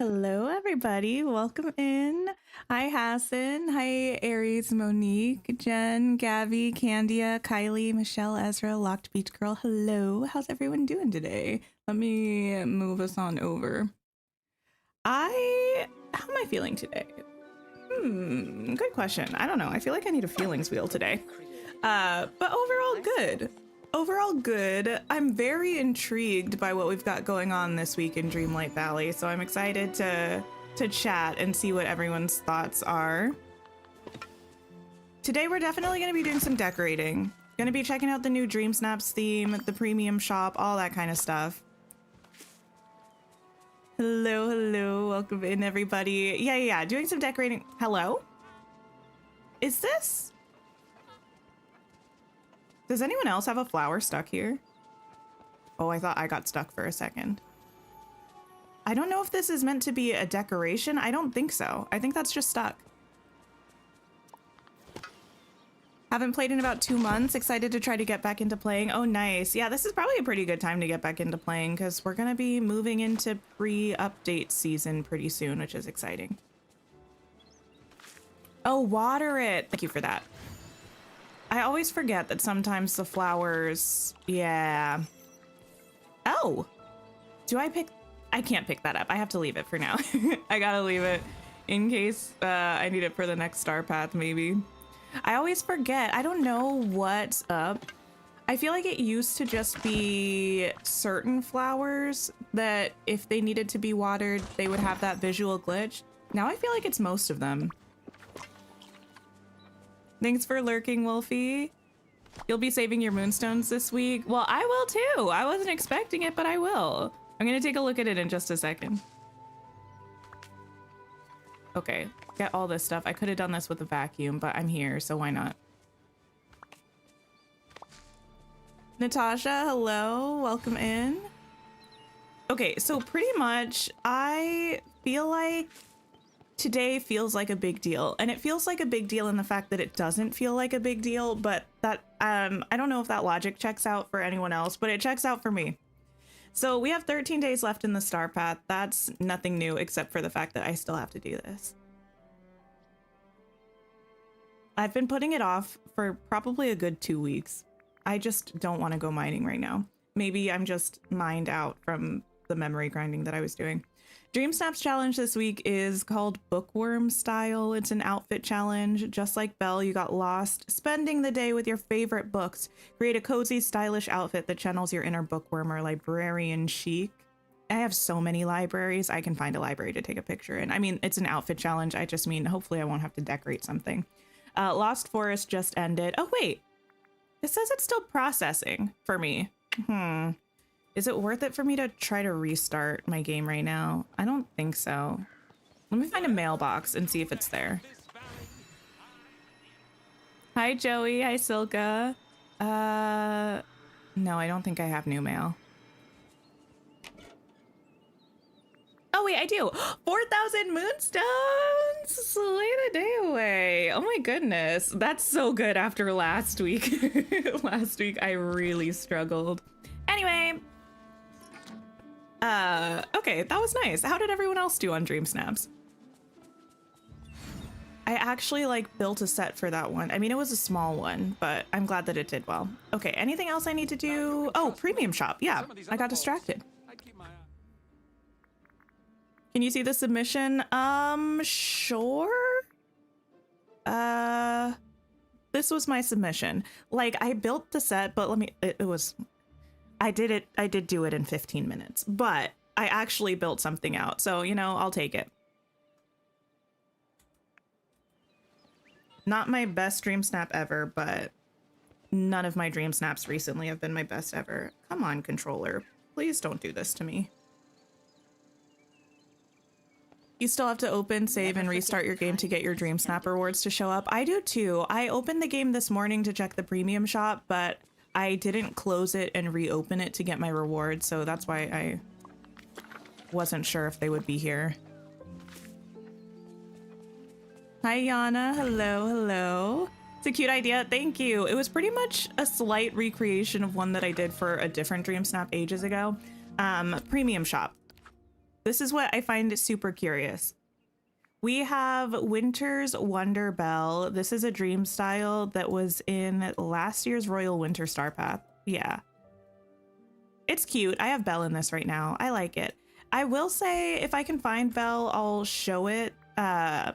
Hello, everybody. Welcome in. Hi, Hassan. Hi, Aries, Monique, Jen, Gabby, Candia, Kylie, Michelle, Ezra, Locked Beach Girl. Hello. How's everyone doing today? Let me move us on over. How am I feeling today? Good question. I don't know. I feel like I need a feelings wheel today. But overall good. Overall good. I'm very intrigued by what we've got going on this week in Dreamlight Valley, so I'm excited to chat and see what everyone's thoughts are. Today we're definitely going to be doing some decorating. Going to be checking out the new DreamSnaps theme, the premium shop, all that kind of stuff. Hello, hello. Welcome in, everybody. Yeah. Doing some decorating. Hello? Is this... Does anyone else have a flower stuck here? Oh, I thought I got stuck for a second. I don't know if this is meant to be a decoration. I don't think so. I think that's just stuck. Haven't played in about 2 months. Excited to try to get back into playing. Oh, nice. Yeah, this is probably a pretty good time to get back into playing because we're going to be moving into pre-update season pretty soon, which is exciting. Oh, water it. Thank you for that. I always forget that sometimes the flowers, yeah. Oh, do I pick? I can't pick that up. I have to leave it for now. I gotta leave it in case I need it for the next star path, maybe. I always forget. I don't know what's up. I feel like it used to just be certain flowers that if they needed to be watered, they would have that visual glitch. Now I feel like it's most of them. Thanks for lurking, Wolfie. You'll be saving your moonstones this week. Well, I will too. I wasn't expecting it, but I will. I'm gonna take a look at it in just a second. Okay, get all this stuff. I could have done this with a vacuum, but I'm here, so why not? Natasha, hello, welcome in. Okay, so pretty much I feel like today feels like a big deal, and it feels like a big deal in the fact that it doesn't feel like a big deal, but that I don't know if that logic checks out for anyone else, but it checks out for me. So we have 13 days left in the star path. That's nothing new except for the fact that I still have to do this. I've been putting it off for probably a good 2 weeks. I just don't want to go mining right now. Maybe I'm just mined out from the memory grinding that I was doing. DreamSnaps challenge this week is called Bookworm Style. It's an outfit challenge. Just like Belle, you got lost spending the day with your favorite books. Create a cozy, stylish outfit that channels your inner bookworm or librarian chic. I have so many libraries. I can find a library to take a picture in. I mean, it's an outfit challenge. I just mean, hopefully I won't have to decorate something. Lost Forest just ended. Oh, wait. It says it's still processing for me. Is it worth it for me to try to restart my game right now? I don't think so. Let me find a mailbox and see if it's there. Hi, Joey. Hi, Silka. No, I don't think I have new mail. Oh, wait, I do. 4,000 moonstones! Slay the day away. Oh my goodness. That's so good after last week. Last week, I really struggled. Anyway. Okay, that was nice. How did everyone else do on DreamSnaps? I actually built a set for that one. I mean, it was a small one, but I'm glad that it did well. Okay, anything else I need to do? Oh, premium shop. Yeah, I got distracted. Can you see the submission? Sure. This was my submission. I built the set, but I did do it in 15 minutes, but I actually built something out. So, you know, I'll take it. Not my best dream snap ever, but none of my dream snaps recently have been my best ever. Come on, controller. Please don't do this to me. You still have to open, save, and restart your game to get your dream snap rewards to show up. I do too. I opened the game this morning to check the premium shop, but I didn't close it and reopen it to get my reward, so that's why I wasn't sure if they would be here. Hi, Yana. Hello, hello. It's a cute idea. Thank you. It was pretty much a slight recreation of one that I did for a different DreamSnap ages ago. Premium shop. This is what I find super curious. We have Winter's Wonder Bell. This is a dream style that was in last year's Royal Winter Star Path. Yeah. It's cute. I have Belle in this right now. I like it. I will say if I can find Belle, I'll show it. I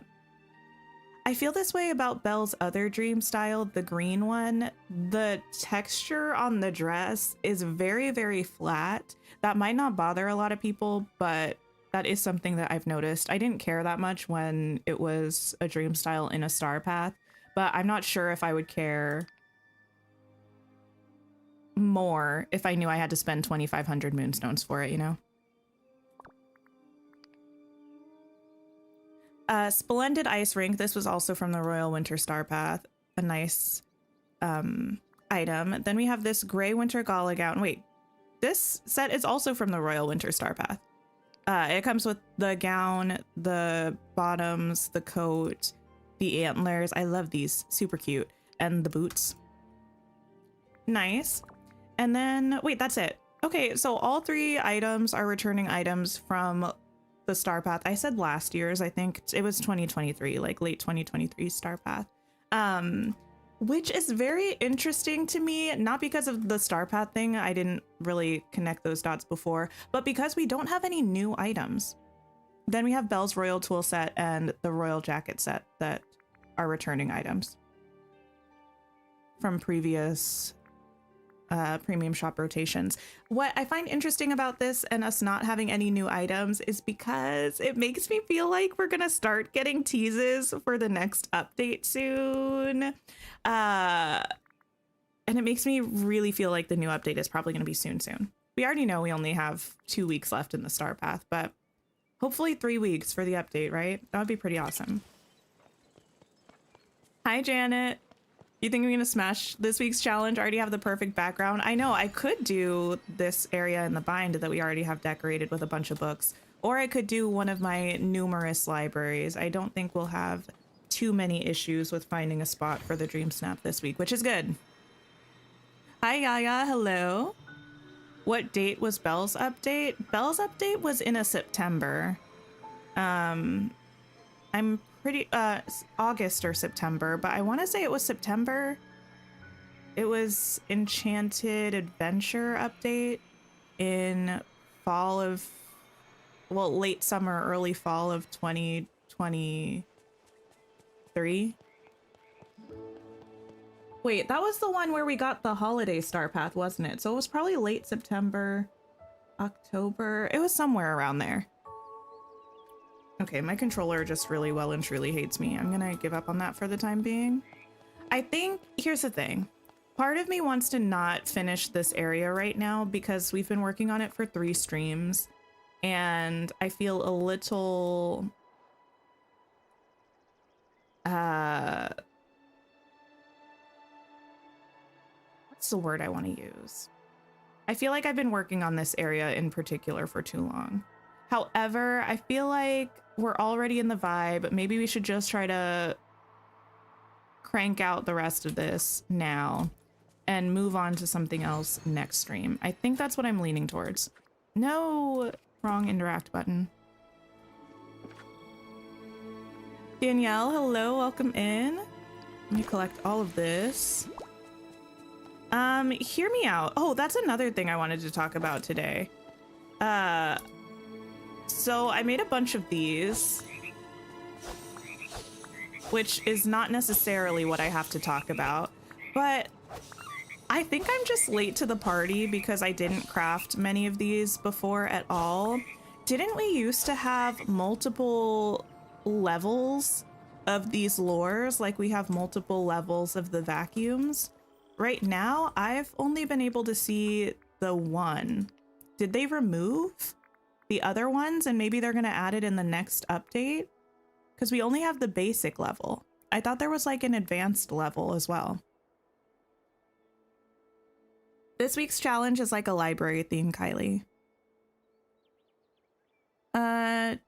feel this way about Belle's other dream style, the green one. The texture on the dress is very, very flat. That might not bother a lot of people, but that is something that I've noticed. I didn't care that much when it was a dream style in a star path, but I'm not sure if I would care more if I knew I had to spend 2,500 moonstones for it, you know? Splendid Ice Rink. This was also from the Royal Winter Star Path. A nice item. Then we have this Gray Winter Gala Gown. Wait, this set is also from the Royal Winter Star Path. It comes with the gown, the bottoms, the coat, the antlers. I love these. Super cute. And the boots. Nice. And then, wait, that's it. Okay, so all three items are returning items from the Star Path. I said last year's, I think it was 2023, like late 2023 Star Path. Which is very interesting to me, not because of the Star Path thing. I didn't really connect those dots before, but because we don't have any new items. Then we have Belle's Royal Tool Set and the Royal Jacket Set that are returning items from previous premium shop rotations. What I find interesting about this and us not having any new items is because it makes me feel like we're gonna start getting teases for the next update soon. And it makes me really feel like the new update is probably gonna be soon. We already know we only have 2 weeks left in the Star Path, but hopefully 3 weeks for the update, right? That would be pretty awesome. Hi, Janet. You think I'm gonna smash this week's challenge? I already have the perfect background. I know I could do this area in the bind that we already have decorated with a bunch of books, or I could do one of my numerous libraries. I don't think we'll have too many issues with finding a spot for the Dream Snap this week, which is good. Hi, Yaya. Hello. What date was Belle's update? Belle's update was in a September. I'm pretty August or September, but I want to say it was September. It was Enchanted Adventure update in late summer, early fall of 2023. Wait, that was the one where we got the holiday Star Path, wasn't it? So it was probably late September, October. It was somewhere around there. Okay, my controller just really well and truly hates me. I'm gonna give up on that for the time being. I think, here's the thing. Part of me wants to not finish this area right now because we've been working on it for 3 streams and I feel a little... what's the word I want to use? I feel like I've been working on this area in particular for too long. However, I feel like we're already in the vibe. Maybe we should just try to crank out the rest of this now and move on to something else next stream. I think that's what I'm leaning towards. No, wrong interact button. Danielle, hello, welcome in. Let me collect all of this. Hear me out. Oh, that's another thing I wanted to talk about today. So I made a bunch of these, which is not necessarily what I have to talk about, but I think I'm just late to the party because I didn't craft many of these before at all. Didn't we used to have multiple levels of these lures? Like we have multiple levels of the vacuums. Right now, I've only been able to see the one. Did they remove the other ones and maybe they're gonna add it in the next update? Because we only have the basic level. I thought there was like an advanced level as well. This week's challenge is like a library theme, Kylie.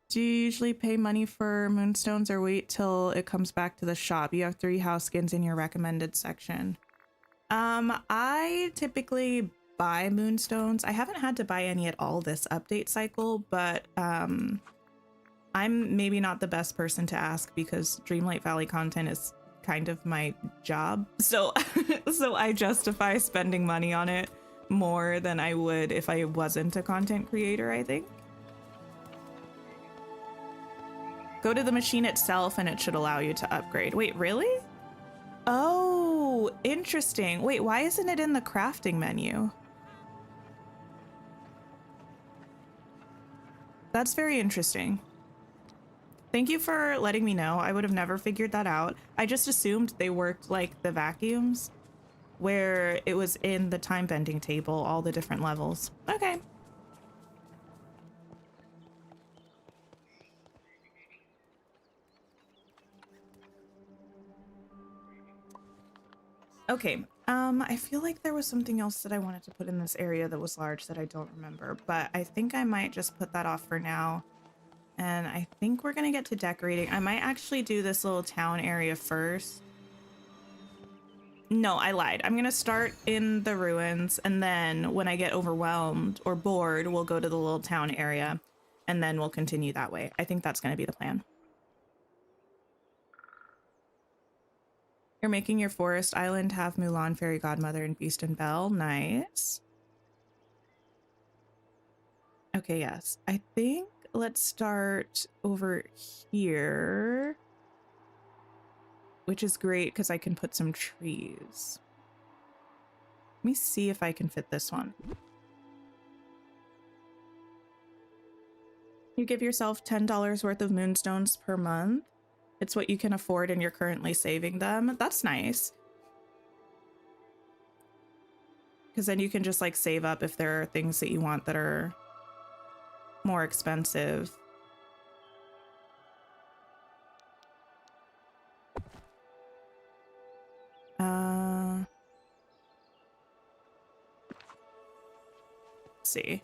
Do you usually pay money for moonstones or wait till it comes back to the shop? You have 3 house skins in your recommended section. I typically buy moonstones. I haven't had to buy any at all this update cycle, but I'm maybe not the best person to ask because Dreamlight Valley content is kind of my job. So so I justify spending money on it more than I would if I wasn't a content creator, I think. Go to the machine itself and it should allow you to upgrade. Wait, really? Oh, interesting. Wait, why isn't it in the crafting menu? That's very interesting. Thank you for letting me know. I would have never figured that out. I just assumed they worked like the vacuums, where it was in the time bending table, all the different levels. Okay. Okay, I feel like there was something else that I wanted to put in this area that was large that I don't remember, but I think I might just put that off for now. And I think we're gonna get to decorating. I might actually do this little town area first. No, I lied. I'm gonna start in the ruins, and then when I get overwhelmed or bored, we'll go to the little town area, and then we'll continue that way. I think that's gonna be the plan. You're making your forest island have Mulan, Fairy Godmother, and Beast and Belle. Nice. Okay, yes. I think let's start over here, which is great because I can put some trees. Let me see if I can fit this one. You give yourself $10 worth of moonstones per month. It's what you can afford and you're currently saving them. That's nice. Because then you can just like save up if there are things that you want that are more expensive. Let's see.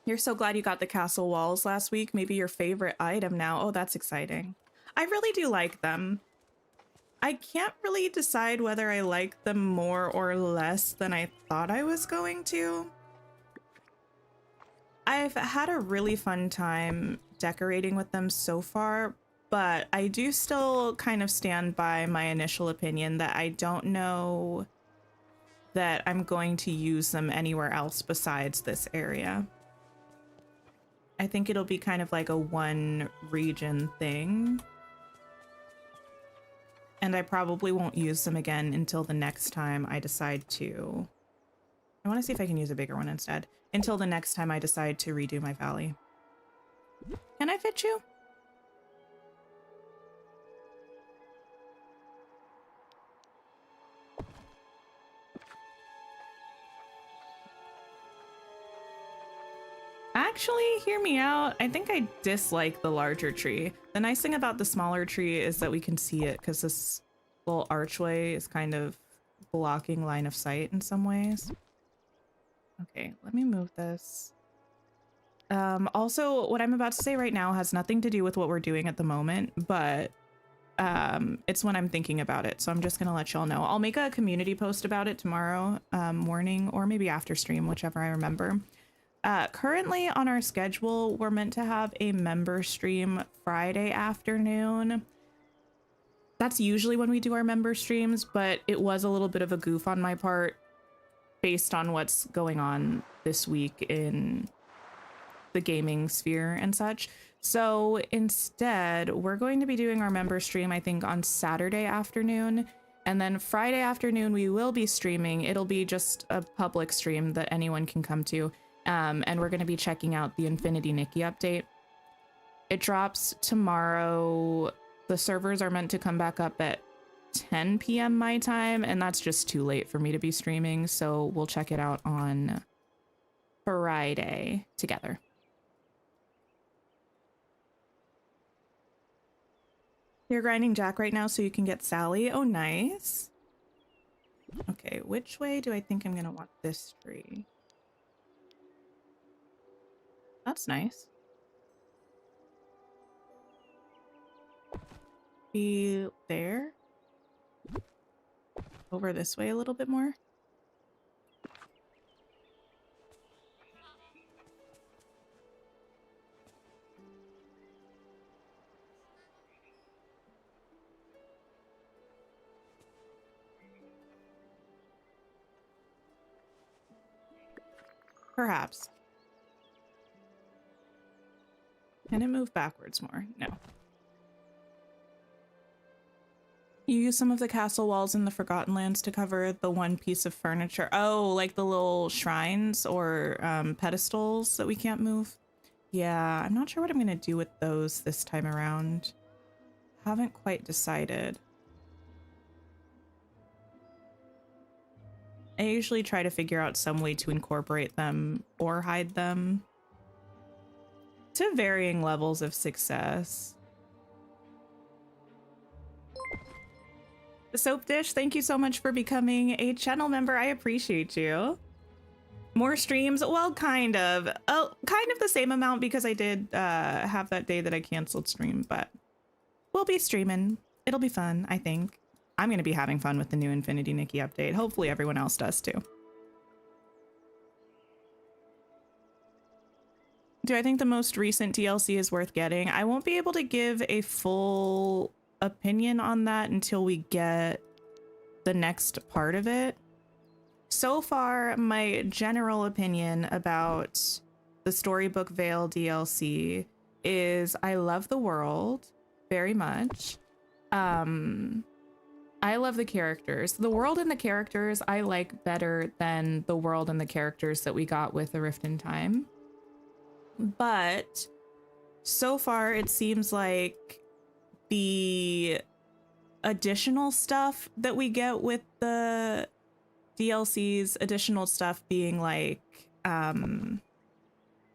You're so glad you got the castle walls last week. Maybe your favorite item now. Oh, that's exciting. I really do like them. I can't really decide whether I like them more or less than I thought I was going to. I've had a really fun time decorating with them so far, but I do still kind of stand by my initial opinion that I don't know that I'm going to use them anywhere else besides this area. I think it'll be kind of like a one region thing. And I probably won't use them again until the next time I decide to... I want to see if I can use a bigger one instead. Until the next time I decide to redo my valley. Can I fit you? Actually, hear me out. I think I dislike the larger tree. The nice thing about the smaller tree is that we can see it because this little archway is kind of blocking line of sight in some ways. Okay, let me move this. Also, what I'm about to say right now has nothing to do with what we're doing at the moment, but it's when I'm thinking about it. So I'm just gonna let y'all know. I'll make a community post about it tomorrow morning or maybe after stream, whichever I remember. Currently on our schedule, we're meant to have a member stream Friday afternoon. That's usually when we do our member streams, but it was a little bit of a goof on my part based on what's going on this week in the gaming sphere and such. So instead, we're going to be doing our member stream, I think, on Saturday afternoon. And then Friday afternoon, we will be streaming. It'll be just a public stream that anyone can come to. And we're going to be checking out the Infinity Nikki update. It drops tomorrow. The servers are meant to come back up at 10 p.m. my time, and that's just too late for me to be streaming, so we'll check it out on Friday together. You're grinding Jack right now so you can get Sally. Oh, nice. Okay, which way do I think I'm going to want this tree? That's nice. Be there. Over this way a little bit more. Perhaps. Can it move backwards more? No. You use some of the castle walls in the Forgotten Lands to cover the one piece of furniture. Oh, like the little shrines or pedestals that we can't move. Yeah, I'm not sure what I'm gonna do with those this time around. Haven't quite decided. I usually try to figure out some way to incorporate them or hide them to varying levels of success. The Soap Dish, thank you so much for becoming a channel member. I appreciate you. More streams? Well, kind of. Oh, kind of the same amount because I did have that day that I canceled stream, but we'll be streaming. It'll be fun, I think. I'm going to be having fun with the new Infinity Nikki update. Hopefully everyone else does too. Do I think the most recent DLC is worth getting? I won't be able to give a full opinion on that until we get the next part of it. So far, my general opinion about the Storybook Vale DLC is I love the world very much. I love the characters. The world and the characters I like better than the world and the characters that we got with A Rift in Time. But so far, it seems like the additional stuff that we get with the DLCs, additional stuff being like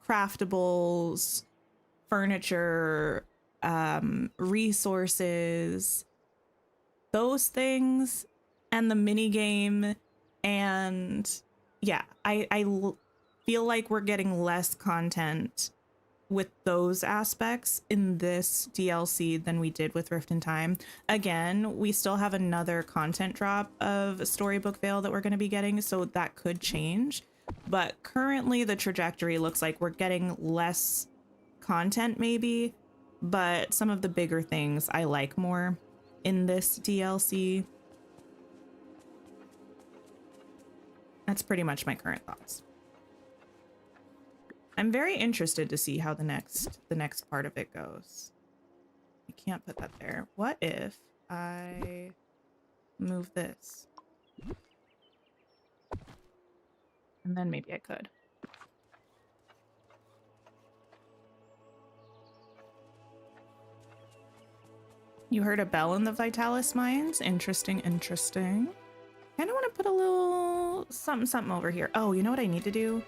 craftables, furniture, resources, those things, and the mini game, and yeah, I feel like we're getting less content with those aspects in this DLC than we did with Rift in Time. Again, we still have another content drop of Storybook Vale that we're going to be getting, so that could change. But currently the trajectory looks like we're getting less content maybe, but some of the bigger things I like more in this DLC. That's pretty much my current thoughts. I'm very interested to see how the next part of it goes. I can't put that there. What if I move this? And then maybe I could. You heard a bell in the Vitalis mines? Interesting, interesting. Kind of want to put a little something over here. Oh, you know what I need to do?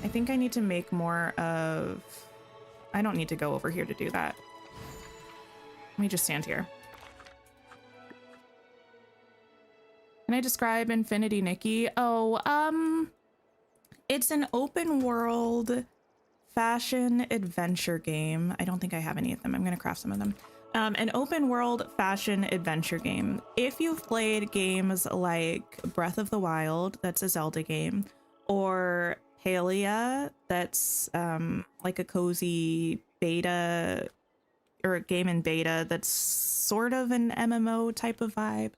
I think I need to make more of... I don't need to go over here to do that. Let me just stand here. Can I describe Infinity Nikki? Oh, it's an open world fashion adventure game. I don't think I have any of them. I'm gonna craft some of them. An open world fashion adventure game. If you've played games like Breath of the Wild, that's a Zelda game, or Palia, that's like a cozy beta or a game in beta that's sort of an MMO type of vibe.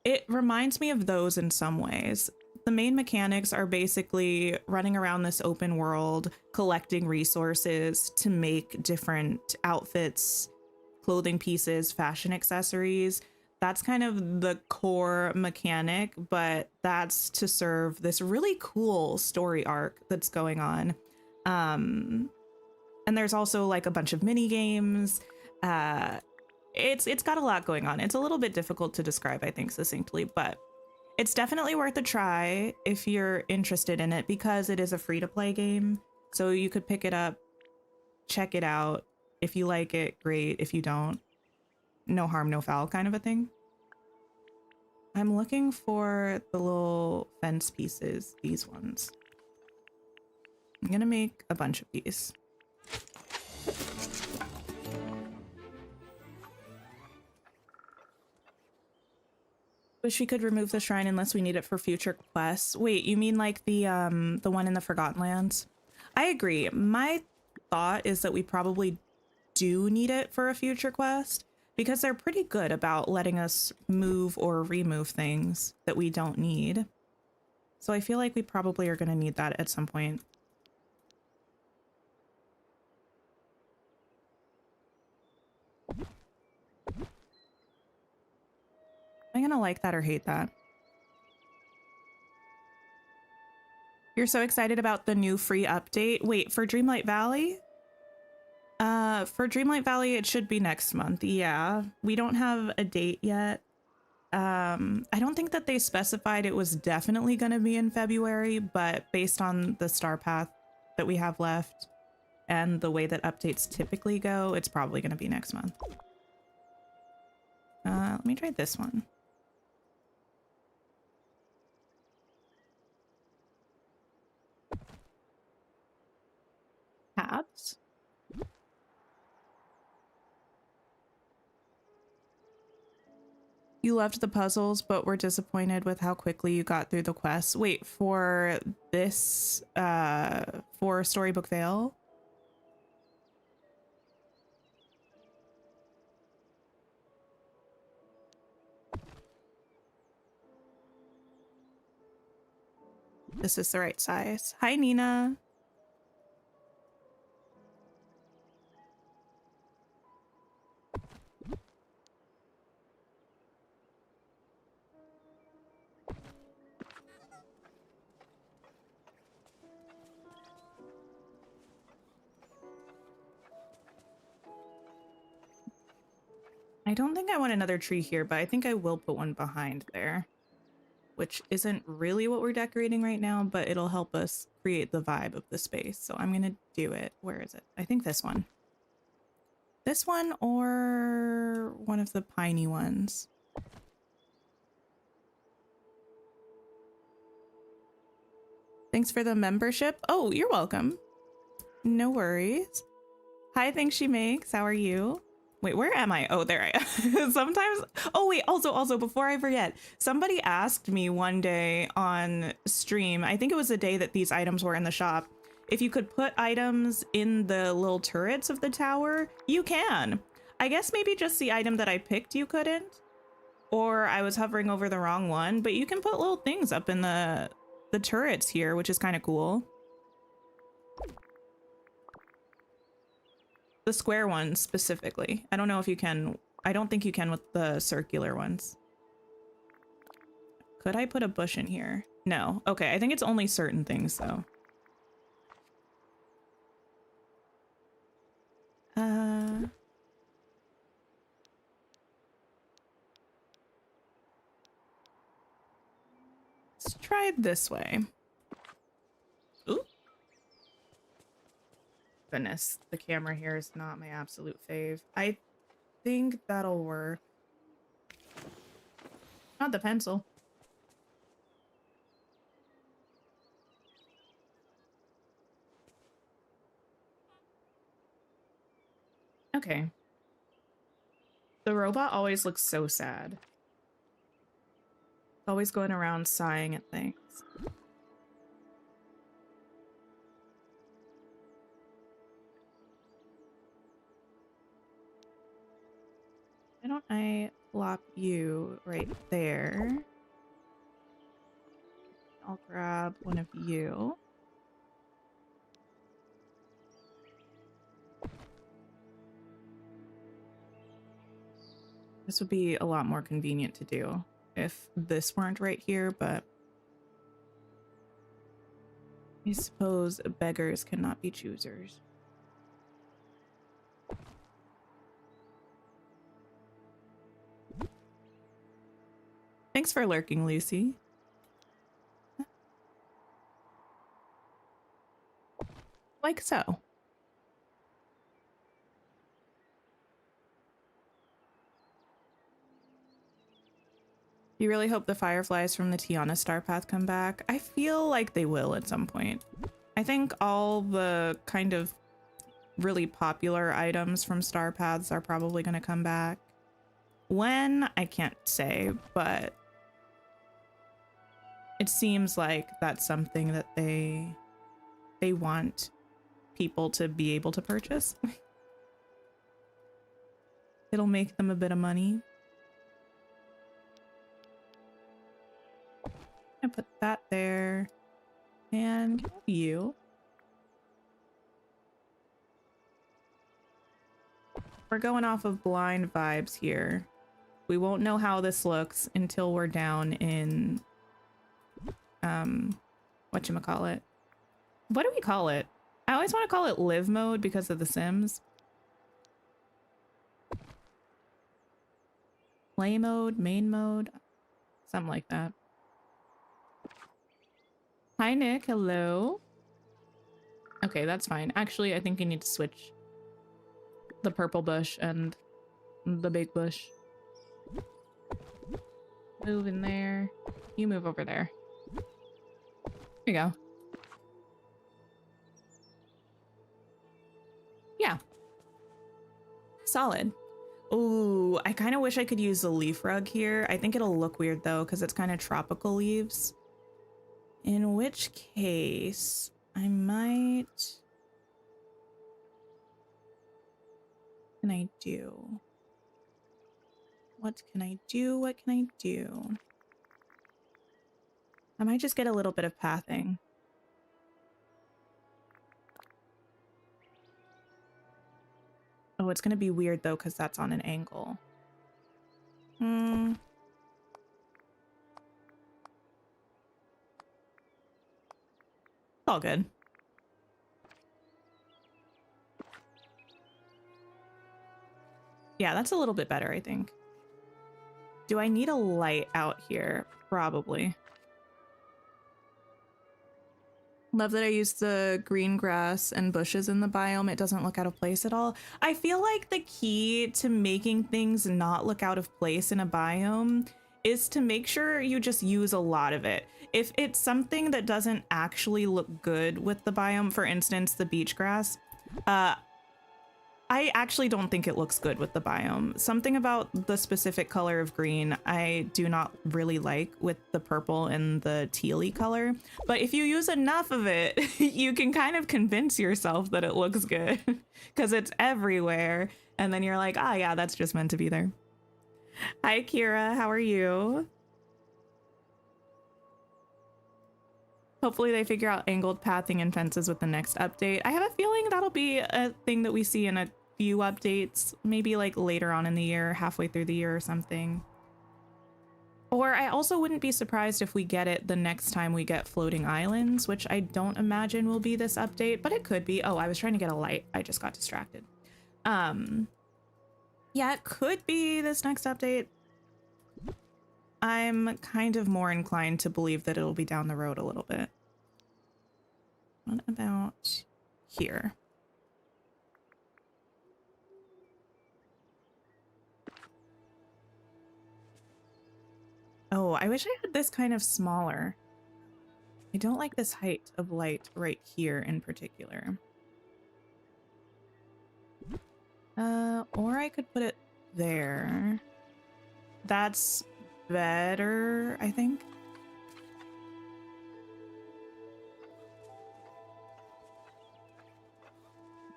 It reminds me of those in some ways. The main mechanics are basically running around this open world, collecting resources to make different outfits, clothing pieces, fashion accessories. That's kind of the core mechanic, but that's to serve this really cool story arc that's going on. And there's also like a bunch of mini games. It's got a lot going on. It's a little bit difficult to describe, I think, succinctly, but it's definitely worth a try if you're interested in it because it is a free-to-play game. So you could pick it up, check it out. If you like it, great. If you don't, no harm, no foul kind of a thing. I'm looking for the little fence pieces, these ones. I'm gonna make a bunch of these. Wish we could remove the shrine unless we need it for future quests. Wait, you mean like the one in the Forgotten Lands? I agree. My thought is that we probably do need it for a future quest because they're pretty good about letting us move or remove things that we don't need. So I feel like we probably are going to need that at some point. Am I gonna like that or hate that? You're so excited about the new free update. Wait, for Dreamlight Valley? For Dreamlight Valley, it should be next month. Yeah, we don't have a date yet. I don't think that they specified it was definitely going to be in February, but based on the star path that we have left and the way that updates typically go, it's probably going to be next month. Let me try this one. Hats. You loved the puzzles, but were disappointed with how quickly you got through the quests. Wait, for this, for Storybook Vale? This is the right size. Hi, Nina. I don't think I want another tree here, but I think I will put one behind there, which isn't really what we're decorating right now, but it'll help us create the vibe of the space. So I'm going to do it. Where is it? I think this one. This one or one of the piney ones. Thanks for the membership. Oh, you're welcome. No worries. Hi, thanks she makes. How are you? Wait, where am I? Oh, there I am. Sometimes. Oh, wait. Also, before I forget, somebody asked me one day on stream, I think it was the day that these items were in the shop, if you could put items in the little turrets of the tower. You can. I guess maybe just the item that I picked you couldn't, or I was hovering over the wrong one, but you can put little things up in the turrets here, which is kind of cool. The square ones specifically. I don't know if you can. I don't think you can with the circular ones. Could I put a bush in here? No. Okay, I think it's only certain things though. Let's try it this way. Ooh. Goodness, the camera here is not my absolute fave. I think that'll work. Not the pencil. Okay. The robot always looks so sad. Always going around sighing at things. Why don't I plop you right there? I'll grab one of you. This would be a lot more convenient to do if this weren't right here, but I suppose beggars cannot be choosers. Thanks for lurking, Lucy. Like so. You really hope the fireflies from the Tiana Star Path come back? I feel like they will at some point. I think all the kind of really popular items from Star Paths are probably going to come back. When? I can't say, but it seems like that's something that they want people to be able to purchase. It'll make them a bit of money. I put that there, and you. We're going off of blind vibes here. We won't know how this looks until we're down in, whatchamacallit. What do we call it? I always want to call it live mode because of The Sims. Play mode, main mode, something like that. Hi, Nick. Hello. Okay, that's fine. Actually, I think you need to switch the purple bush and the big bush. Move in there. You move over there. There you go. Yeah. Solid. Ooh, I kind of wish I could use the leaf rug here. I think it'll look weird though, because it's kind of tropical leaves. In which case, I might... What can I do? What can I do? What can I do? I might just get a little bit of pathing. Oh, it's gonna be weird though, because that's on an angle. It's all good. Yeah, that's a little bit better, I think. Do I need a light out here? Probably. Love that I used the green grass and bushes in the biome. It doesn't look out of place at all. I feel like the key to making things not look out of place in a biome is to make sure you just use a lot of it. If it's something that doesn't actually look good with the biome, for instance, the beach grass, I actually don't think it looks good with the biome. Something about the specific color of green I do not really like with the purple and the tealy color. But if you use enough of it, you can kind of convince yourself that it looks good because it's everywhere. And then you're like, ah, yeah, that's just meant to be there. Hi, Kira. How are you? Hopefully they figure out angled pathing and fences with the next update. I have a feeling that'll be a thing that we see in a few updates, maybe like later on in the year, halfway through the year or something. Or I also wouldn't be surprised if we get it the next time we get floating islands, which I don't imagine will be this update, but it could be. Oh, I was trying to get a light. I just got distracted. Yeah, it could be this next update. I'm kind of more inclined to believe that it'll be down the road a little bit. What about here? Oh, I wish I had this kind of smaller. I don't like this height of light right here in particular. Or I could put it there. That's better, I think.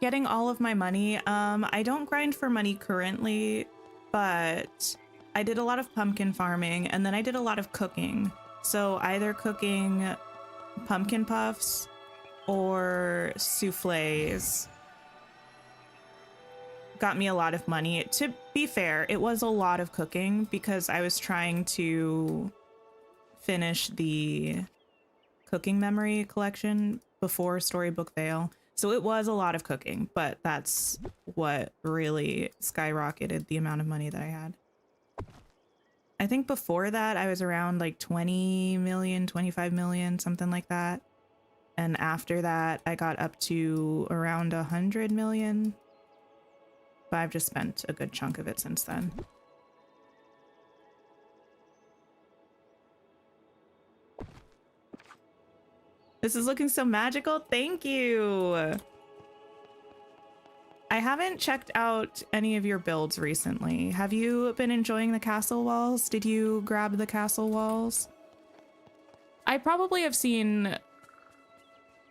Getting all of my money. I don't grind for money currently, but I did a lot of pumpkin farming and then I did a lot of cooking. So either cooking pumpkin puffs or souffles got me a lot of money. To be fair, it was a lot of cooking because I was trying to finish the cooking memory collection before Storybook Vale. So it was a lot of cooking, but that's what really skyrocketed the amount of money that I had. I think before that I was around like 20 million, 25 million, something like that. And after that I got up to around 100 million. But I've just spent a good chunk of it since then. This is looking so magical. Thank you. I haven't checked out any of your builds recently. Have you been enjoying the castle walls? Did you grab the castle walls? I probably have seen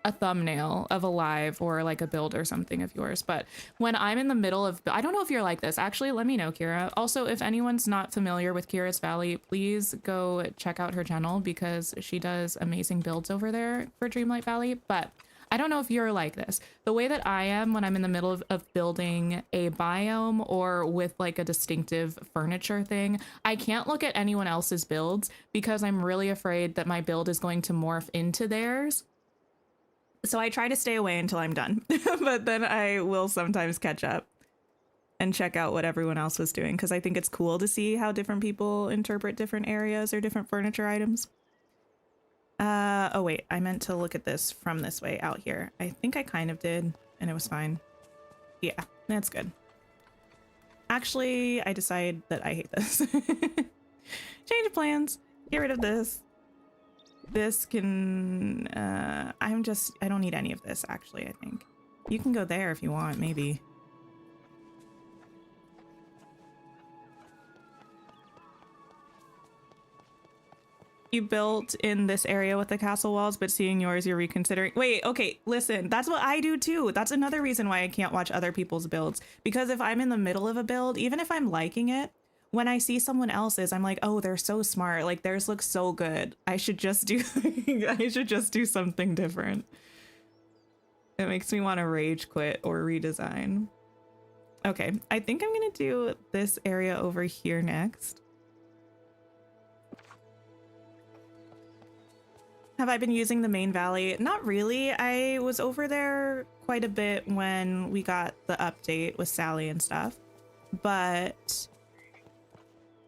a thumbnail of a live or like a build or something of yours, but when I'm in the middle of, I don't know if you're like this, actually let me know, Kira. Also, if anyone's not familiar with Kira's Valley, please go check out her channel because she does amazing builds over there for Dreamlight Valley. But I don't know if you're like this. The way that I am when I'm in the middle of building a biome or with like a distinctive furniture thing, I can't look at anyone else's builds because I'm really afraid that my build is going to morph into theirs. So I try to stay away until I'm done, but then I will sometimes catch up and check out what everyone else was doing because I think it's cool to see how different people interpret different areas or different furniture items. Oh wait, I meant to look at this from this way out here. I think I kind of did and it was fine. Yeah, that's good. Actually, I decide that I hate this. Change of plans. Get rid of this. This can, I don't need any of this actually, I think. You can go there if you want, maybe. You built in this area with the castle walls, but seeing yours, you're reconsidering. Wait, okay, listen, that's what I do too. That's another reason why I can't watch other people's builds. Because if I'm in the middle of a build, even if I'm liking it, when I see someone else's, I'm like, oh, they're so smart. Like theirs looks so good. I should just do, I should just do something different. It makes me want to rage quit or redesign. Okay, I think I'm gonna do this area over here next. Have I been using the main valley? Not really. I was over there quite a bit when we got the update with Sally and stuff. But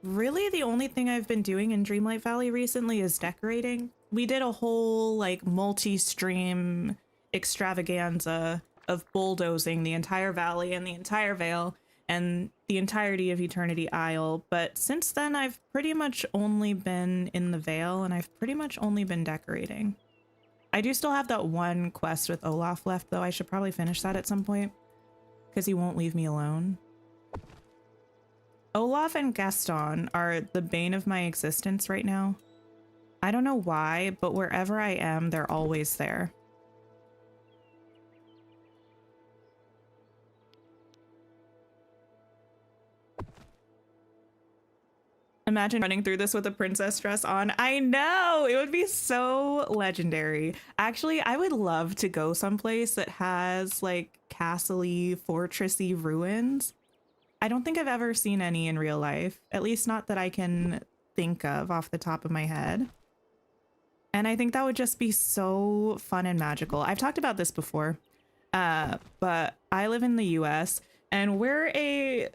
really the only thing I've been doing in Dreamlight Valley recently is decorating. We did a whole like multi-stream extravaganza of bulldozing the entire valley and the entire Vale and the entirety of Eternity Isle, but since then I've pretty much only been in the Vale and I've pretty much only been decorating. I do still have that one quest with Olaf left though. I should probably finish that at some point because he won't leave me alone. Olaf and Gaston are the bane of my existence right now. I don't know why, but wherever I am, they're always there. Imagine running through this with a princess dress on. I know, it would be so legendary. Actually, I would love to go someplace that has like castle-y, fortressy ruins. I don't think I've ever seen any in real life, at least not that I can think of off the top of my head. And I think that would just be so fun and magical. I've talked about this before, but I live in the US and we're a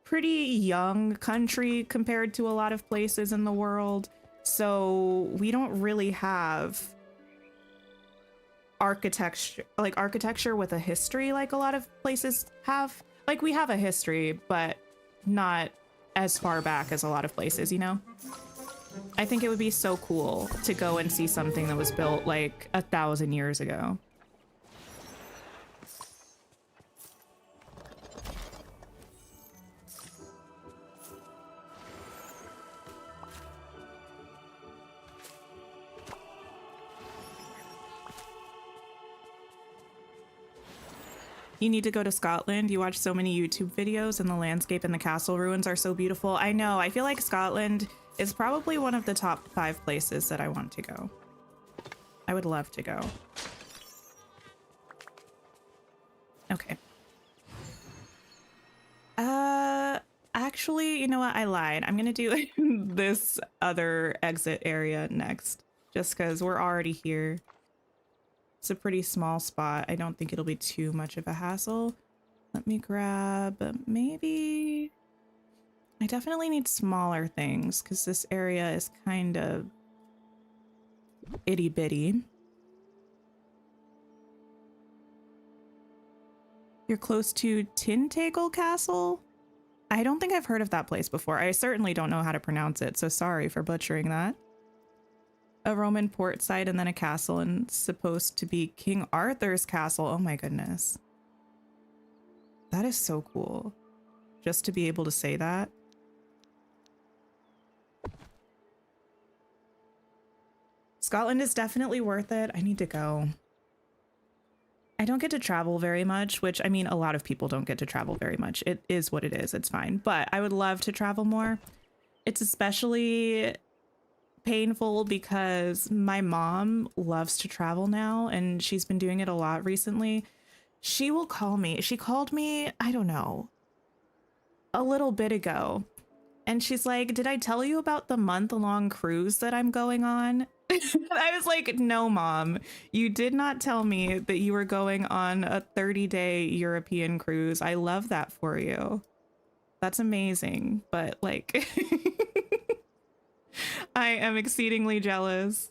pretty young country compared to a lot of places in the world. So we don't really have architecture with a history like a lot of places have. Like we have a history, but not as far back as a lot of places, you know? I think it would be so cool to go and see something that was built like 1,000 years ago. You need to go to Scotland. You watch so many YouTube videos and the landscape and the castle ruins are so beautiful. I know. I feel like Scotland is probably one of the top 5 places that I want to go. I would love to go. Okay. Actually, you know what? I lied. I'm gonna do this other exit area next, just because we're already here. It's a pretty small spot. I don't think it'll be too much of a hassle. Let me grab maybe... I definitely need smaller things because this area is kind of itty bitty. You're close to Tintagel Castle? I don't think I've heard of that place before. I certainly don't know how to pronounce it, so sorry for butchering that. A Roman port site and then a castle, and supposed to be King Arthur's castle. Oh my goodness. That is so cool. Just to be able to say that. Scotland is definitely worth it. I need to go. I don't get to travel very much, which I mean, a lot of people don't get to travel very much. It is what it is. It's fine. But I would love to travel more. It's especially painful because my mom loves to travel now and she's been doing it a lot recently. She will call me. She called me, I don't know, a little bit ago. And she's like, did I tell you about the month-long cruise that I'm going on? I was like, no, Mom, you did not tell me that you were going on a 30-day European cruise. I love that for you. That's amazing. But like, I am exceedingly jealous.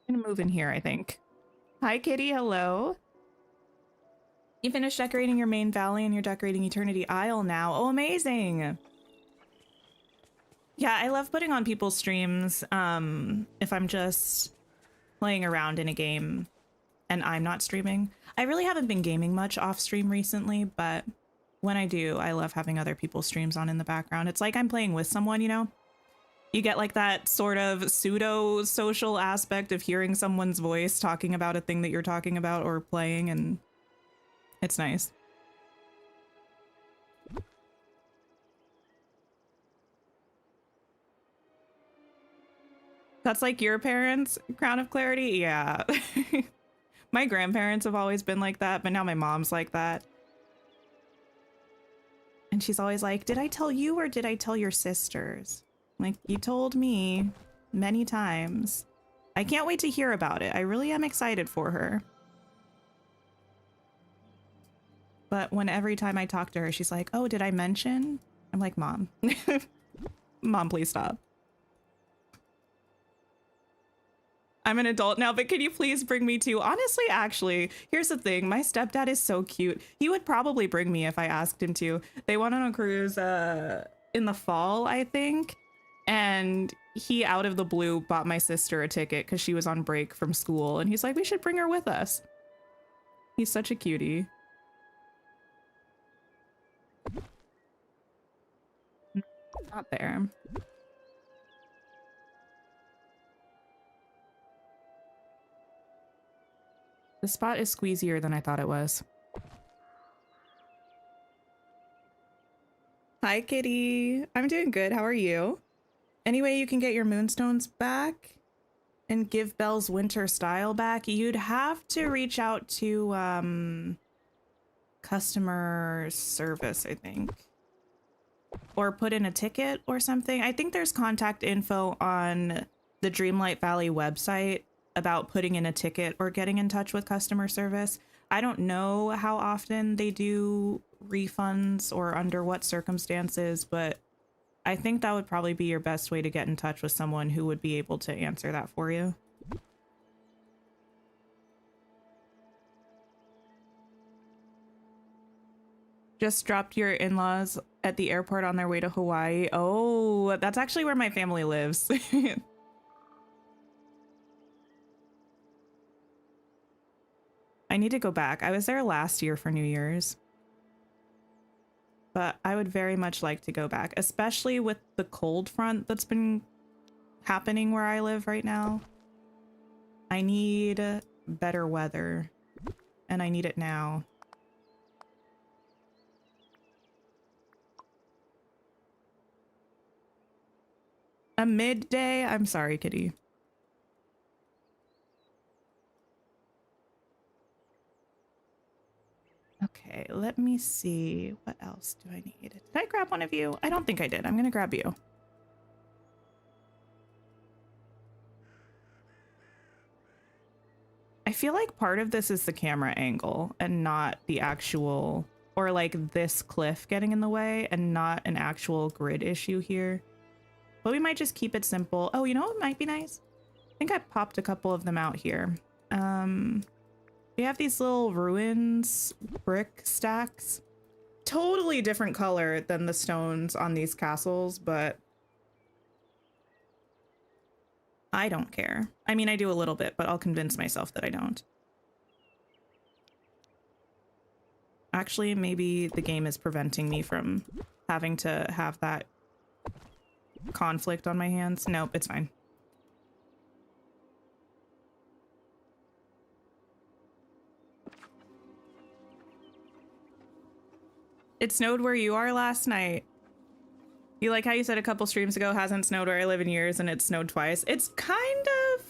I'm gonna move in here, I think. Hi, Kitty. Hello. You finished decorating your main valley and you're decorating Eternity Isle now. Oh, amazing. Yeah, I love putting on people's streams if I'm just playing around in a game and I'm not streaming. I really haven't been gaming much off stream recently, but when I do, I love having other people's streams on in the background. It's like I'm playing with someone, you know? You get like that sort of pseudo social aspect of hearing someone's voice talking about a thing that you're talking about or playing, and it's nice. That's like your parents' Crown of Clarity? Yeah. My grandparents have always been like that, but now my mom's like that. And she's always like, did I tell you or did I tell your sisters? Like, you told me many times. I can't wait to hear about it. I really am excited for her. But when every time I talk to her, she's like, oh, did I mention? I'm like, Mom. Mom, please stop. I'm an adult now, but can you please bring me to... Honestly, actually, here's the thing. My stepdad is so cute. He would probably bring me if I asked him to. They went on a cruise in the fall, I think. And he, out of the blue, bought my sister a ticket because she was on break from school. And he's like, we should bring her with us. He's such a cutie. Not there. The spot is squeezier than I thought it was. Hi, Kitty. I'm doing good. How are you? Anyway, you can get your moonstones back and give Belle's winter style back. You'd have to reach out to customer service, I think. Or put in a ticket or something. I think there's contact info on the Dreamlight Valley website about putting in a ticket or getting in touch with customer service. I don't know how often they do refunds or under what circumstances, but I think that would probably be your best way to get in touch with someone who would be able to answer that for you. Just dropped your in-laws at the airport on their way to Hawaii. Oh, that's actually where my family lives. I need to go back. I was there last year for New Year's. But I would very much like to go back, especially with the cold front that's been happening where I live right now. I need better weather, and I need it now. A midday? I'm sorry, Kitty. Okay, let me see. What else do I need? Did I grab one of you? I don't think I did. I'm gonna grab you. I feel like part of this is the camera angle and not the actual, or like this cliff getting in the way and not an actual grid issue here. But we might just keep it simple. Oh, you know what might be nice? I think I popped a couple of them out here. We have these little ruins brick stacks. Totally different color than the stones on these castles, but I don't care. I mean, I do a little bit, but I'll convince myself that I don't. Actually, maybe the game is preventing me from having to have that conflict on my hands. Nope, it's fine. It snowed where you are last night. You like how you said a couple streams ago hasn't snowed where I live in years and it snowed twice. It's kind of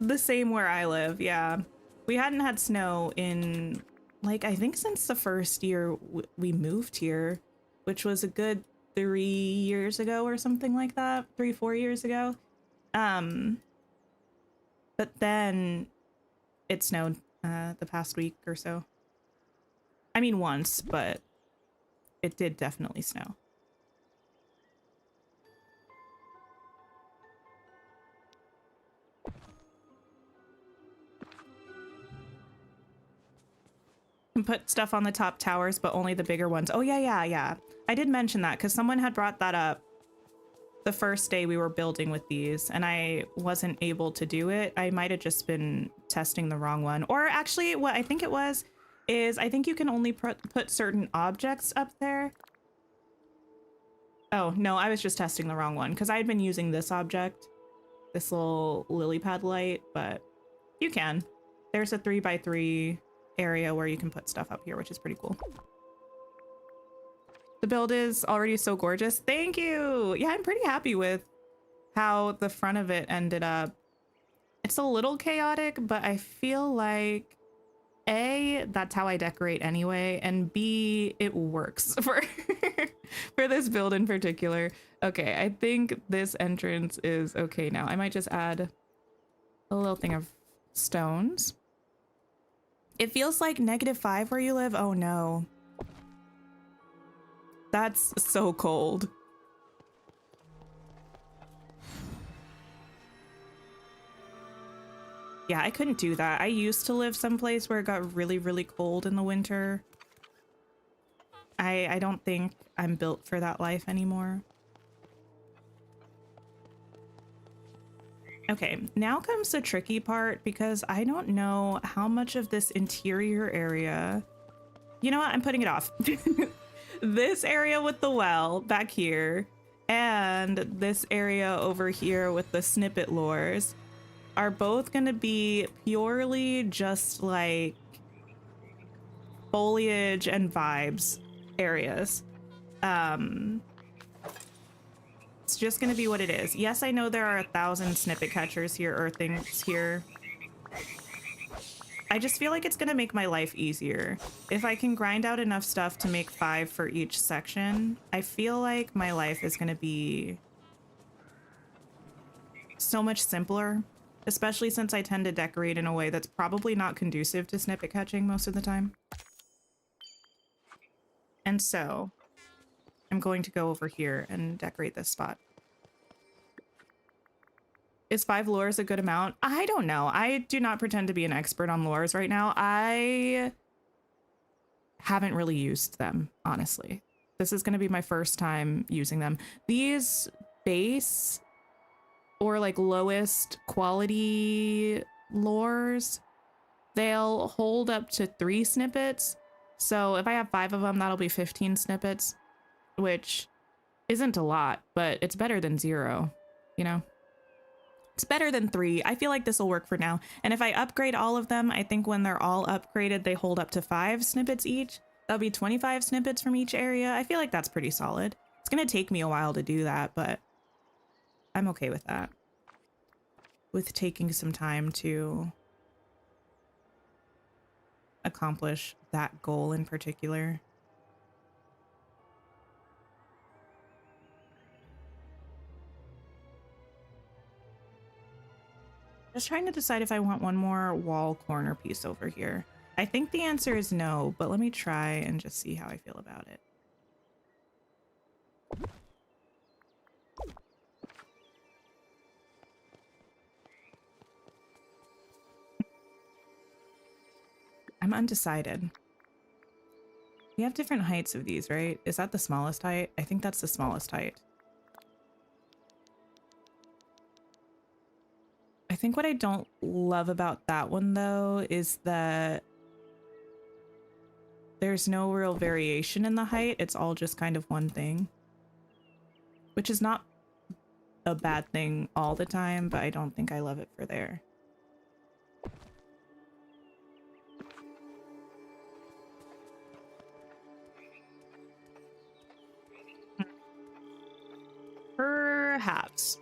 the same where I live, yeah. We hadn't had snow in, like, I think since the first year we moved here, which was a good 3 years ago or something like that. 4 years ago. But then it snowed the past week or so. I mean once, but it did definitely snow. And put stuff on the top towers, but only the bigger ones. Oh yeah. I did mention that because someone had brought that up the first day we were building with these, and I wasn't able to do it. I might have just been testing the wrong one. Or actually, what I think it was is I think you can only put certain objects up there. Oh, no, I was just testing the wrong one because I had been using this object, this little lily pad light, but you can. There's a 3x3 area where you can put stuff up here, which is pretty cool. The build is already so gorgeous. Thank you. Yeah, I'm pretty happy with how the front of it ended up. It's a little chaotic, but I feel like A, that's how I decorate anyway, and B, it works for for this build in particular. Okay, I think this entrance is okay now. I might just add a little thing of stones. It feels like -5 where you live. Oh no. That's so cold. Yeah, I couldn't do that. I used to live someplace where it got really, really cold in the winter. I don't think I'm built for that life anymore. Okay, now comes the tricky part because I don't know how much of this interior area... You know what? I'm putting it off. This area with the well back here and this area over here with the snippet lures are both going to be purely just like foliage and vibes areas. It's just going to be what it is. Yes, I know there are 1,000 snippet catchers here or things here. I just feel like it's going to make my life easier. If I can grind out enough stuff to make 5 for each section, I feel like my life is going to be so much simpler, especially since I tend to decorate in a way that's probably not conducive to snippet catching most of the time. And so I'm going to go over here and decorate this spot. Is 5 lures a good amount? I don't know. I do not pretend to be an expert on lures right now. I haven't really used them, honestly. This is going to be my first time using them. These base or like lowest quality lures, they'll hold up to 3 snippets. So if I have 5 of them, that'll be 15 snippets, which isn't a lot, but it's better than 0, you know? It's better than 3. I feel like this will work for now. And if I upgrade all of them, I think when they're all upgraded, they hold up to 5 snippets each. That'll be 25 snippets from each area. I feel like that's pretty solid. It's going to take me a while to do that, but I'm okay with that. With taking some time to accomplish that goal in particular. Just trying to decide if I want one more wall corner piece over here. I think the answer is no, but let me try and just see how I feel about it. I'm undecided. We have different heights of these, right? Is that the smallest height? I think that's the smallest height. I think what I don't love about that one, though, is that there's no real variation in the height. It's all just kind of one thing, which is not a bad thing all the time, but I don't think I love it for there. Perhaps.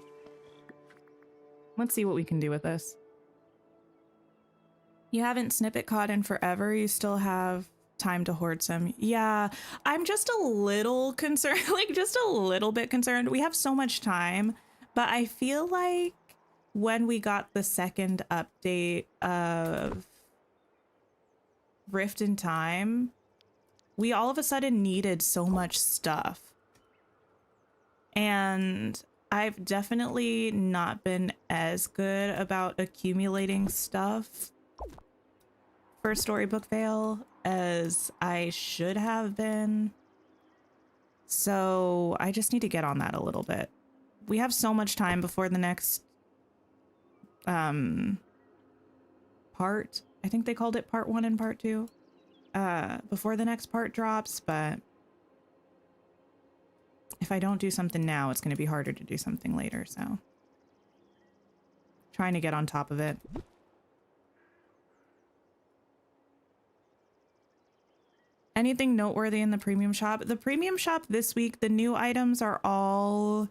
Let's see what we can do with this. You haven't snippet caught in forever. You still have time to hoard some. Yeah, I'm just a little concerned, like just a little bit concerned. We have so much time, but I feel like when we got the second update of Rift in Time, we all of a sudden needed so much stuff. And I've definitely not been as good about accumulating stuff for Storybook Vale as I should have been. So I just need to get on that a little bit. We have so much time before the next part. I think they called it part 1 and part 2. Before the next part drops, but if I don't do something now, it's going to be harder to do something later, so trying to get on top of it. Anything noteworthy in the premium shop? The premium shop this week, the new items are all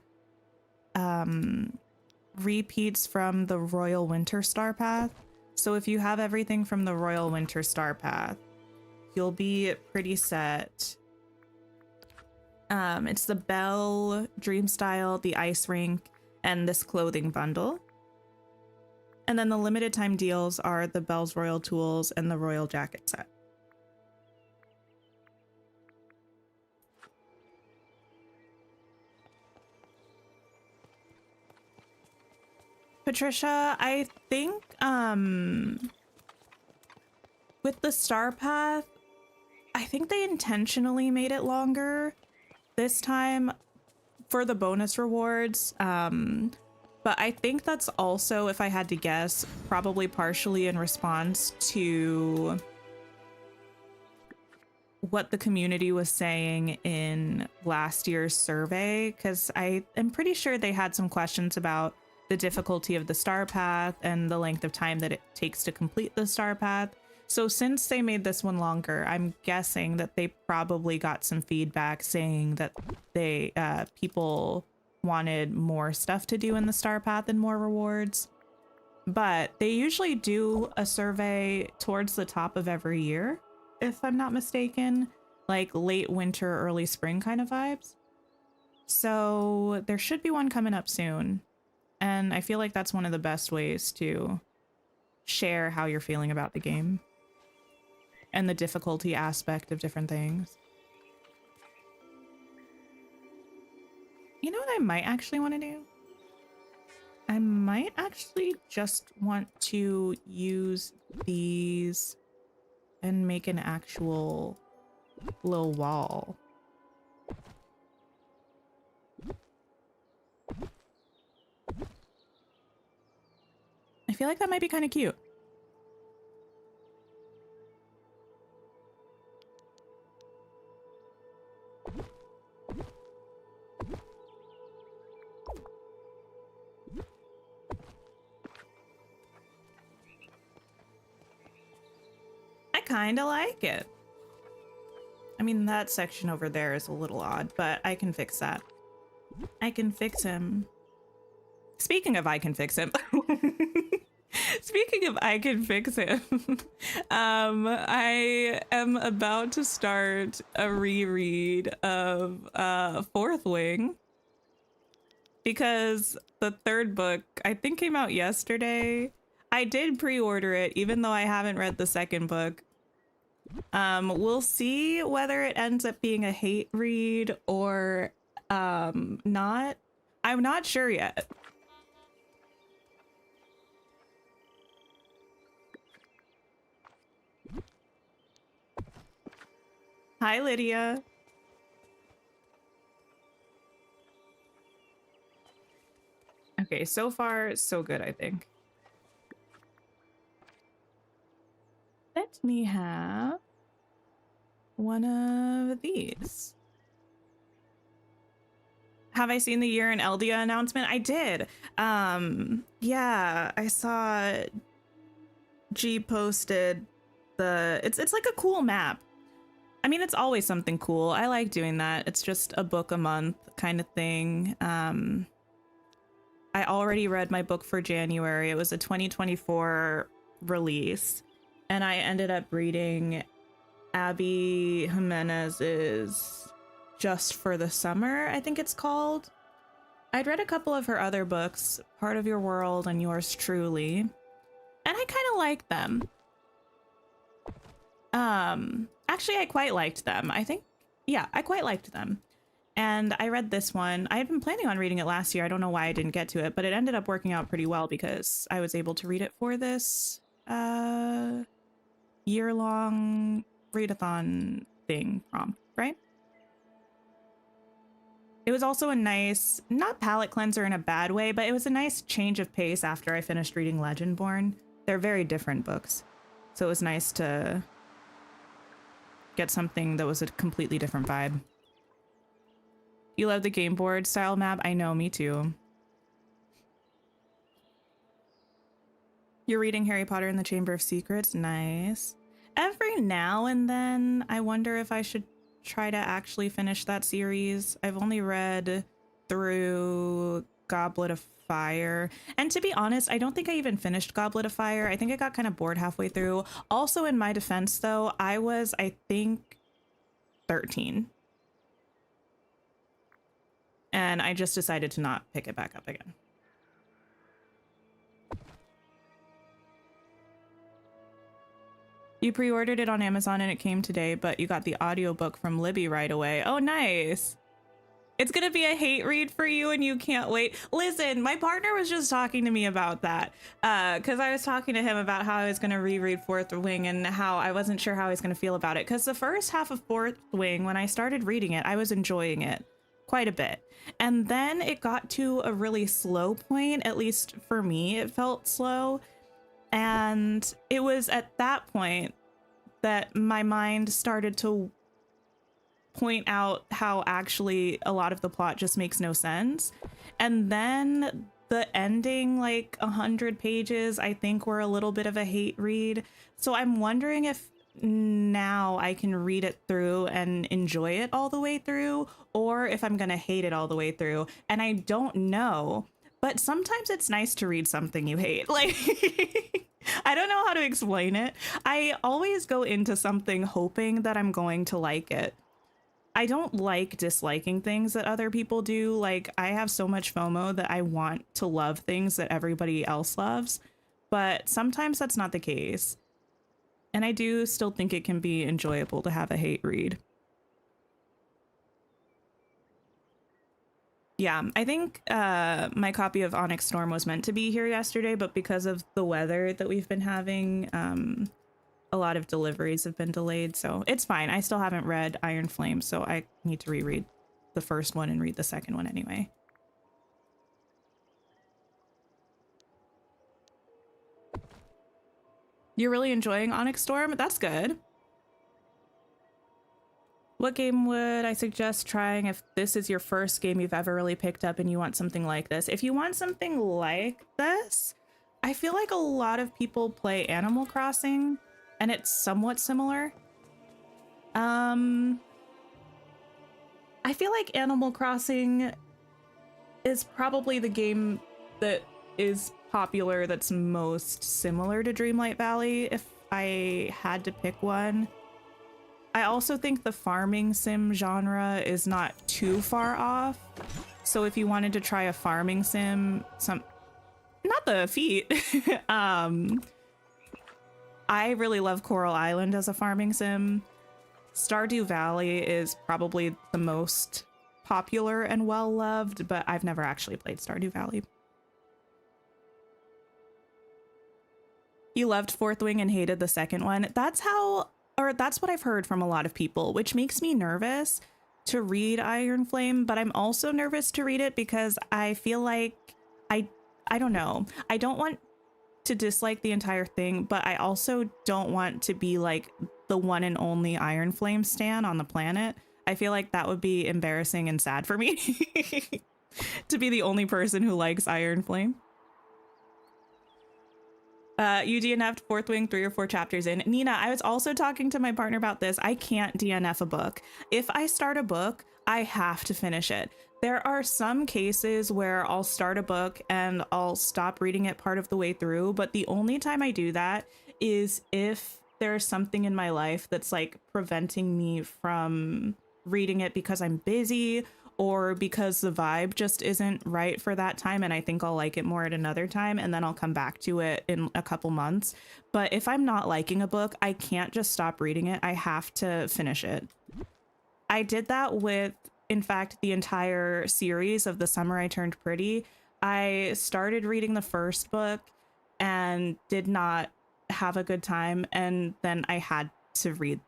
repeats from the Royal Winter Star Path. So if you have everything from the Royal Winter Star Path, you'll be pretty set. It's the Belle Dream Style, the Ice Rink, and this clothing bundle. And then the limited time deals are the Belle's Royal Tools and the Royal Jacket set. Patricia, I think with the Star Path, I think they intentionally made it longer this time for the bonus rewards. But I think that's also, if I had to guess, probably partially in response to what the community was saying in last year's survey, because I am pretty sure they had some questions about the difficulty of the Star Path and the length of time that it takes to complete the Star Path. So since they made this one longer, I'm guessing that they probably got some feedback saying that they people wanted more stuff to do in the Star Path and more rewards. But they usually do a survey towards the top of every year, if I'm not mistaken, like late winter, early spring kind of vibes. So there should be one coming up soon. And I feel like that's one of the best ways to share how you're feeling about the game and the difficulty aspect of different things. You know what I might actually want to do? I might actually just want to use these and make an actual little wall. I feel like that might be kind of cute. I kind of like it. I mean, that section over there is a little odd, but I can fix that. I can fix him. Speaking of I can fix him. Speaking of I can fix him. I am about to start a reread of Fourth Wing, because the third book I think came out yesterday. I did pre-order it even though I haven't read the second book. We'll see whether it ends up being a hate read or not. I'm not sure yet. Hi, Lydia. Okay, so far, so good, I think. Let me have one of these. Have I seen the Year in Eldia announcement? I did. Yeah, I saw G posted it's like a cool map. I mean, it's always something cool. I like doing that. It's just a book a month kind of thing. I already read my book for January. It was a 2024 release, and I ended up reading Abby Jimenez's Just for the Summer, I think it's called. I'd read a couple of her other books, Part of Your World and Yours Truly, and I kind of liked them. Actually, I quite liked them. I think, yeah, I quite liked them. And I read this one. I had been planning on reading it last year. I don't know why I didn't get to it, but it ended up working out pretty well because I was able to read it for this year-long readathon thing prompt, right? It was also a nice, not palate cleanser in a bad way, but it was a nice change of pace after I finished reading Legendborn. They're very different books, so it was nice to get something that was a completely different vibe. You love the game board style map? I know, me too. You're reading Harry Potter and the Chamber of Secrets? Nice. Every now and then, I wonder if I should try to actually finish that series. I've only read through Goblet of Fire. And to be honest, I don't think I even finished Goblet of Fire. I think I got kind of bored halfway through. Also, in my defense, though, I was, I think, 13. And I just decided to not pick it back up again. You pre-ordered it on Amazon and it came today, but you got the audiobook from Libby right away. Oh, nice. It's gonna be a hate read for you and you can't wait. Listen, my partner was just talking to me about that because I was talking to him about how I was gonna reread Fourth Wing and how I wasn't sure how I was gonna feel about it. Because the first half of Fourth Wing, when I started reading it, I was enjoying it quite a bit. And then it got to a really slow point, at least for me, it felt slow. And it was at that point that my mind started to point out how actually a lot of the plot just makes no sense. And then the ending, like 100 pages, I think were a little bit of a hate read. So I'm wondering if now I can read it through and enjoy it all the way through, or if I'm gonna hate it all the way through. And I don't know, but sometimes it's nice to read something you hate. Like, I don't know how to explain it. I always go into something hoping that I'm going to like it. I don't like disliking things that other people do. Like, I have so much FOMO that I want to love things that everybody else loves, but sometimes that's not the case. And I do still think it can be enjoyable to have a hate read. Yeah, I think my copy of Onyx Storm was meant to be here yesterday, but because of the weather that we've been having, a lot of deliveries have been delayed, so it's fine. I still haven't read Iron Flame, so I need to reread the first one and read the second one anyway. You're really enjoying Onyx Storm? That's good. What game would I suggest trying if this is your first game you've ever really picked up and you want something like this? If you want something like this, I feel like a lot of people play Animal Crossing and it's somewhat similar. I feel like Animal Crossing is probably the game that is popular that's most similar to Dreamlight Valley if I had to pick one. I also think the farming sim genre is not too far off. So if you wanted to try a farming sim, not the feet. I really love Coral Island as a farming sim. Stardew Valley is probably the most popular and well-loved, but I've never actually played Stardew Valley. You loved Fourth Wing and hated the second one. That's what I've heard from a lot of people, which makes me nervous to read Iron Flame, but I'm also nervous to read it because I feel like I don't know. I don't want to dislike the entire thing, but I also don't want to be like the one and only Iron Flame stan on the planet. I feel like that would be embarrassing and sad for me to be the only person who likes Iron Flame. You DNF'd Fourth Wing 3 or 4 chapters in. Nina, I was also talking to my partner about this. I can't DNF a book. If I start a book, I have to finish it. There are some cases where I'll start a book and I'll stop reading it part of the way through, but the only time I do that is if there's something in my life that's like preventing me from reading it because I'm busy or because the vibe just isn't right for that time and I think I'll like it more at another time, and then I'll come back to it in a couple months. But if I'm not liking a book, I can't just stop reading it. I have to finish it. I did that with, in fact, the entire series of The Summer I Turned Pretty. I started reading the first book and did not have a good time, and then I had to read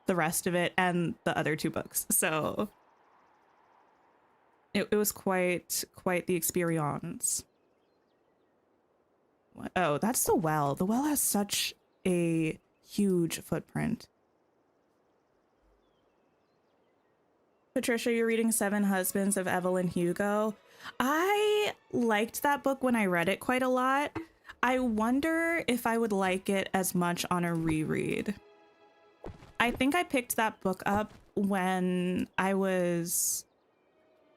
the rest of it and the other 2 books. So it was quite the experience. What? Oh, that's the well. The well has such a huge footprint. Patricia, you're reading Seven Husbands of Evelyn Hugo. I liked that book when I read it quite a lot. I wonder if I would like it as much on a reread. I think I picked that book up when I was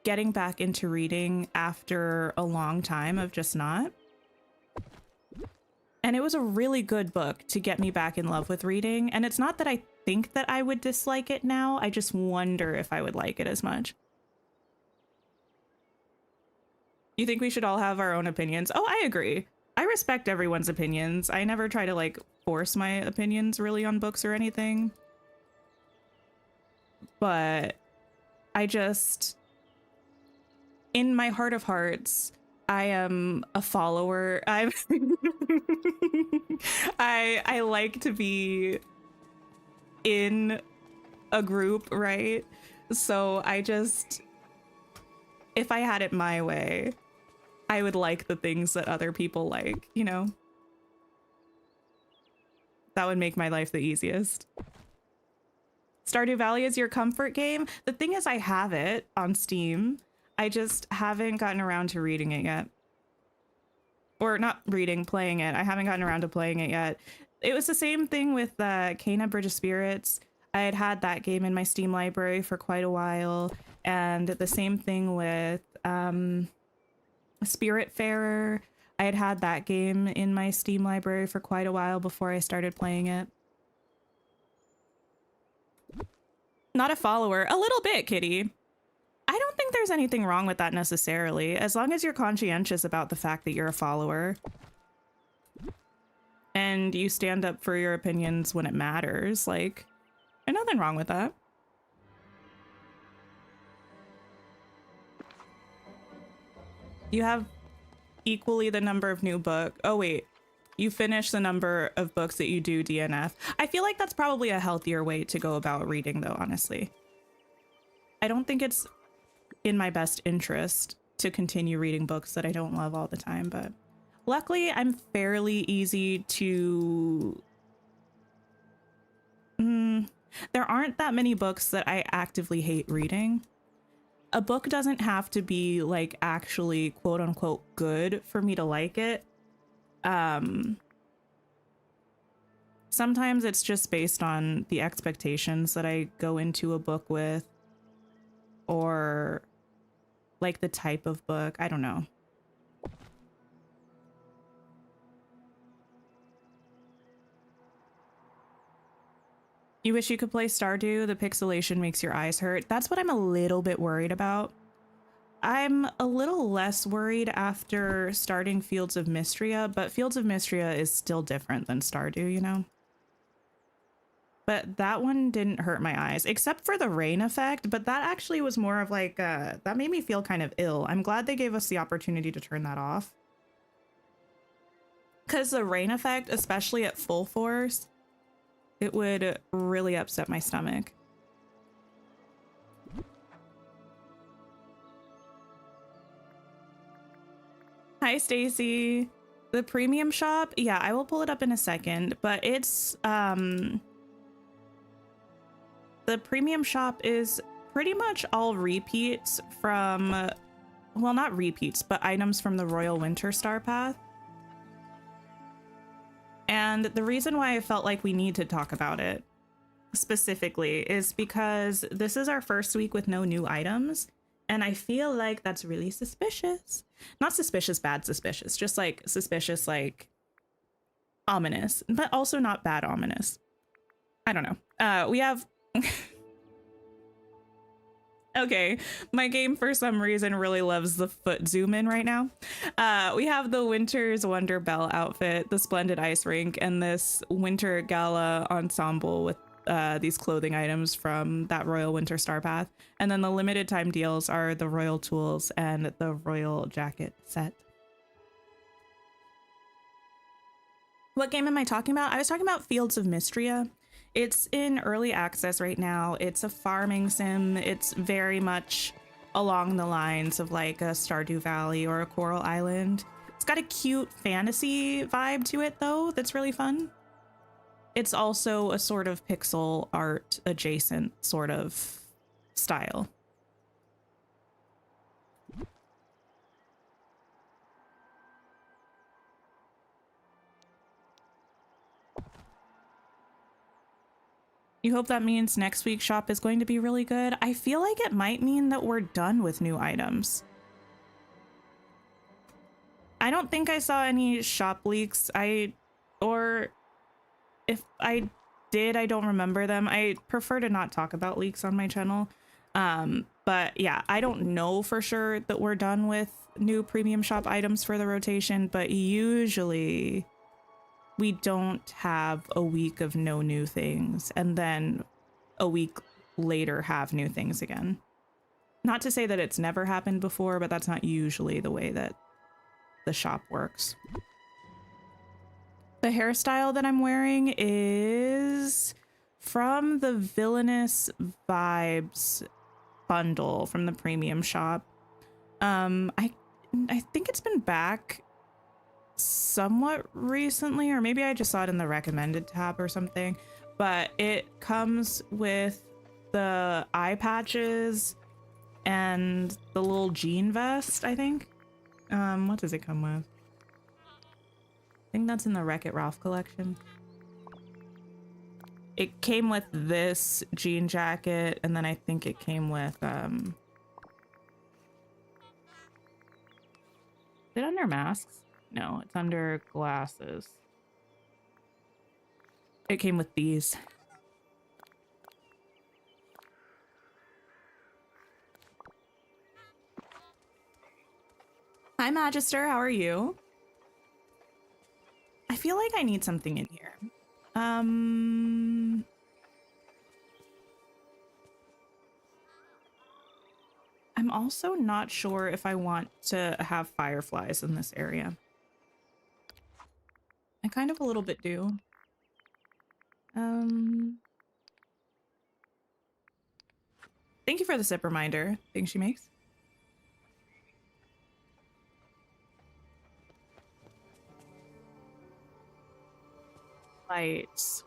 getting back into reading after a long time of just not. And it was a really good book to get me back in love with reading. And it's not that I think that I would dislike it now. I just wonder if I would like it as much. You think we should all have our own opinions? Oh, I agree. I respect everyone's opinions. I never try to like force my opinions really on books or anything. But I just, in my heart of hearts, I am a follower. I like to be in a group, right? So I just, if I had it my way, I would like the things that other people like, you know? That would make my life the easiest. Stardew Valley is your comfort game? The thing is, I have it on Steam. I just haven't gotten around to reading it yet. Or not reading, playing it. I haven't gotten around to playing it yet. It was the same thing with Kena Bridge of Spirits. I had that game in my Steam library for quite a while. And the same thing with Spiritfarer. I had that game in my Steam library for quite a while before I started playing it. Not a follower. A little bit, Kitty. I don't think there's anything wrong with that necessarily, as long as you're conscientious about the fact that you're a follower. And you stand up for your opinions when it matters. Like, there's nothing wrong with that. You have equally the number of new books. Oh, wait. You finish the number of books that you do DNF. I feel like that's probably a healthier way to go about reading, though, honestly. I don't think it's in my best interest to continue reading books that I don't love all the time, but luckily I'm fairly easy to... There aren't that many books that I actively hate reading. A book doesn't have to be like actually quote unquote good for me to like it. Sometimes it's just based on the expectations that I go into a book with, or like the type of book. I don't know. You wish you could play Stardew? The pixelation makes your eyes hurt. That's what I'm a little bit worried about. I'm a little less worried after starting Fields of Mystria, but Fields of Mystria is still different than Stardew, you know? But that one didn't hurt my eyes, except for the rain effect, but that actually was more of like, that made me feel kind of ill. I'm glad they gave us the opportunity to turn that off. Because the rain effect, especially at full force, it would really upset my stomach. Hi, Stacy. The premium shop? Yeah, I will pull it up in a second, but it's, the premium shop is pretty much all repeats from, well, not repeats, but items from the Royal Winter Star Path. And the reason why I felt like we need to talk about it specifically is because this is our first week with no new items. And I feel like that's really suspicious. Not suspicious, bad suspicious, just like suspicious, like ominous, but also not bad ominous. I don't know. We have... Okay, my game for some reason really loves the foot zoom in right now. We have the Winter's Wonder Bell outfit, the Splendid Ice Rink, and this Winter Gala ensemble with these clothing items from that Royal Winter Star Path. And then the limited time deals are the Royal Tools and the Royal Jacket set. What game am I talking about? I was talking about Fields of Mystria. It's in early access right now. It's a farming sim. It's very much along the lines of like a Stardew Valley or a Coral Island. It's got a cute fantasy vibe to it though that's really fun. It's also a sort of pixel art adjacent sort of style. You hope that means next week's shop is going to be really good. I feel like it might mean that we're done with new items. I don't think I saw any shop leaks. Or if I did, I don't remember them. I prefer to not talk about leaks on my channel. But yeah, I don't know for sure that we're done with new premium shop items for the rotation, but usually we don't have a week of no new things and then a week later have new things again. Not to say that it's never happened before, but that's not usually the way that the shop works. The hairstyle that I'm wearing is from the Villainous Vibes bundle from the premium shop. I think it's been back somewhat recently, or maybe I just saw it in the recommended tab or something, but it comes with the eye patches and the little jean vest, I think. What does it come with? I think that's in the Wreck-It Ralph collection. It came with this jean jacket, and then I think it came with is it under masks? No, it's under glasses. It came with these. Hi, Magister. How are you? I feel like I need something in here. I'm also not sure if I want to have fireflies in this area. I kind of a little bit do. Thank you for the sip reminder thing she makes. Lights.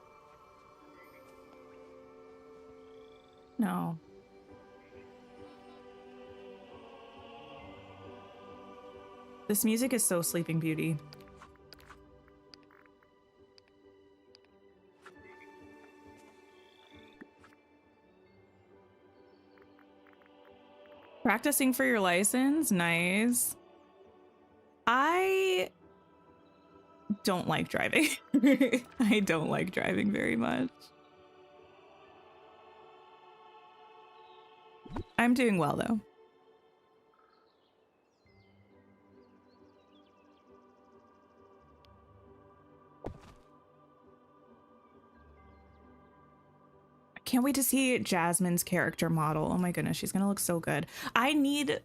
No. This music is so Sleeping Beauty. Practicing for your license? Nice. I don't like driving. I don't like driving very much. I'm doing well, though. I can't wait to see Jasmine's character model. Oh my goodness, she's gonna look so good. I need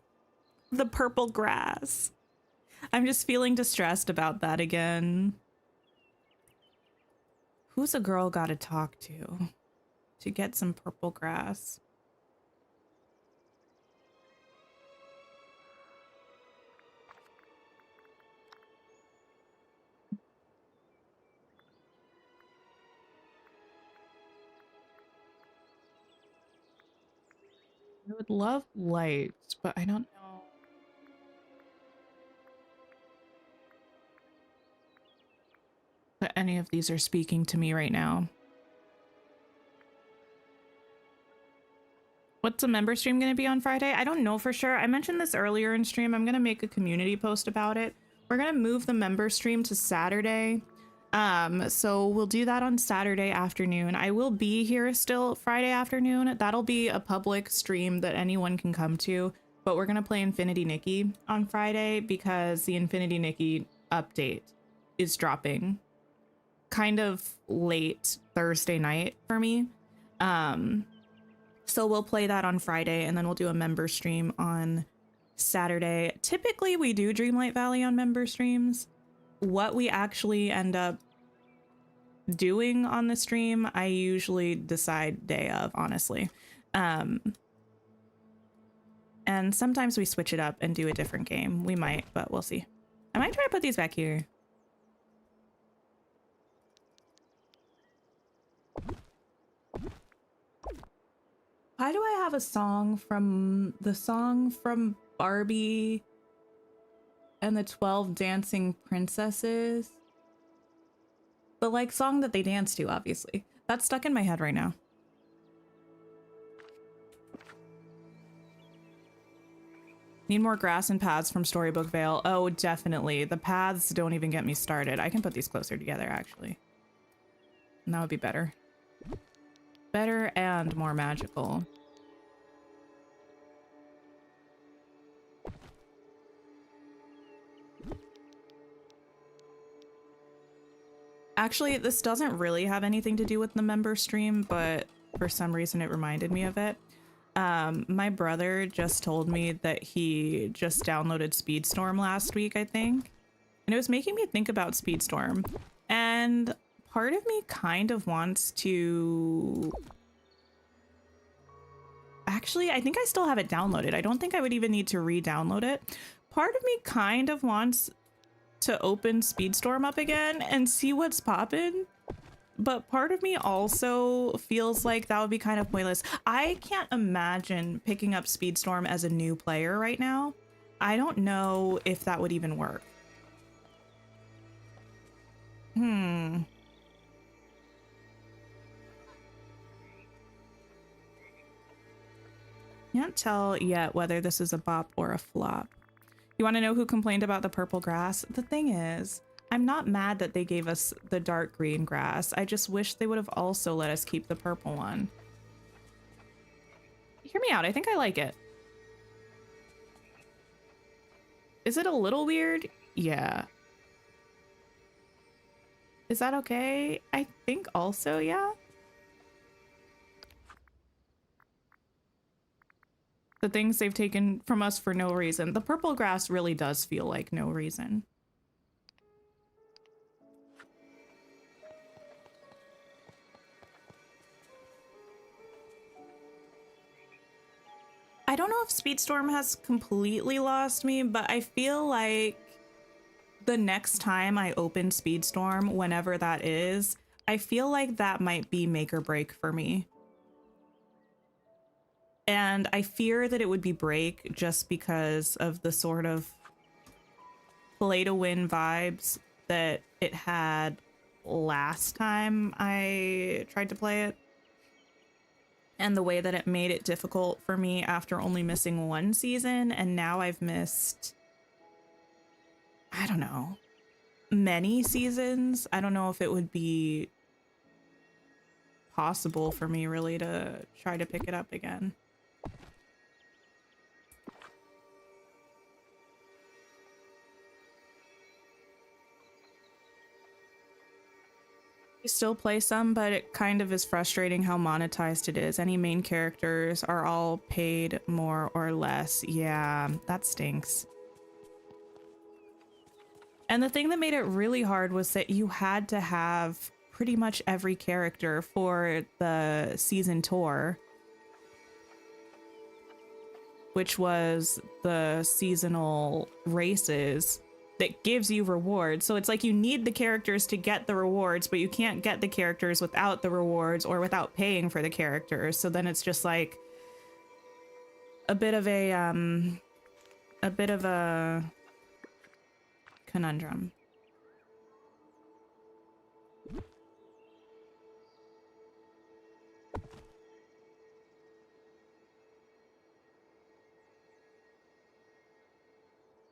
the purple grass. I'm just feeling distressed about that again. Who's a girl gotta talk to get some purple grass? I would love light, but I don't know. That any of these are speaking to me right now. What's the member stream going to be on Friday? I don't know for sure. I mentioned this earlier in stream. I'm going to make a community post about it. We're going to move the member stream to Saturday. So we'll do that on Saturday afternoon. I will be here still Friday afternoon. That'll be a public stream that anyone can come to, but we're going to play Infinity Nikki on Friday because the Infinity Nikki update is dropping kind of late Thursday night for me. So we'll play that on Friday and then we'll do a member stream on Saturday. Typically we do Dreamlight Valley on member streams. What we actually end up doing on the stream, I usually decide day of, honestly. And sometimes we switch it up and do a different game. We might, but we'll see. I might try to put these back here. Why do I have a song from Barbie and the 12 Dancing Princesses? The like song that they dance to, obviously. That's stuck in my head right now. Need more grass and paths from Storybook Vale. Oh, definitely. The paths don't even get me started. I can put these closer together, actually. And that would be better. Better and more magical. Actually, this doesn't really have anything to do with the member stream, but for some reason it reminded me of it. My brother just told me that he just downloaded Speedstorm last week, I think. And it was making me think about Speedstorm. And part of me kind of wants to... Actually, I think I still have it downloaded. I don't think I would even need to re-download it. Part of me kind of wants to open Speedstorm up again and see what's poppin'. But part of me also feels like that would be kind of pointless. I can't imagine picking up Speedstorm as a new player right now. I don't know if that would even work. Can't tell yet whether this is a bop or a flop. You want to know who complained about the purple grass? The thing is, I'm not mad that they gave us the dark green grass. I just wish they would have also let us keep the purple one. Hear me out. I think I like it. Is it a little weird? Yeah. Is that okay? I think also, yeah. The things they've taken from us for no reason. The purple grass really does feel like no reason. I don't know if Speedstorm has completely lost me, but I feel like the next time I open Speedstorm, whenever that is, I feel like that might be make or break for me. And I fear that it would be break just because of the sort of play to win vibes that it had last time I tried to play it. And the way that it made it difficult for me after only missing one season. And now I've missed, I don't know, many seasons. I don't know if it would be possible for me really to try to pick it up again. You still play some, but it kind of is frustrating how monetized it is. Any main characters are all paid more or less. Yeah, that stinks. And the thing that made it really hard was that you had to have pretty much every character for the season tour, which was the seasonal races that gives you rewards. So it's like you need the characters to get the rewards, but you can't get the characters without the rewards or without paying for the characters. So then it's just like, a bit of a conundrum.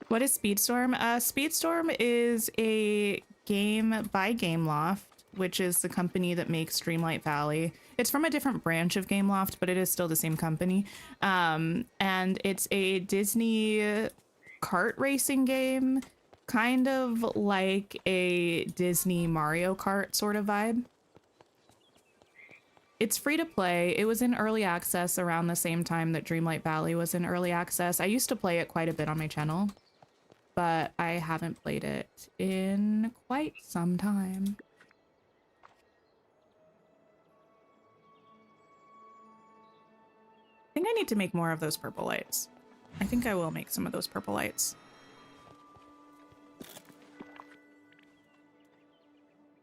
What is Speedstorm? Speedstorm is a game by Gameloft, which is the company that makes Dreamlight Valley. It's from a different branch of Gameloft, but it is still the same company. And it's a Disney kart racing game, kind of like a Disney Mario Kart sort of vibe. It's free to play. It was in early access around the same time that Dreamlight Valley was in early access. I used to play it quite a bit on my channel, but I haven't played it in quite some time. I think I need to make more of those purple lights. I think I will make some of those purple lights.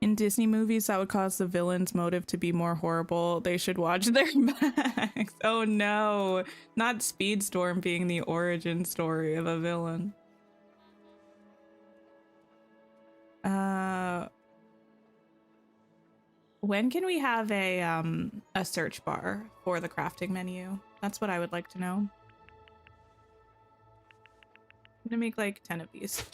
In Disney movies, that would cause the villain's motive to be more horrible. They should watch their backs. Oh no, not Speedstorm being the origin story of a villain. When can we have a search bar for the crafting menu? That's what I would like to know. I'm gonna make like 10 of these.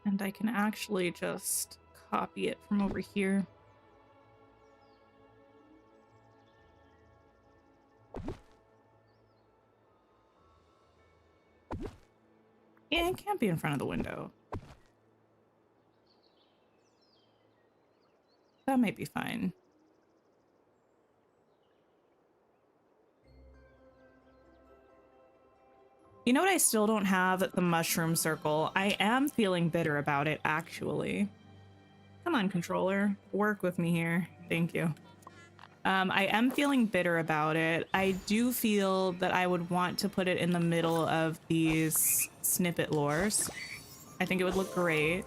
And I can actually just copy it from over here. Yeah, it can't be in front of the window. That might be fine. You know what I still don't have? The mushroom circle. I am feeling bitter about it, actually. Come on, controller. Work with me here. Thank you. I am feeling bitter about it. I do feel that I would want to put it in the middle of these snippet lures. I think it would look great.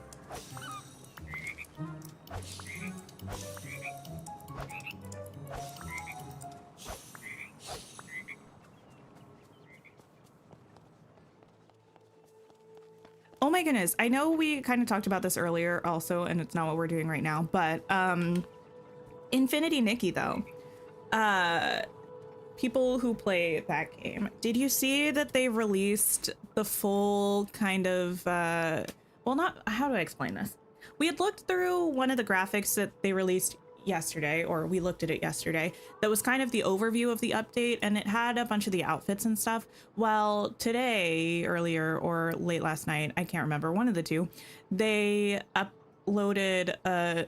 Oh my goodness. I know we kind of talked about this earlier also, and it's not what we're doing right now, but Infinity Nikki though. People who play that game, did you see that they released the full kind of well, not, how do I explain this? We had looked through one of the graphics that they released yesterday, or we looked at it yesterday, that was kind of the overview of the update, and it had a bunch of the outfits and stuff. Well, today, earlier or late last night, I can't remember, one of the two, they uploaded a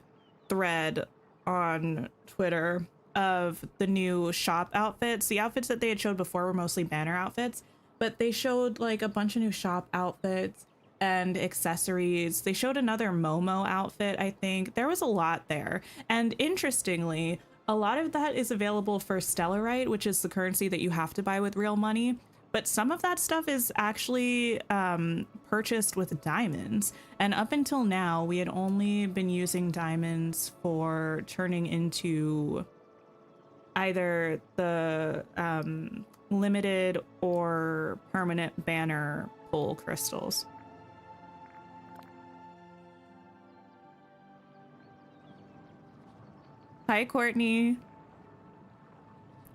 thread on Twitter of the new shop outfits. The outfits that they had showed before were mostly banner outfits, but they showed like a bunch of new shop outfits and accessories. They showed another Momo outfit, I think. There was a lot there. And interestingly, a lot of that is available for Stellarite, which is the currency that you have to buy with real money. But some of that stuff is actually purchased with diamonds. And up until now, we had only been using diamonds for turning into either the limited or permanent banner pull crystals. Hi, Courtney.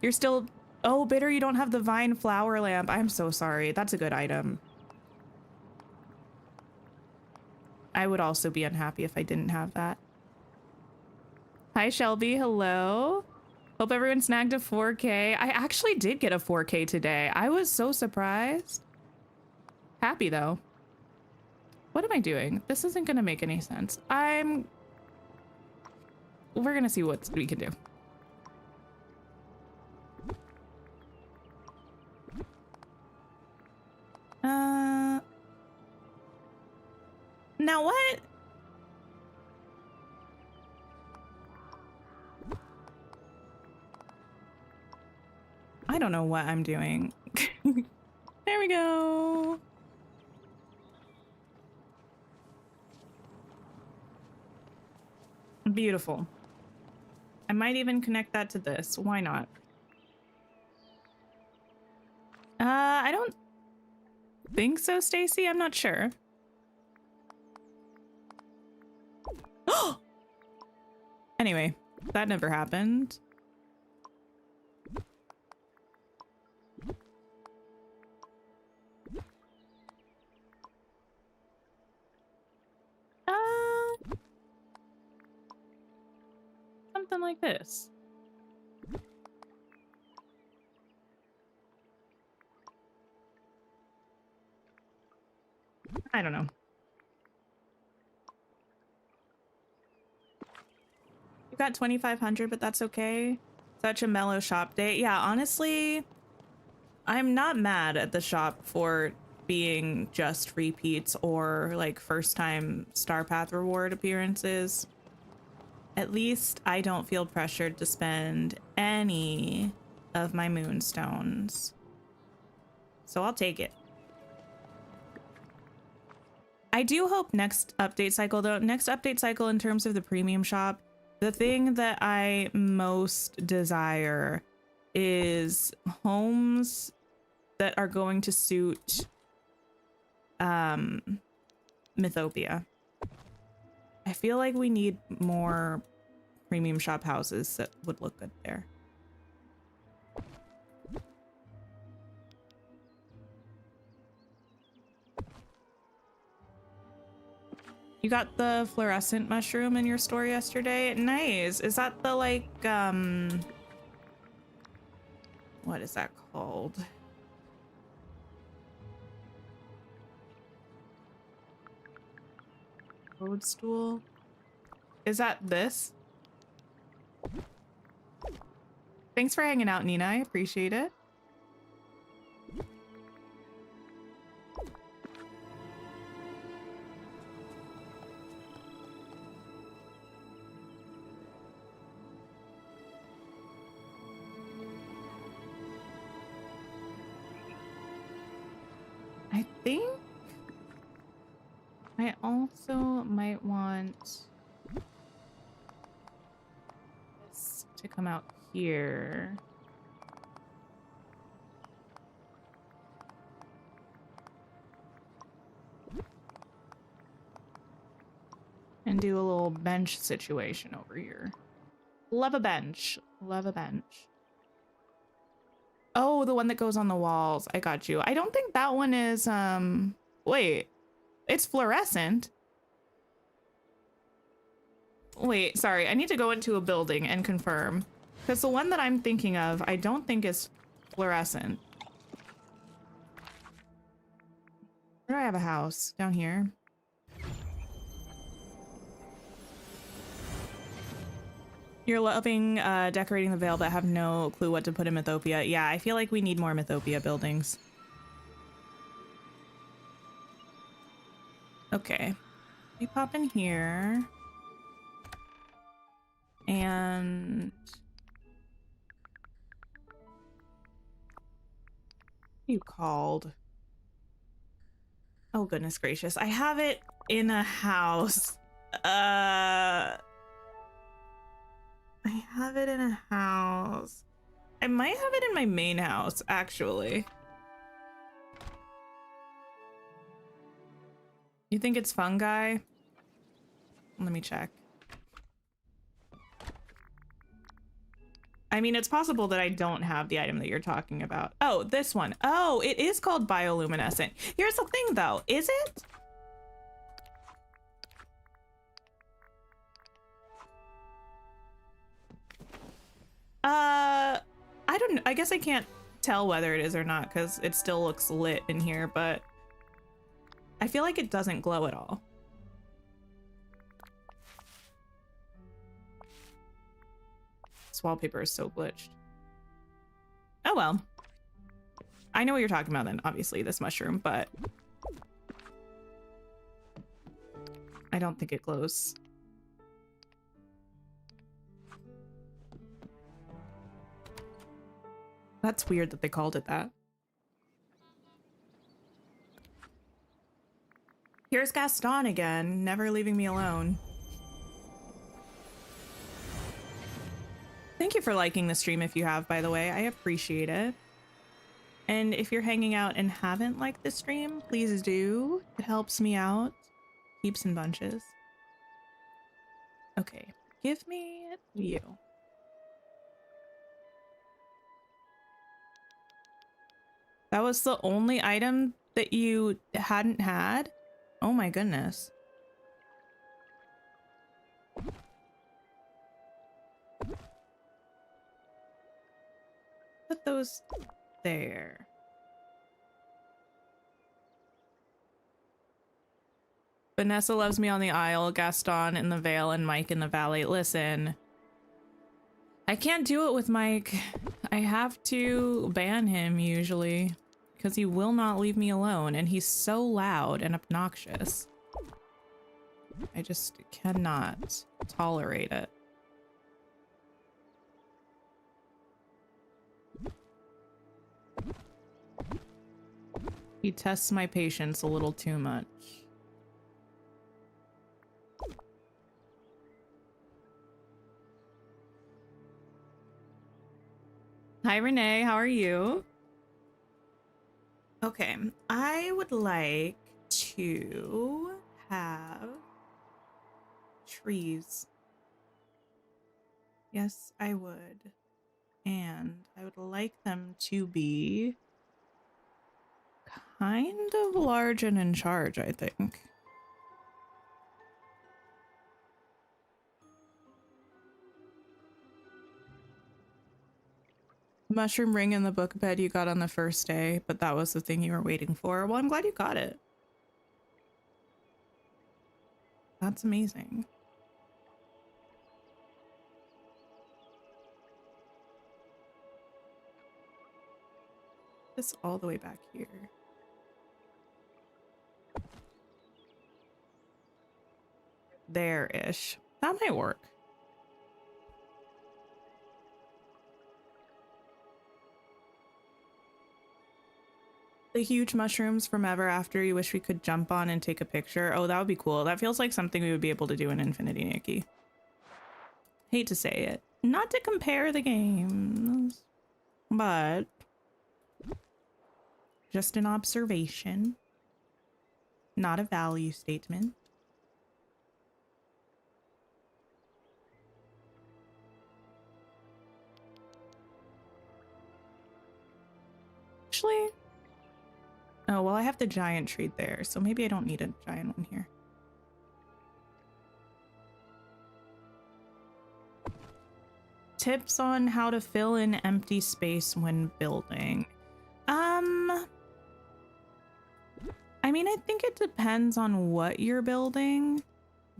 You're still... Oh, bitter, you don't have the vine flower lamp. I'm so sorry. That's a good item. I would also be unhappy if I didn't have that. Hi, Shelby. Hello. Hope everyone snagged a 4K. I actually did get a 4K today. I was so surprised. Happy, though. What am I doing? This isn't going to make any sense. We're going to see what we can do. Now what? I don't know what I'm doing. There we go. Beautiful. I might even connect that to this. Why not? I don't think so, Stacy. I'm not sure. Anyway, that never happened. Something like this. I don't know. You got 2,500, but that's okay. Such a mellow shop day. Yeah, honestly, I'm not mad at the shop for being just repeats or like first time Star Path reward appearances. At least I don't feel pressured to spend any of my moonstones. So I'll take it. I do hope next update cycle, though, next update cycle in terms of the premium shop, the thing that I most desire is homes that are going to suit Mythopia. I feel like we need more premium shop houses that would look good there. You got the fluorescent mushroom in your store yesterday? Nice. Is that the like, what is that called? Toadstool? Is that this? Thanks for hanging out, Nina. I appreciate it. I think I also might want this to come out here. And do a little bench situation over here. Love a bench. Love a bench. Oh, the one that goes on the walls. I got you. I don't think that one is, wait. It's fluorescent. Wait, sorry. I need to go into a building and confirm. Because the one that I'm thinking of, I don't think is fluorescent. Where do I have a house? Down here. You're loving decorating the Vale, but have no clue what to put in Mythopia. Yeah, I feel like we need more Mythopia buildings. Okay. We pop in here. And... what are you called? Oh, goodness gracious. I have it in a house. I have it in a house. I might have it in my main house, actually. You think it's fungi? Let me check. I mean, it's possible that I don't have the item that you're talking about. Oh, this one. Oh, it is called bioluminescent. Here's the thing, though. Is it? I don't know. I guess I can't tell whether it is or not because it still looks lit in here, but I feel like it doesn't glow at all. This wallpaper is so glitched. Oh well. I know what you're talking about then, obviously, this mushroom, but I don't think it glows. That's weird that they called it that. Here's Gaston again, never leaving me alone. Thank you for liking the stream if you have, by the way. I appreciate it. And if you're hanging out and haven't liked the stream, please do. It helps me out. Heaps and bunches. Okay, give me you. That was the only item that you hadn't had? Oh my goodness. Put those there. Vanessa loves me on the Isle, Gaston in the Vale, and Mike in the Valley. Listen, I can't do it with Mike. I have to ban him usually because he will not leave me alone, and he's so loud and obnoxious. I just cannot tolerate it. He tests my patience a little too much. Hi, Renee. How are you? Okay, I would like to have trees. Yes, I would. And I would like them to be kind of large and in charge, I think. Mushroom ring in the book bed you got on the first day, but that was the thing you were waiting for. Well, I'm glad you got it. That's amazing. This all the way back here. There-ish. That might work. The huge mushrooms from ever after you wish we could jump on and take a picture. Oh, that would be cool. That feels like something we would be able to do in Infinity, Nikki. Hate to say it. Not to compare the games, but just an observation, not a value statement. Actually, oh, well, I have the giant tree there, so maybe I don't need a giant one here. Tips on how to fill in empty space when building. I mean, I think it depends on what you're building,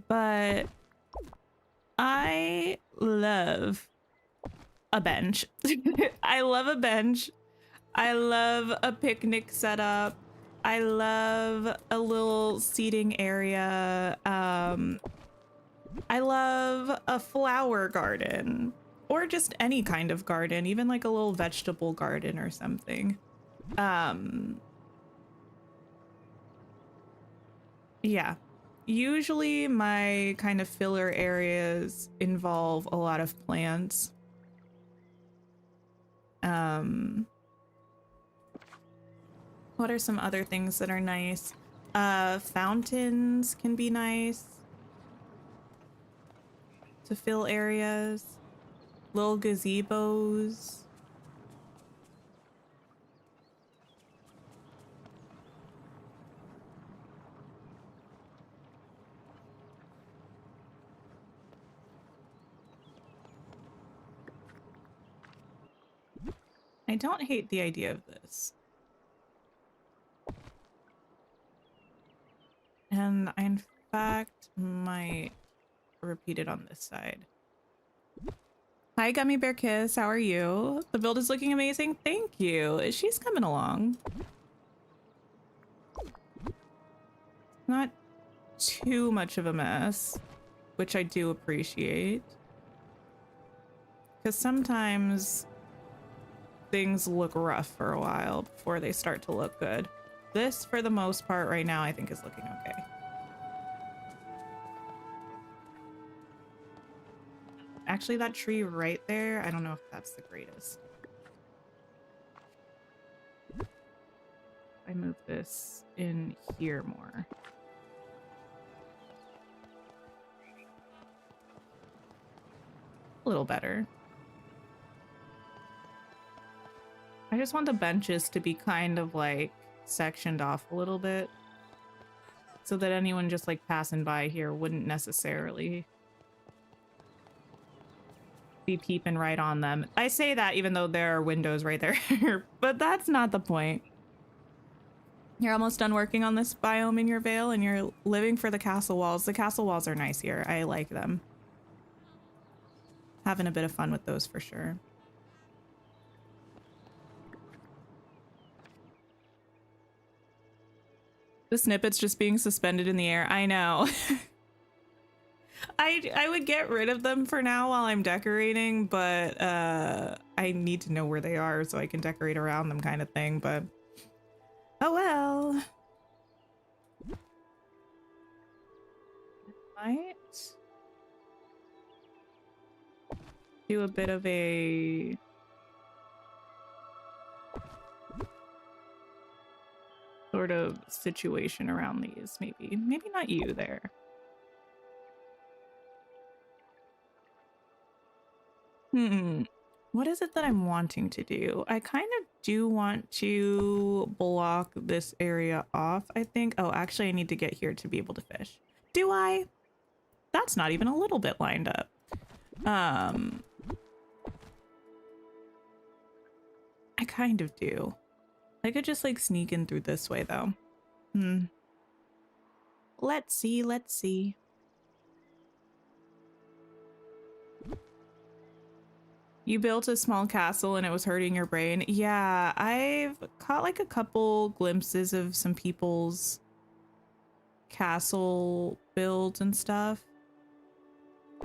but I love a bench. I love a bench. I love a picnic setup. I love a little seating area. I love a flower garden or just any kind of garden, even like a little vegetable garden or something. Yeah, usually my kind of filler areas involve a lot of plants. What are some other things that are nice? Fountains can be nice to fill areas. Little gazebos. I don't hate the idea of this. And I, in fact, might repeat it on this side. Hi, Gummy Bear Kiss. How are you? The build is looking amazing. Thank you. She's coming along. Not too much of a mess, which I do appreciate. Because sometimes things look rough for a while before they start to look good. This, for the most part, right now, I think is looking okay. Actually, that tree right there, I don't know if that's the greatest. I move this in here more. A little better. I just want the benches to be kind of like sectioned off a little bit so that anyone just like passing by here wouldn't necessarily be peeping right on them. I say that even though there are windows right there, but that's not the point. You're almost done working on this biome in your Vale and you're living for the castle walls. The castle walls are nice here. I like them. Having a bit of fun with those for sure. The snippet's just being suspended in the air. I know. I would get rid of them for now while I'm decorating, but I need to know where they are so I can decorate around them kind of thing, but oh well. Might do a bit of a sort of situation around these, maybe not you there. What is it that I'm wanting to do? I kind of do want to block this area off, I think. Oh, actually I need to get here to be able to fish. Do I? That's not even a little bit lined up. I kind of do. I could just like sneak in through this way though. Let's see. You built a small castle and it was hurting your brain. Yeah, I've caught like a couple glimpses of some people's castle builds and stuff.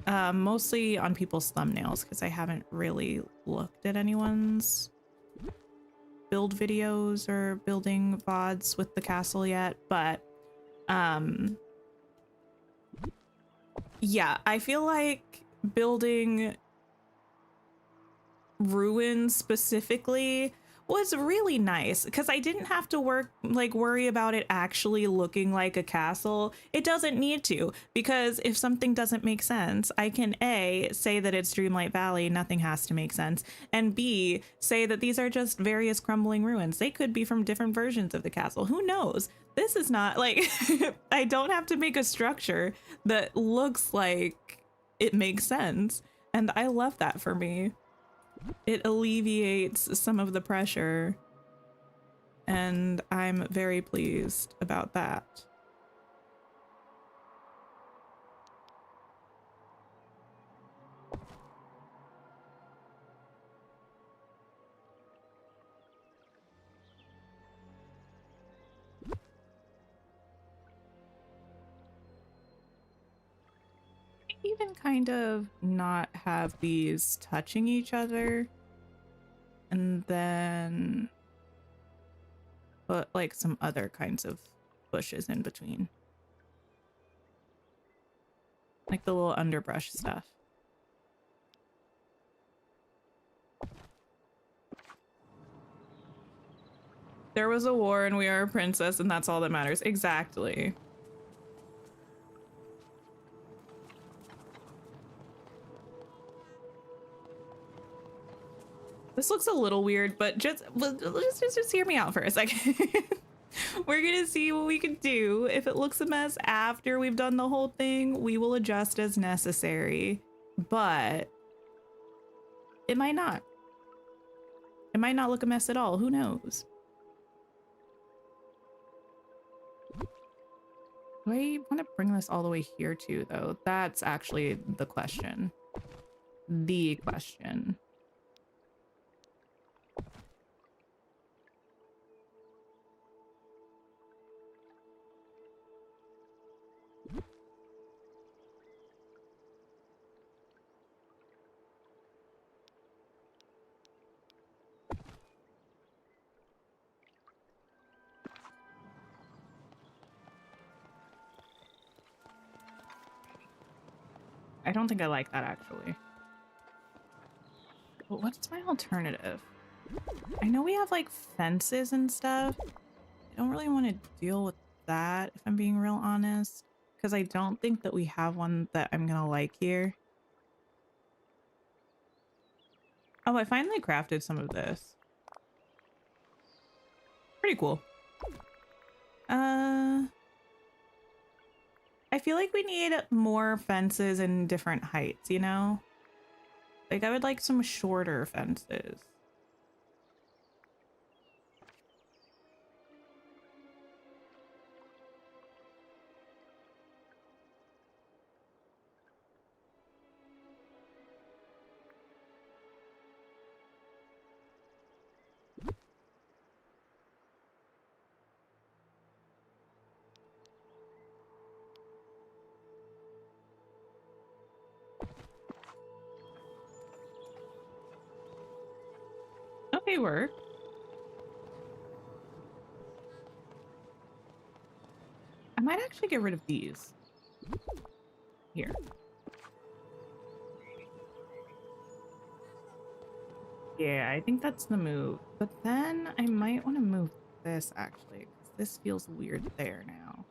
Mostly on people's thumbnails because I haven't really looked at anyone's build videos or building VODs with the castle yet, but yeah, I feel like building ruins specifically was really nice because I didn't have to worry about it actually looking like a castle. It doesn't need to, because if something doesn't make sense, I can A, say that it's Dreamlight Valley, nothing has to make sense, and B, say that these are just various crumbling ruins. They could be from different versions of the castle. Who knows? This is not like I don't have to make a structure that looks like it makes sense, and I love that for me. It alleviates some of the pressure, and I'm very pleased about that. Even kind of not have these touching each other, and then put like some other kinds of bushes in between, like the little underbrush stuff. There was a war and we are a princess, and that's all that matters. Exactly. This looks a little weird, but just hear me out for a second. We're gonna see what we can do. If it looks a mess after we've done the whole thing, we will adjust as necessary, but it might not. It might not look a mess at all. Who knows? Do I want to bring this all the way here too, though? That's actually the question. The question. I don't think I like that, actually. But what's my alternative? I know we have like fences and stuff. I don't really want to deal with that if I'm being real honest, because I don't think that we have one that I'm gonna like here. Oh, I finally crafted some of this. Pretty cool. I feel like we need more fences in different heights, you know? Like I would like some shorter fences. Okay, work. I might actually get rid of these. Here. Yeah, I think that's the move. But then I might want to move this actually, because this feels weird there now.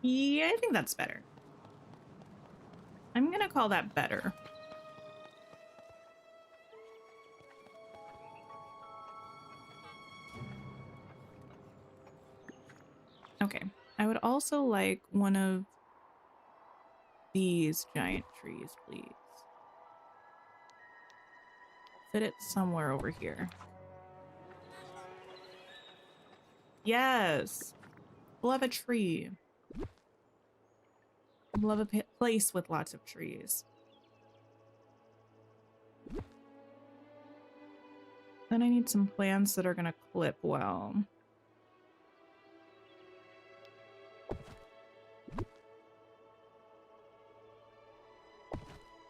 Yeah, I think that's better. I'm gonna call that better. Okay. I would also like one of these giant trees, please. Fit it somewhere over here. Yes. Love a tree. Love a place with lots of trees. Then I need some plants that are gonna clip well.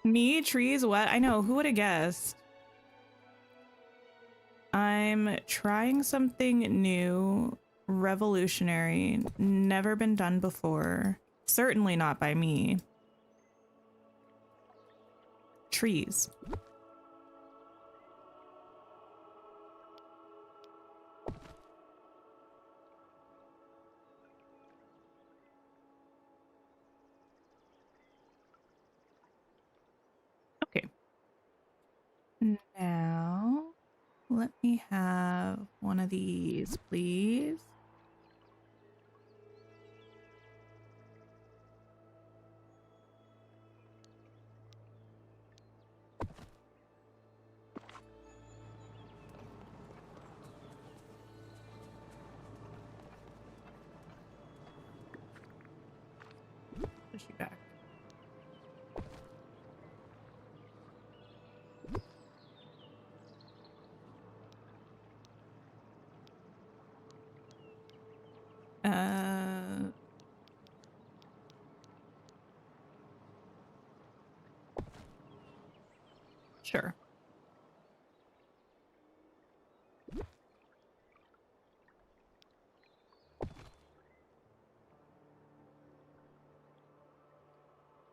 Me? Trees? What? I know. Who would have guessed? I'm trying something new, revolutionary, never been done before. Certainly not by me. Trees. Okay. Now, let me have one of these, please. Push you back. Sure.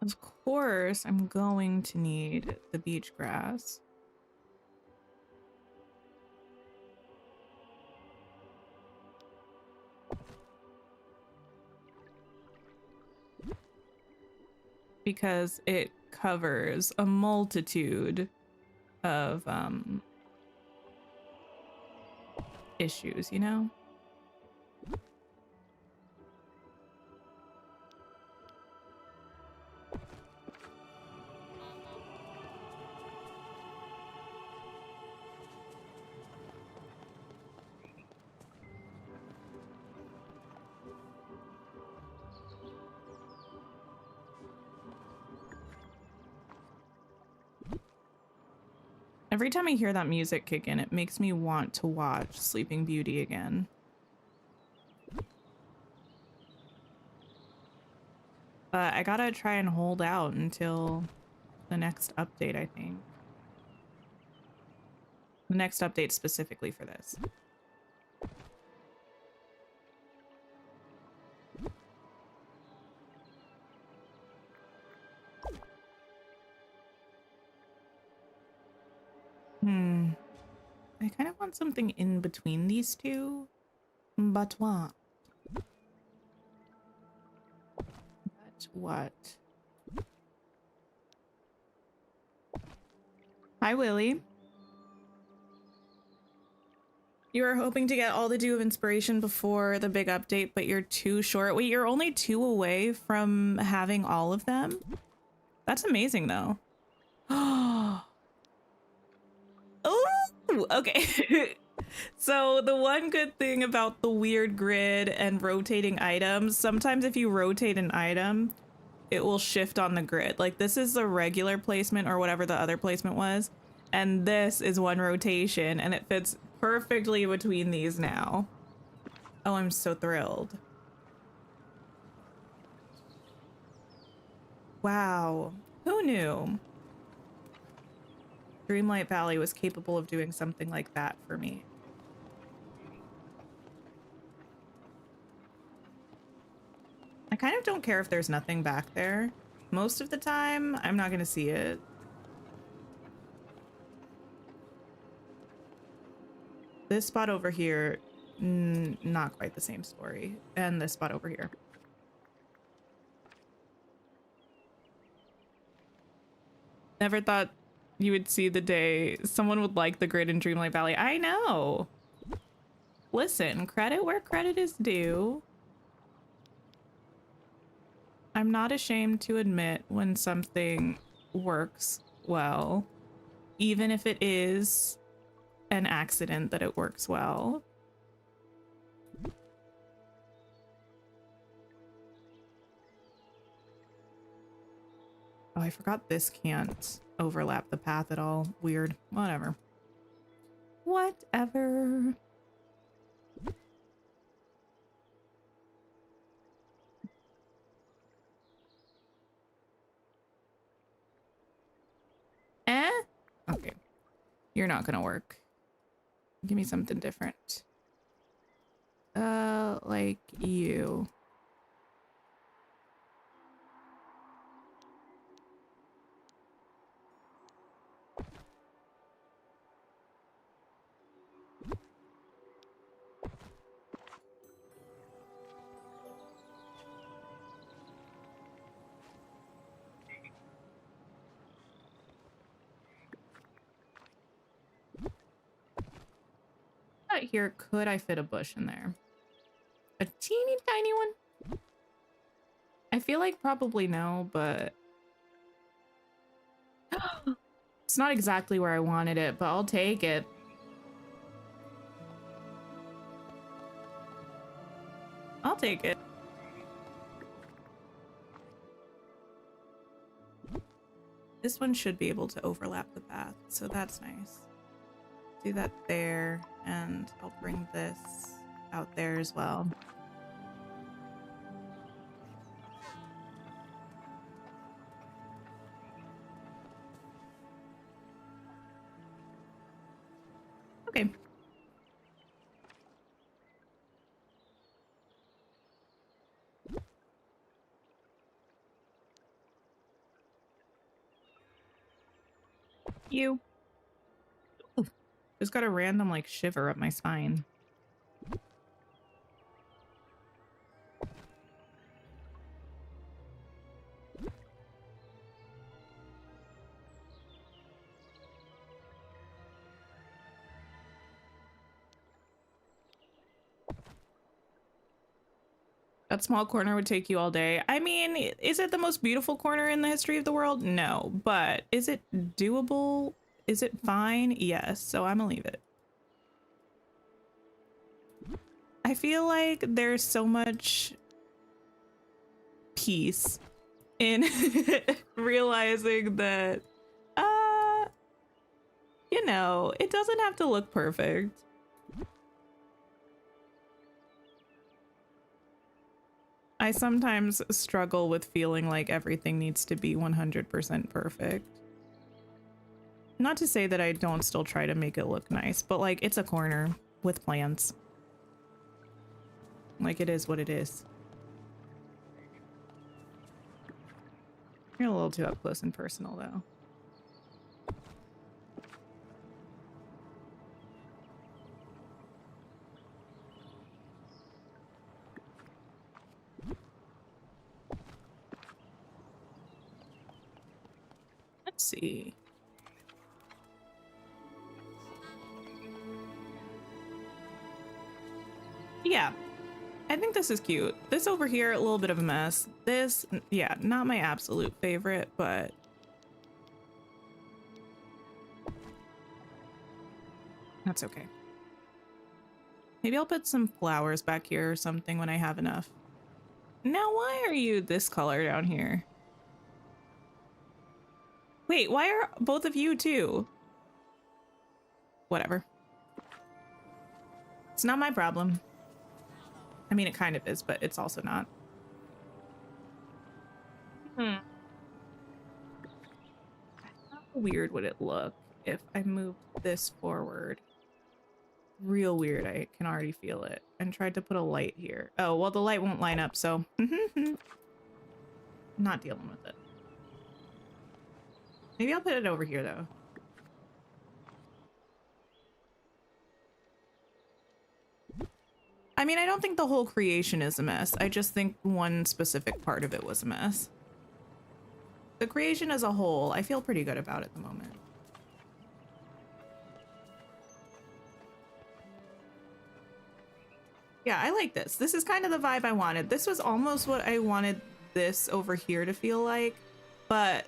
Of course, I'm going to need the beach grass. Because it covers a multitude of issues, you know? Every time I hear that music kick in, it makes me want to watch Sleeping Beauty again. But I gotta try and hold out until the next update, I think. The next update specifically for this. I kind of want something in between these two. But what? But what? Hi, Willie. You were hoping to get all the Dew of Inspiration before the big update, but you're too short. Wait, you're only 2 away from having all of them? That's amazing, though. Oh, okay. So the one good thing about the weird grid and rotating items, sometimes if you rotate an item, it will shift on the grid. Like this is the regular placement or whatever the other placement was. And this is one rotation and it fits perfectly between these now. Oh, I'm so thrilled. Wow. Who knew? Dreamlight Valley was capable of doing something like that for me. I kind of don't care if there's nothing back there. Most of the time, I'm not gonna see it. This spot over here, not quite the same story. And this spot over here. Never thought you would see the day someone would like the grid in Dreamlight Valley. I know. Listen, credit where credit is due. I'm not ashamed to admit when something works well, even if it is an accident that it works well. Oh, I forgot this can't overlap the path at all. Weird. Whatever. Whatever. Okay. You're not gonna work. Give me something different. Like you. Out here, could I fit a bush in there? A teeny tiny one? I feel like probably no, but it's not exactly where I wanted it, but I'll take it. I'll take it. This one should be able to overlap the path, so that's nice. Do that there, and I'll bring this out there as well. Okay. You. Ooh, just got a random like shiver up my spine. That small corner would take you all day. I mean, is it the most beautiful corner in the history of the world? No, but is it doable? Is it fine? Yes, so I'm gonna leave it. I feel like there's so much peace in realizing that, You know, it doesn't have to look perfect. I sometimes struggle with feeling like everything needs to be 100% perfect. Not to say that I don't still try to make it look nice, but like it's a corner with plants. Like it is what it is. You're a little too up close and personal though. Let's see. Yeah, I think this is cute. This over here, a little bit of a mess. This, yeah, not my absolute favorite, but that's okay. Maybe I'll put some flowers back here or something when I have enough. Now, why are you this color down here? Wait, why are both of you too? Whatever. It's not my problem. I mean, it kind of is, but it's also not. How weird would it look if I moved this forward? Real weird. I can already feel it. And tried to put a light here. Oh, well, the light won't line up, so not dealing with it. Maybe I'll put it over here, though. I mean, I don't think the whole creation is a mess. I just think one specific part of it was a mess. The creation as a whole, I feel pretty good about at the moment. Yeah, I like this. This is kind of the vibe I wanted. This was almost what I wanted this over here to feel like, but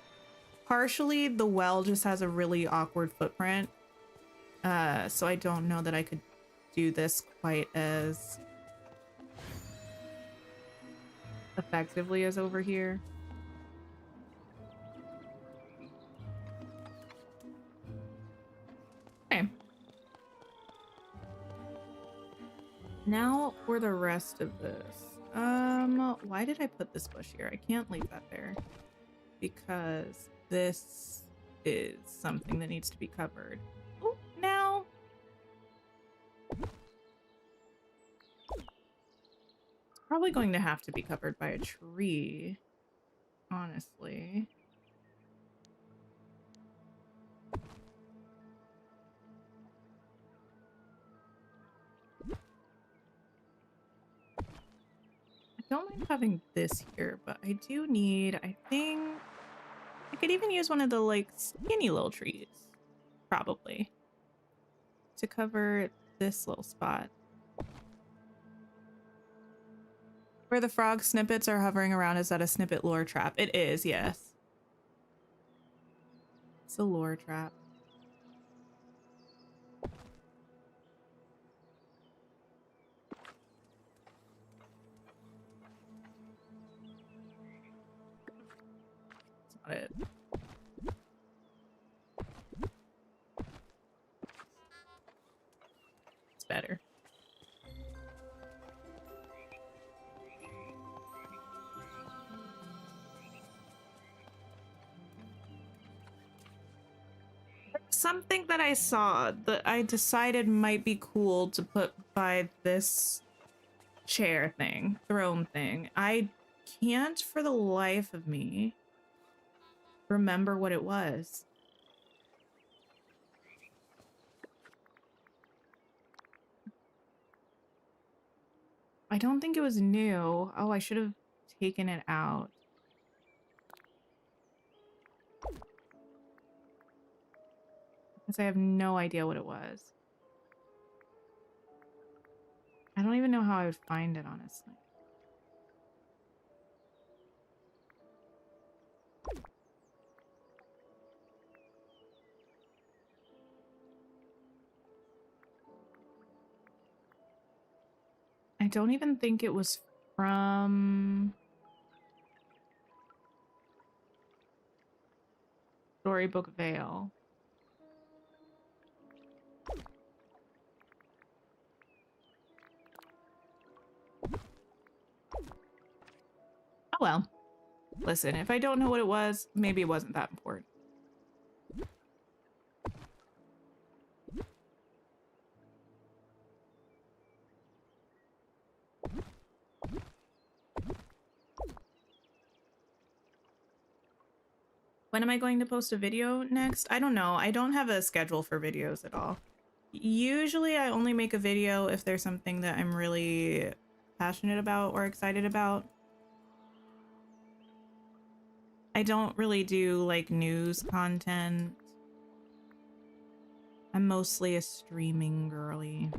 partially the well just has a really awkward footprint. So I don't know that I could do this quite as effectively as over here. Okay. Now for the rest of this. Why did I put this bush here? I can't leave that there because this is something that needs to be covered. Oh, now. It's probably going to have to be covered by a tree, honestly. I don't mind having this here, but I do need, I think, I could even use one of the like skinny little trees, probably, to cover this little spot. Where the frog snippets are hovering around, is that a snippet lore trap? It is, yes. It's a lore trap. That's not it. It's better. Something that I saw that I decided might be cool to put by this chair thing, throne thing. I can't for the life of me remember what it was. I don't think it was new. Oh, I should have taken it out. Because I have no idea what it was. I don't even know how I would find it, honestly. I don't even think it was from Storybook Vale. Oh well. Listen, if I don't know what it was, maybe it wasn't that important. When am I going to post a video next? I don't know. I don't have a schedule for videos at all. Usually I only make a video if there's something that I'm really passionate about or excited about. I don't really do like news content. I'm mostly a streaming girly.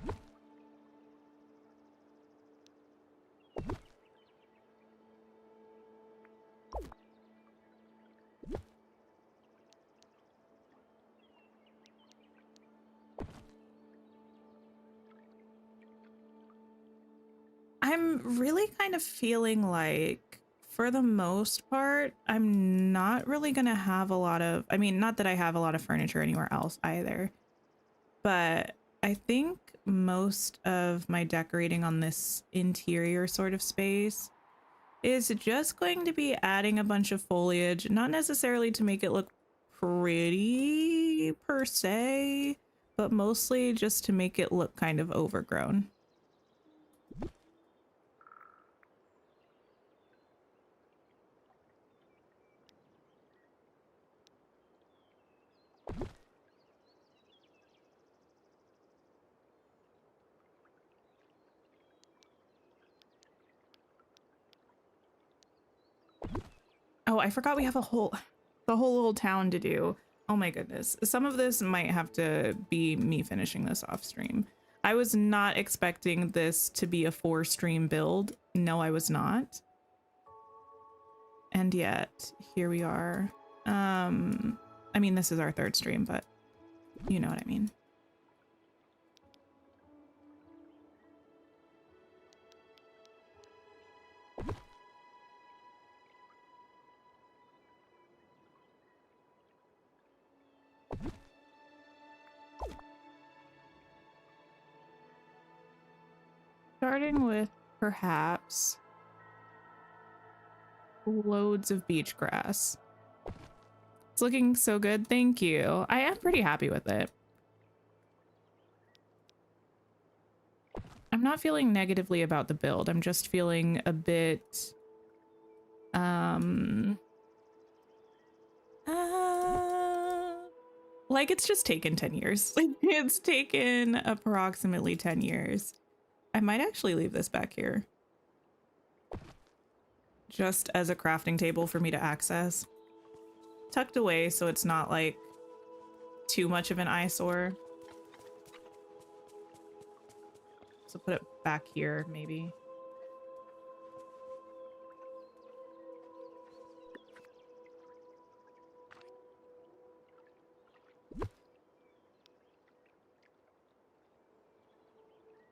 I'm really kind of feeling like, for the most part, I'm not really gonna have a lot of, I mean, not that I have a lot of furniture anywhere else either, but I think most of my decorating on this interior sort of space is just going to be adding a bunch of foliage, not necessarily to make it look pretty per se, but mostly just to make it look kind of overgrown. Oh, I forgot we have the whole little town to do. Oh my goodness. Some of this might have to be me finishing this off stream. I was not expecting this to be a 4-stream build. No, I was not. And yet, here we are. I mean, this is our 3rd stream, but you know what I mean. Starting with perhaps loads of beach grass. It's looking so good. Thank you. I am pretty happy with it. I'm not feeling negatively about the build. I'm just feeling a bit like it's just taken 10 years. It's taken approximately 10 years. I might actually leave this back here just as a crafting table for me to access. Tucked away so it's not like too much of an eyesore. So put it back here, maybe.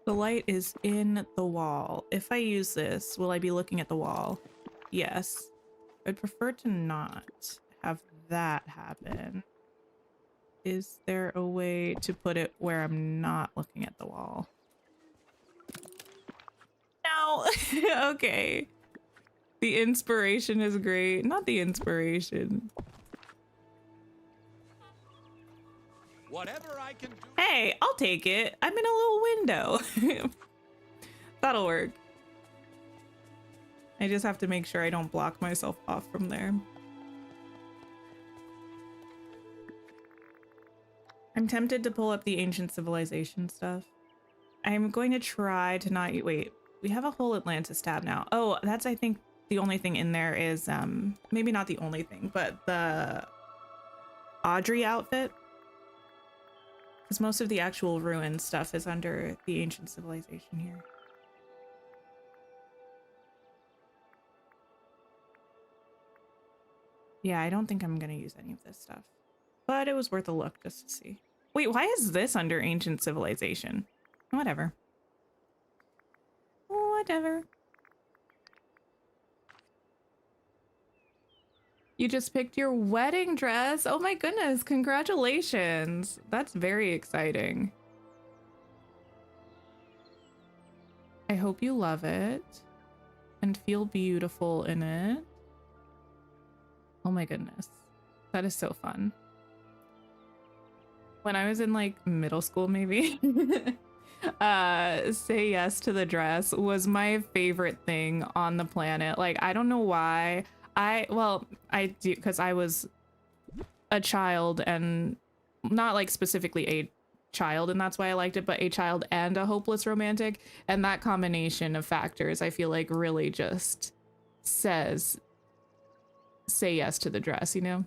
The light is in the wall. If I use this, will I be looking at the wall? Yes. I'd prefer to not have that happen. Is there a way to put it where I'm not looking at the wall? No! Okay. The inspiration is great. Not the inspiration. Whatever I can do. Hey, I'll take it. I'm in a little window. That'll work. I just have to make sure I don't block myself off from there. I'm tempted to pull up the ancient civilization stuff. I'm going to try to not eat. Wait, we have a whole Atlantis tab now. Oh, that's, I think, the only thing in there is, maybe not the only thing, but the Audrey outfit. Because most of the actual ruin stuff is under the ancient civilization here. Yeah, I don't think I'm gonna use any of this stuff. But it was worth a look just to see. Wait, why is this under ancient civilization? Whatever. Whatever. You just picked your wedding dress. Oh my goodness, congratulations. That's very exciting. I hope you love it and feel beautiful in it. Oh my goodness. That is so fun. When I was in like middle school, maybe, say yes to the dress was my favorite thing on the planet. Like, I don't know why. Well, I do, because I was a child, and not like specifically a child, and that's why I liked it, but a child and a hopeless romantic. And that combination of factors, I feel like, really just says say yes to the dress, you know?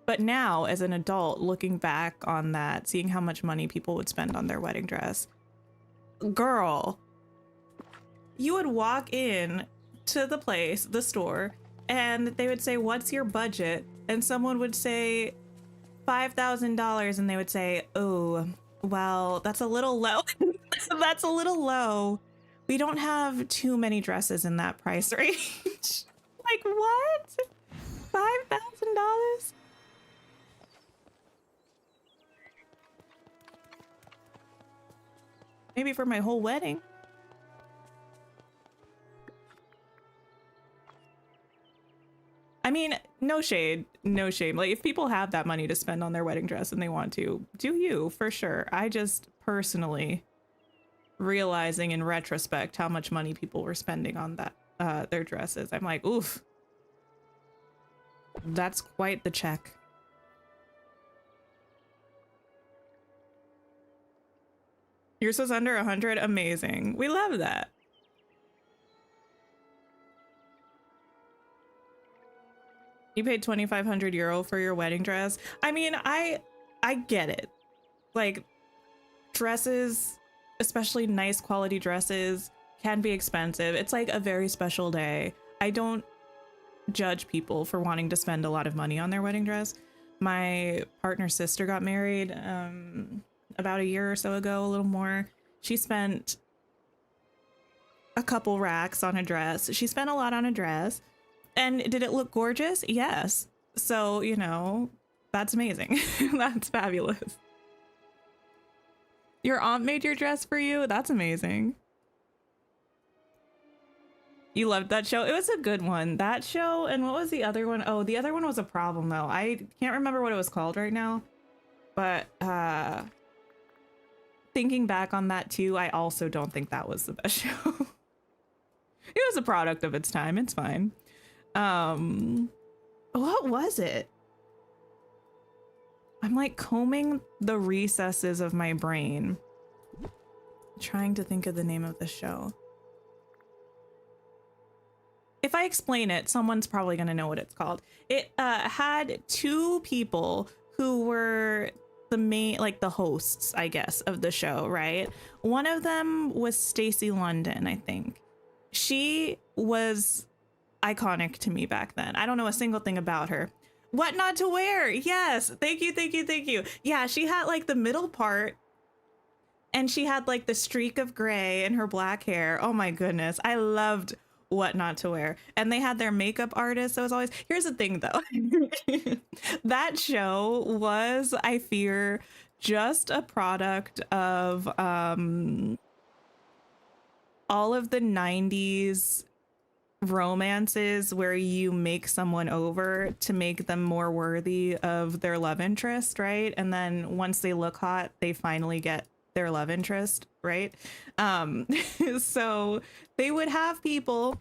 But now, as an adult, looking back on that, seeing how much money people would spend on their wedding dress, girl, you would walk in to the place, the store, and they would say, "What's your budget?" And someone would say $5,000, and they would say, "Oh, well, that's a little low." That's a little low. We don't have too many dresses in that price range. Like, what? $5,000? Maybe for my whole wedding. I mean, no shade, no shame. Like, if people have that money to spend on their wedding dress and they want to, do you, for sure. I just personally, realizing in retrospect how much money people were spending on that, their dresses, I'm like, oof, that's quite the check. Yours was under 100. Amazing. We love that. You paid 2,500 euro for your wedding dress. I mean, I get it. Like, dresses, especially nice quality dresses, can be expensive. It's like a very special day. I don't judge people for wanting to spend a lot of money on their wedding dress. My partner's sister got married about a year or so ago, a little more. She spent a couple racks on a dress. She spent a lot on a dress. And did it look gorgeous? Yes. So, you know, that's amazing. That's fabulous. Your aunt made your dress for you? That's amazing. You loved that show? It was a good one. That show, and what was the other one? Oh, the other one was a problem, though. I can't remember what it was called right now. But thinking back on that, too, I also don't think that was the best show. It was a product of its time. It's fine. What was it? I'm like combing the recesses of my brain, trying to think of the name of the show. If I explain it, someone's probably going to know what it's called. It had two people who were the main, like the hosts, I guess, of the show, right? One of them was Stacey London, I think. She was iconic to me back then. I don't know a single thing about her. What not to wear? Yes. Thank you, thank you, thank you. Yeah, she had like the middle part, and she had like the streak of gray in her black hair. Oh my goodness. I loved What Not to Wear. And they had their makeup artist. So it was always, here's the thing though. That show was, I fear, just a product of all of the 90s romances where you make someone over to make them more worthy of their love interest, right? And then once they look hot, they finally get their love interest, right? So they would have people,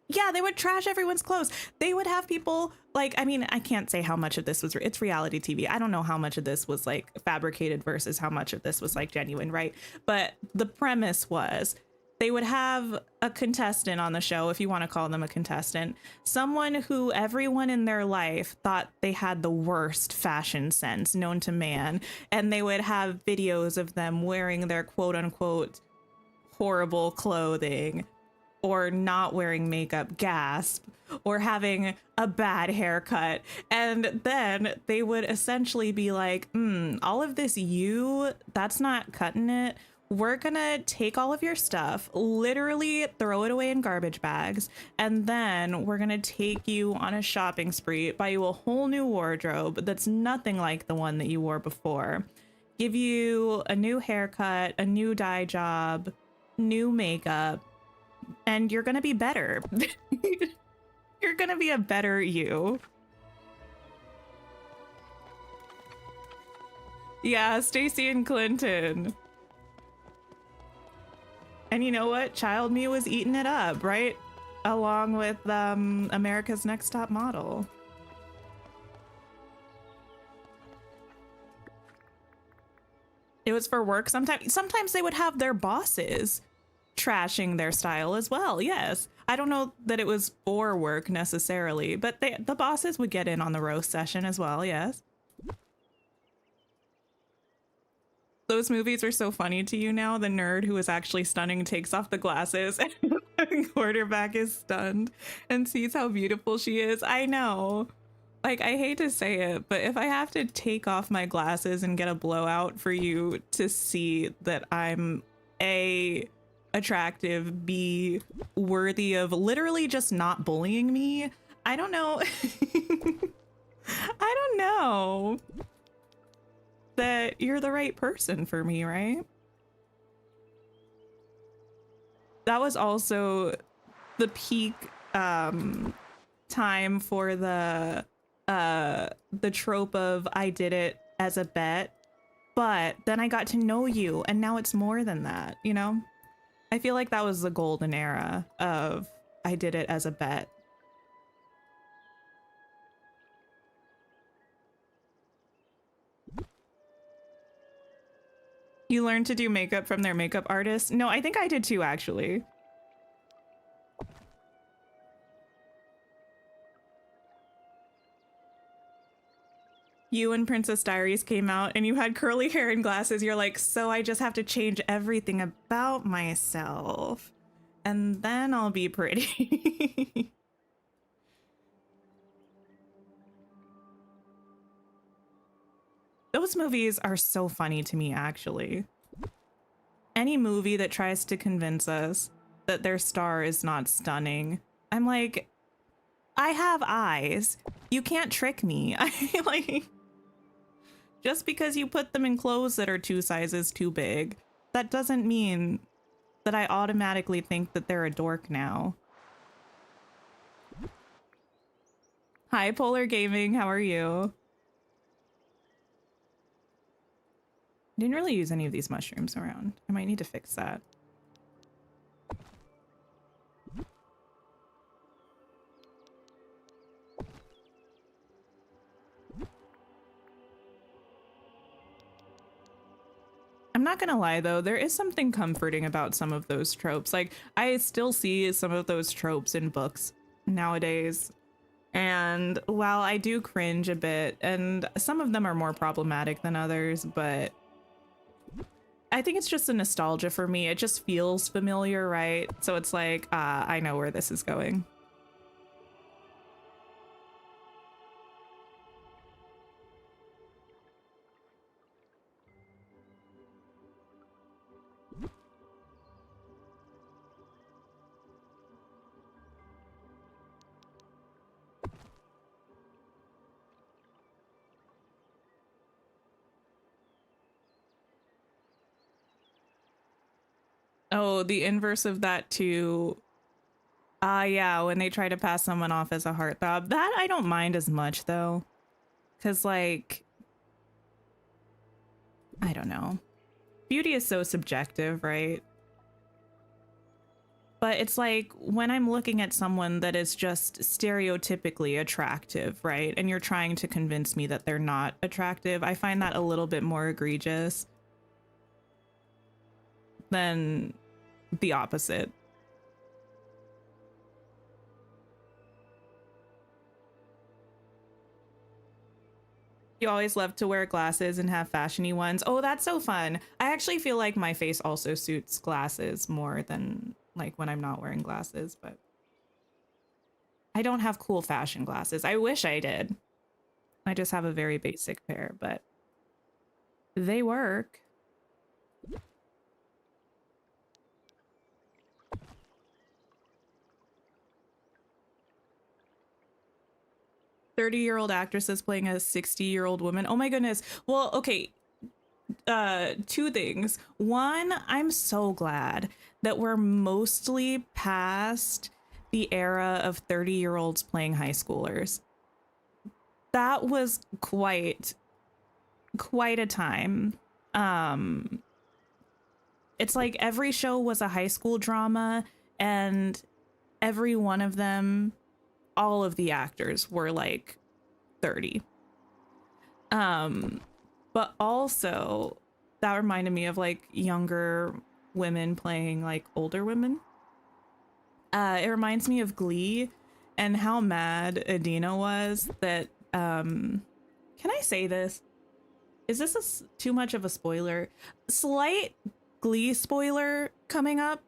yeah, they would trash everyone's clothes. They would have people like, I mean, I can't say how much of this was, it's reality TV. I don't know how much of this was like fabricated versus how much of this was like genuine, right? But the premise was they would have a contestant on the show, if you want to call them a contestant, someone who everyone in their life thought they had the worst fashion sense known to man. And they would have videos of them wearing their quote unquote horrible clothing, or not wearing makeup, gasp, or having a bad haircut. And then they would essentially be like, all of this that's not cutting it. We're gonna take all of your stuff, literally throw it away in garbage bags, and then we're gonna take you on a shopping spree, buy you a whole new wardrobe that's nothing like the one that you wore before, give you a new haircut, a new dye job, new makeup, and you're gonna be better. You're gonna be a better you. Yeah, Stacy and Clinton. And you know what? Child me was eating it up, right? Along with America's Next Top Model. It was for work. Sometimes they would have their bosses trashing their style as well. Yes. I don't know that it was for work necessarily, but the bosses would get in on the roast session as well. Yes. Those movies are so funny to you now. The nerd who is actually stunning takes off the glasses and the quarterback is stunned and sees how beautiful she is. I know. Like, I hate to say it, but if I have to take off my glasses and get a blowout for you to see that I'm A, attractive, B, worthy of literally just not bullying me, I don't know. I don't know that you're the right person for me, right? That was also the peak time for the trope of I did it as a bet, but then I got to know you and now it's more than that, you know? I feel like that was the golden era of I did it as a bet. You learned to do makeup from their makeup artist? No, I think I did too, actually. You and Princess Diaries came out and you had curly hair and glasses. You're like, so I just have to change everything about myself and then I'll be pretty. Those movies are so funny to me, actually. Any movie that tries to convince us that their star is not stunning, I'm like, I have eyes. You can't trick me. I like, just because you put them in clothes that are 2 sizes too big, that doesn't mean that I automatically think that they're a dork now. Hi, Polar Gaming. How are you? Didn't really use any of these mushrooms around. I might need to fix that. I'm not gonna lie though, there is something comforting about some of those tropes. Like, I still see some of those tropes in books nowadays. And while I do cringe a bit, and some of them are more problematic than others, but I think it's just a nostalgia for me. It just feels familiar, right? So it's like, I know where this is going. Oh, the inverse of that too. Yeah, when they try to pass someone off as a heartthrob. That I don't mind as much though. Cause like, I don't know. Beauty is so subjective, right? But it's like when I'm looking at someone that is just stereotypically attractive, right? And you're trying to convince me that they're not attractive, I find that a little bit more egregious than the opposite. You always love to wear glasses and have fashiony ones. Oh, that's so fun. I actually feel like my face also suits glasses more than like when I'm not wearing glasses, but I don't have cool fashion glasses. I wish I did. I just have a very basic pair, but they work. 30-year-old actresses playing a 60-year-old woman. Oh my goodness. Well, okay. two things. One, I'm so glad that we're mostly past the era of 30-year-olds playing high schoolers. That was quite a time. It's like every show was a high school drama, and every one of them, all of the actors were like 30. But also that reminded me of like younger women playing like older women. It reminds me of Glee and how mad Adina was that, can I say this? Is this too much of a spoiler? Slight Glee spoiler coming up.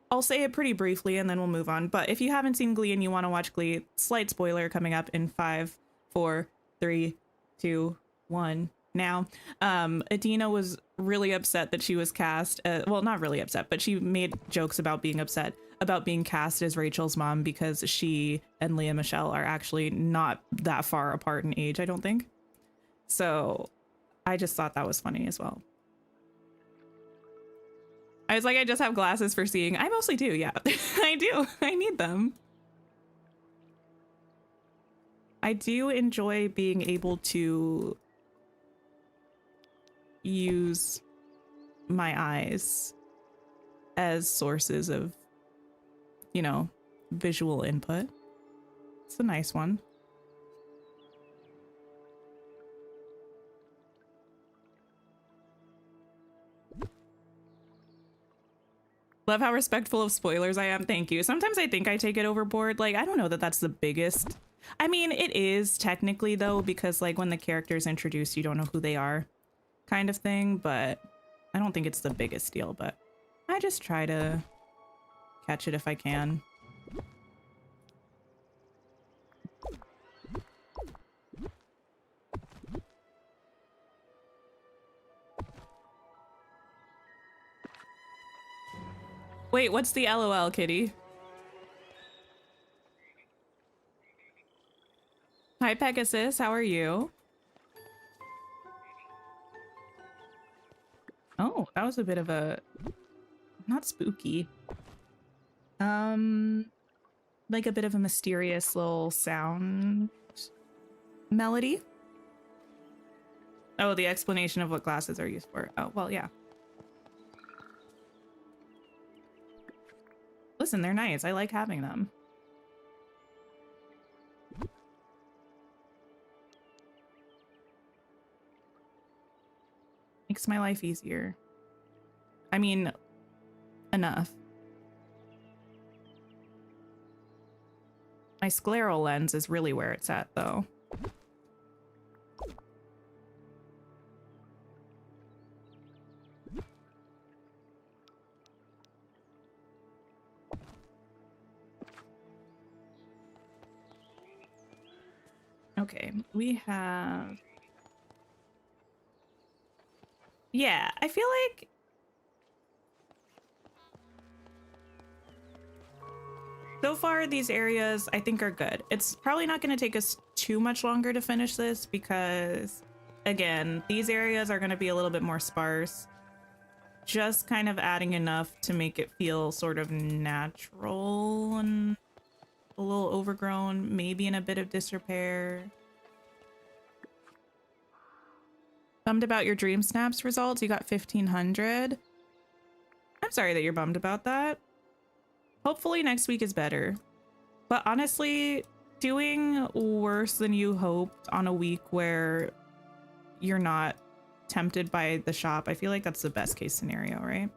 I'll say it pretty briefly and then we'll move on. But if you haven't seen Glee and you want to watch Glee, slight spoiler coming up in 5, 4, 3, 2, 1. Now, Adina was really upset that she was cast. Well, not really upset, but she made jokes about being upset about being cast as Rachel's mom because she and Leah Michelle are actually not that far apart in age, I don't think. So I just thought that was funny as well. I was like, I just have glasses for seeing. I mostly do, yeah. I do. I need them. I do enjoy being able to use my eyes as sources of, you know, visual input. It's a nice one. Love how respectful of spoilers I am. Thank you. Sometimes I think I take it overboard. Like, I don't know that that's the biggest. I mean, it is technically though, because like when the character's introduced, you don't know who they are kind of thing, but I don't think it's the biggest deal, but I just try to catch it if I can. Wait, what's the LOL, kitty? Hi, Pegasus. How are you? Oh, that was a bit of a... not spooky. Like a bit of a mysterious little sound melody. Oh, the explanation of what glasses are used for. Oh, well, yeah. Listen, they're nice. I like having them. Makes my life easier. I mean, enough. My scleral lens is really where it's at, though. Okay, we have... yeah, I feel like... so far, these areas I think are good. It's probably not going to take us too much longer to finish this because, again, these areas are going to be a little bit more sparse. Just kind of adding enough to make it feel sort of natural and a little overgrown, maybe in a bit of disrepair. Bummed about your DreamSnaps results. You got 1,500. I'm sorry that you're bummed about that. Hopefully next week is better. But honestly, doing worse than you hoped on a week where you're not tempted by the shop, I feel like that's the best case scenario, right?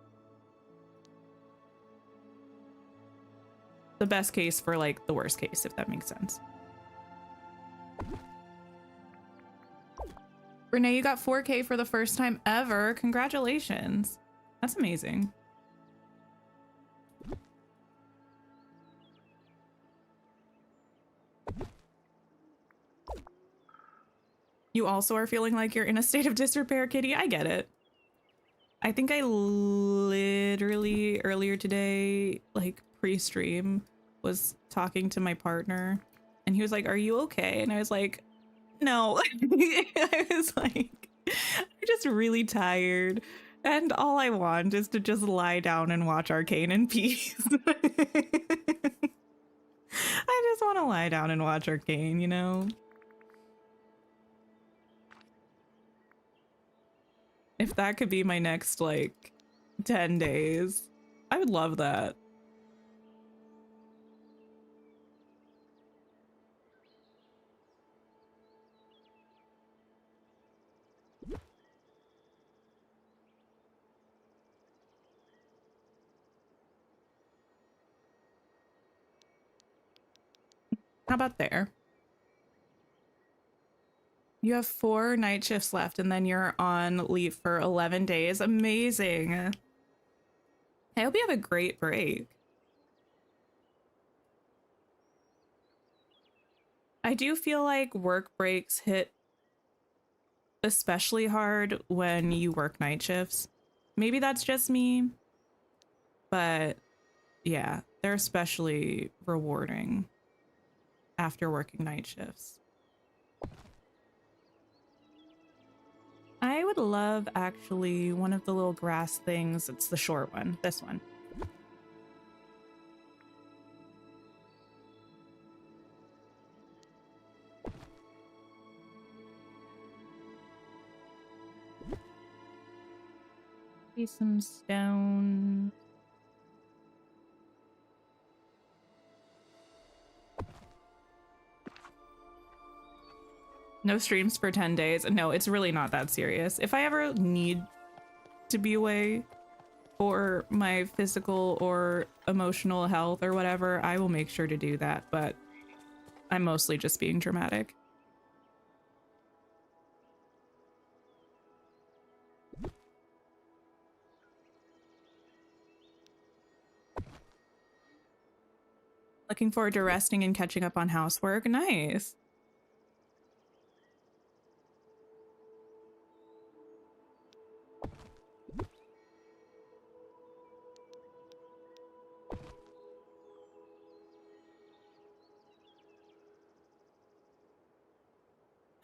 The best case for like the worst case, if that makes sense. Renee, you got 4K for the first time ever. Congratulations. That's amazing. You also are feeling like you're in a state of disrepair, kitty. I get it. I think I literally earlier today, like pre-stream, was talking to my partner and he was like, "Are you okay?" And I was like, "No." I was like, just really tired. And all I want is to just lie down and watch Arcane in peace. I just want to lie down and watch Arcane, you know? If that could be my next, like, 10 days, I would love that. How about there? You have 4 night shifts left and then you're on leave for 11 days. Amazing. I hope you have a great break. I do feel like work breaks hit especially hard when you work night shifts. Maybe that's just me, but yeah, they're especially rewarding after working night shifts. I would love actually one of the little grass things. It's the short one, this one. Maybe some stone. No streams for 10 days. No, it's really not that serious. If I ever need to be away for my physical or emotional health or whatever, I will make sure to do that, but I'm mostly just being dramatic. Looking forward to resting and catching up on housework. Nice.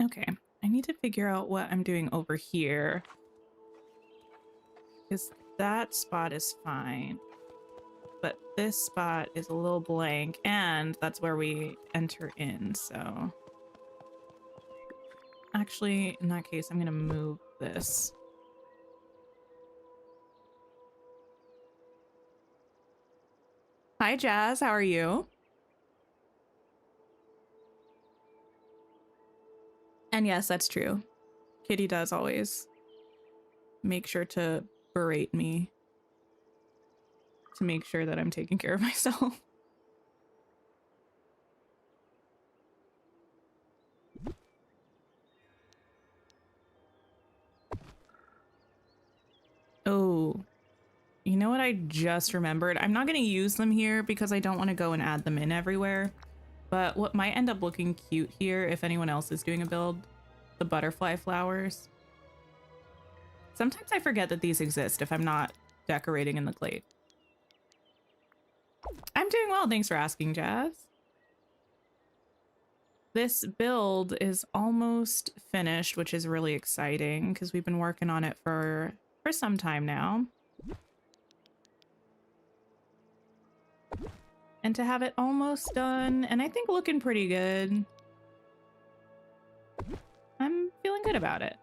Okay, I need to figure out what I'm doing over here. Because that spot is fine. But this spot is a little blank, and that's where we enter in, so... Actually, in that case, I'm gonna move this. Hi, Jazz, how are you? And yes, that's true. Kitty does always make sure to berate me to make sure that I'm taking care of myself. Oh, you know what I just remembered? I'm not going to use them here because I don't want to go and add them in everywhere. But what might end up looking cute here, if anyone else is doing a build, the butterfly flowers. Sometimes I forget that these exist if I'm not decorating in the glade. I'm doing well, thanks for asking, Jazz. This build is almost finished, which is really exciting because we've been working on it for some time now. And to have it almost done, and I think looking pretty good, I'm feeling good about it.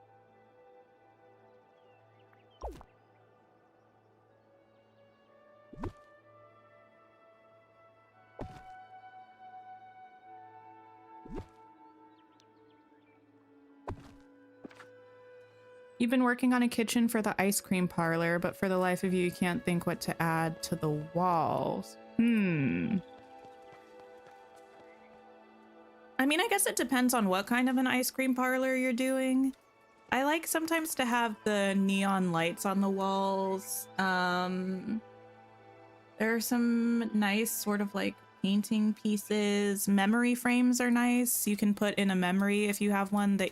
You've been working on a kitchen for the ice cream parlor, but for the life of you can't think what to add to the walls. I mean, I guess it depends on what kind of an ice cream parlor you're doing. I like sometimes to have the neon lights on the walls. There are some nice sort of like painting pieces. Memory frames are nice. You can put in a memory if you have one that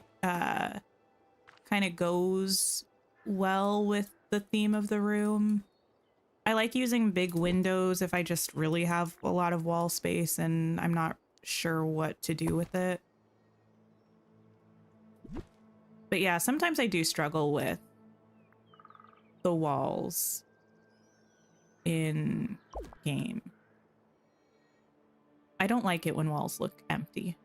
kind of goes well with the theme of the room. I like using big windows if I just really have a lot of wall space and I'm not sure what to do with it. But yeah, sometimes I do struggle with the walls in game. I don't like it when walls look empty.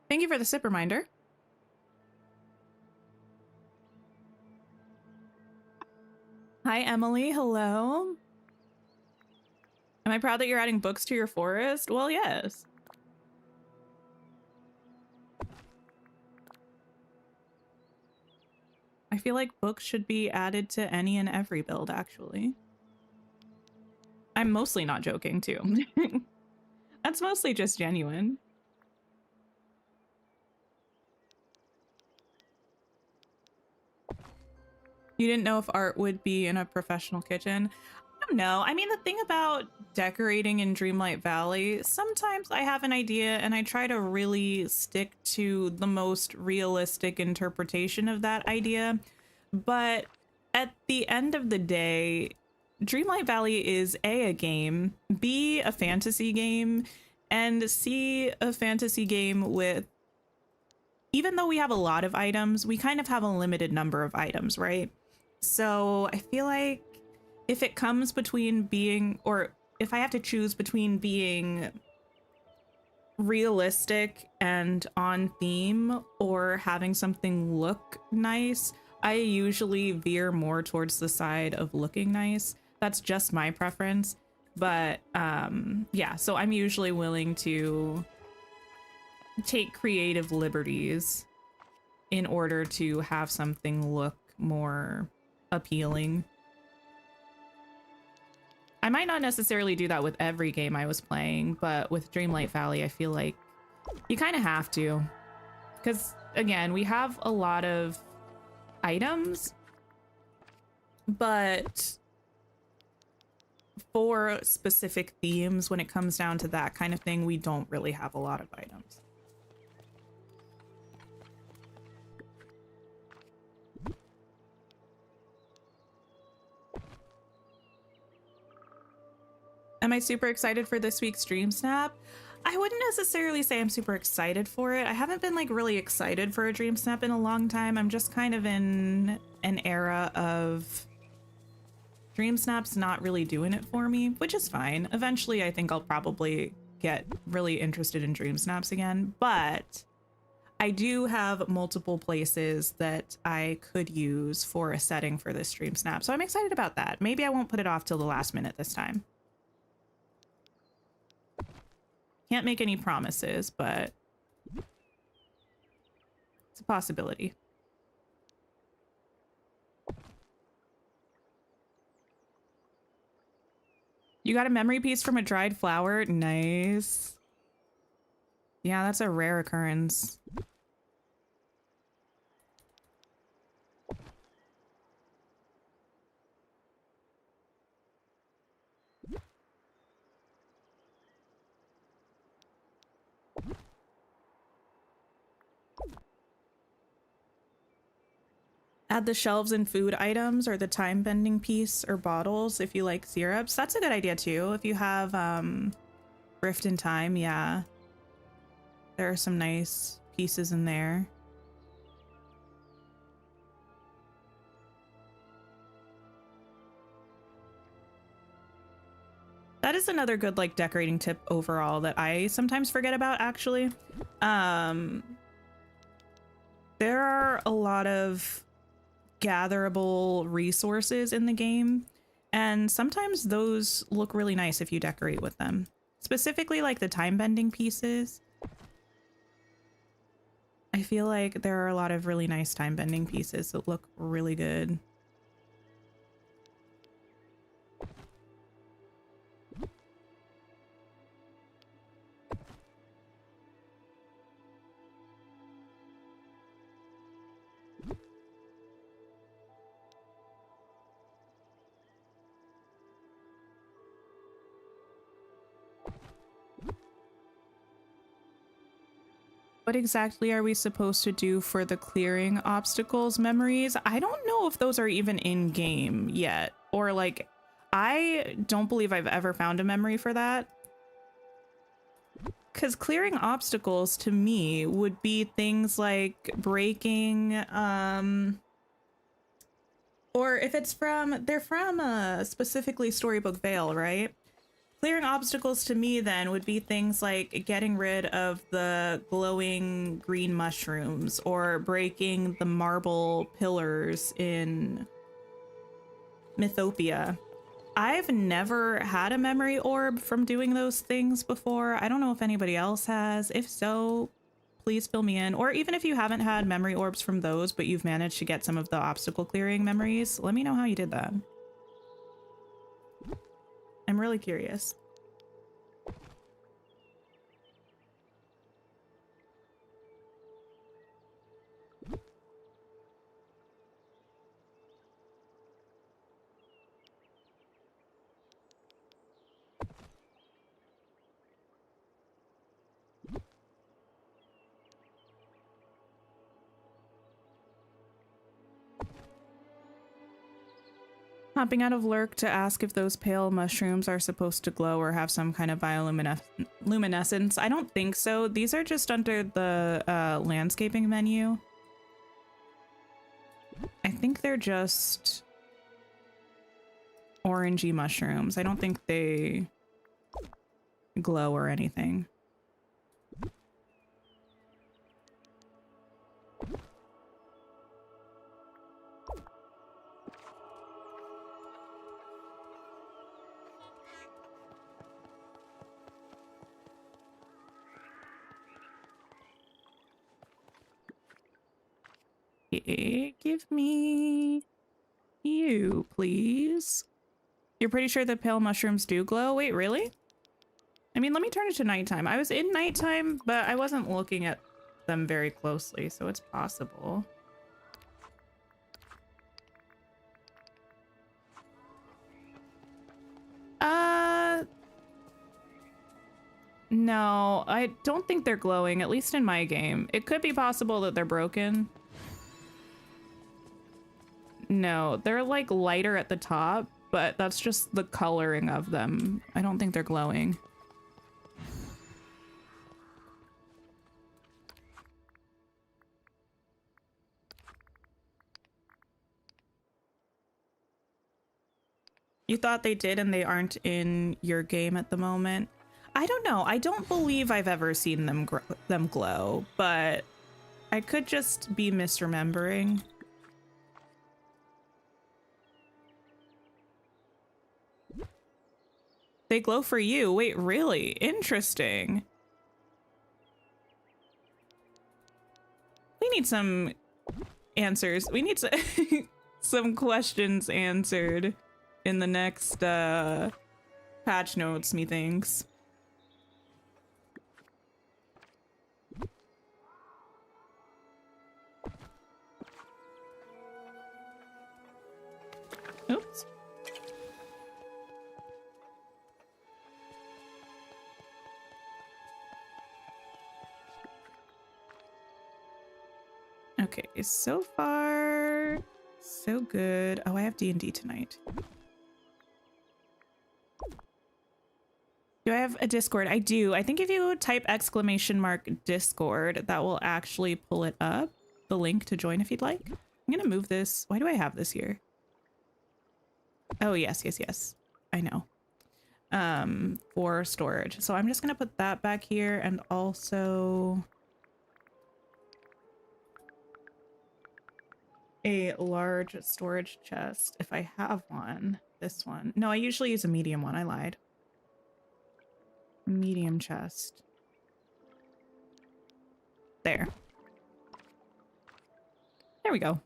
Thank you for the sip reminder. Hi, Emily. Hello. Am I proud that you're adding books to your forest? Well, yes. I feel like books should be added to any and every build, actually. I'm mostly not joking, too. That's mostly just genuine. You didn't know if art would be in a professional kitchen? I don't know. I mean, the thing about decorating in Dreamlight Valley, sometimes I have an idea and I try to really stick to the most realistic interpretation of that idea. But at the end of the day, Dreamlight Valley is A, a game, B, a fantasy game, and C, a fantasy game with, even though we have a lot of items, we kind of have a limited number of items, right? So I feel like if it comes between being, or if I have to choose between being realistic and on theme or having something look nice, I usually veer more towards the side of looking nice. That's just my preference. But yeah, so I'm usually willing to take creative liberties in order to have something look more appealing. I might not necessarily do that with every game I was playing, but with Dreamlight Valley, I feel like you kind of have to. Because, again, we have a lot of items, but for specific themes, when it comes down to that kind of thing, we don't really have a lot of items. Am I super excited for this week's Dream Snap? I wouldn't necessarily say I'm super excited for it. I haven't been like really excited for a Dream Snap in a long time. I'm just kind of in an era of Dream Snaps not really doing it for me, which is fine. Eventually, I think I'll probably get really interested in Dream Snaps again, but I do have multiple places that I could use for a setting for this Dream Snap, so I'm excited about that. Maybe I won't put it off till the last minute this time. Can't make any promises, but it's a possibility. You got a memory piece from a dried flower? Nice. Yeah, that's a rare occurrence. Add the shelves and food items or the time bending piece or bottles if you like syrups. That's a good idea too. If you have Rift in Time, yeah. There are some nice pieces in there. That is another good like decorating tip overall that I sometimes forget about actually. There are a lot of gatherable resources in the game, and sometimes those look really nice if you decorate with them. Specifically like the time bending pieces. I feel like there are a lot of really nice time bending pieces that look really good. What exactly are we supposed to do for the clearing obstacles memories? I don't know if those are even in game yet, or like, I don't believe I've ever found a memory for that. because clearing obstacles to me would be things like breaking, or if it's from, they're from specifically Storybook Vale, right? Clearing obstacles to me then would be things like getting rid of the glowing green mushrooms or breaking the marble pillars in Mythopia. I've never had a memory orb from doing those things before. I don't know if anybody else has. If so, please fill me in. Or even if you haven't had memory orbs from those, but you've managed to get some of the obstacle clearing memories, let me know how you did that. I'm really curious. Hopping out of lurk to ask if those pale mushrooms are supposed to glow or have some kind of bioluminescence. I don't think so. These are just under the landscaping menu. I think they're just orangey mushrooms. I don't think they glow or anything. Give me you, please. You're pretty sure the pale mushrooms do glow? Wait, really? I mean, let me turn it to nighttime. I was in nighttime, but I wasn't looking at them very closely, so it's possible. No, I don't think they're glowing, at least in my game. It could be possible that they're broken. No, they're like lighter at the top, but that's just the coloring of them. I don't think they're glowing. You thought they did and they aren't in your game at the moment? I don't know. I don't believe I've ever seen them glow, but I could just be misremembering. They glow for you. Wait, really? Interesting. We need some answers. We need some questions answered in the next patch notes, methinks. Oops. Okay, so far, so good. Oh, I have D&D tonight. Do I have a Discord? I do. I think if you type !Discord, that will actually pull it up, the link to join if you'd like. I'm gonna move this. Why do I have this here? Oh, yes, yes, yes. I know. For storage. So I'm just gonna put that back here and also a large storage chest if I have one. This one. No, I usually use a medium one. I lied. Medium chest. There. There we go.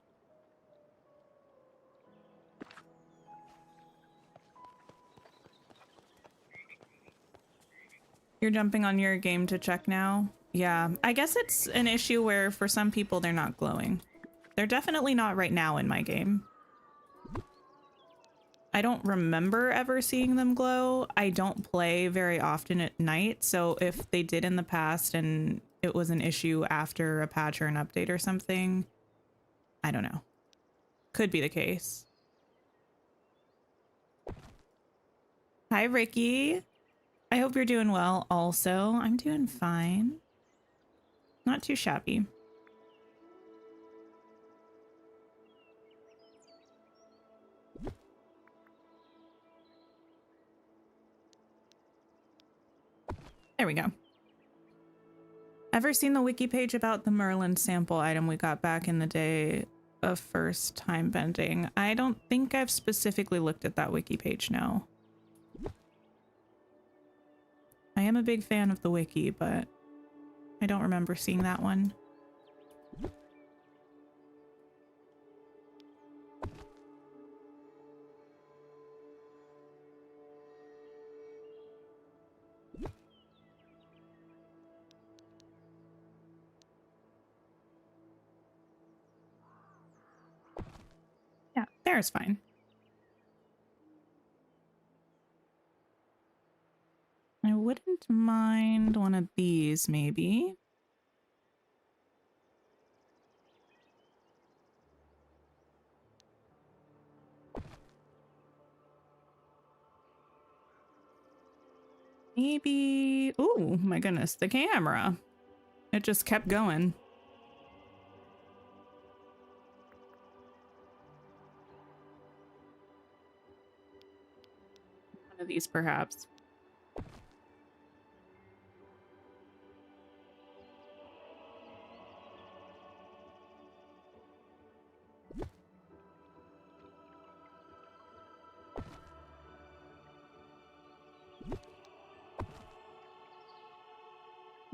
You're jumping on your game to check now? Yeah, I guess it's an issue where for some people they're not glowing. They're definitely not right now in my game. I don't remember ever seeing them glow. I don't play very often at night, so if they did in the past and it was an issue after a patch or an update or something, I don't know. Could be the case. Hi, Ricky. I hope you're doing well also. I'm doing fine. Not too shabby. There we go. Ever seen the wiki page about the Merlin sample item we got back in the day of first time bending? I don't think I've specifically looked at that wiki page, no. I am a big fan of the wiki, but I don't remember seeing that one. Yeah, there's fine. I wouldn't mind one of these, maybe. Maybe... Oh, my goodness, the camera. It just kept going. One of these, perhaps.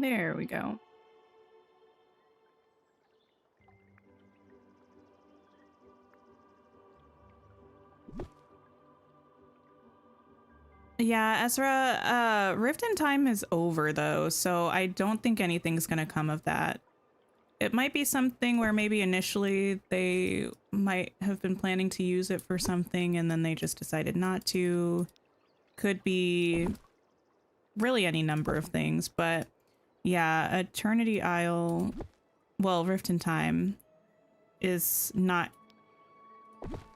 There we go. Yeah, Ezra, Rift in Time is over though, so I don't think anything's gonna come of that. It might be something where maybe initially they might have been planning to use it for something and then they just decided not to. Could be really any number of things, but yeah, Eternity Isle, well, Rift in Time is not,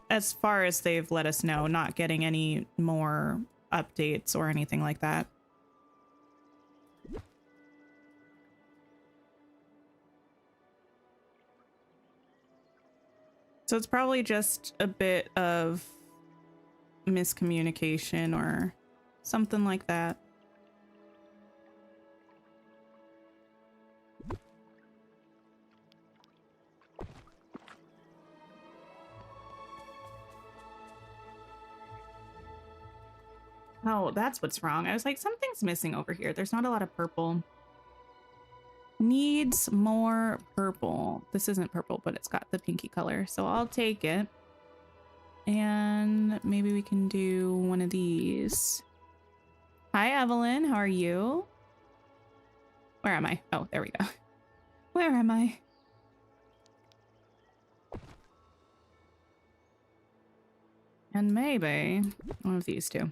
as far as they've let us know, not getting any more updates or anything like that. So it's probably just a bit of miscommunication or something like that. Oh, that's what's wrong. I was like, something's missing over here. There's not a lot of purple. Needs more purple. This isn't purple, but it's got the pinky color, so I'll take it. And maybe we can do one of these. Hi, Evelyn. How are you? Where am I? Oh, there we go. Where am I? And maybe one of these two.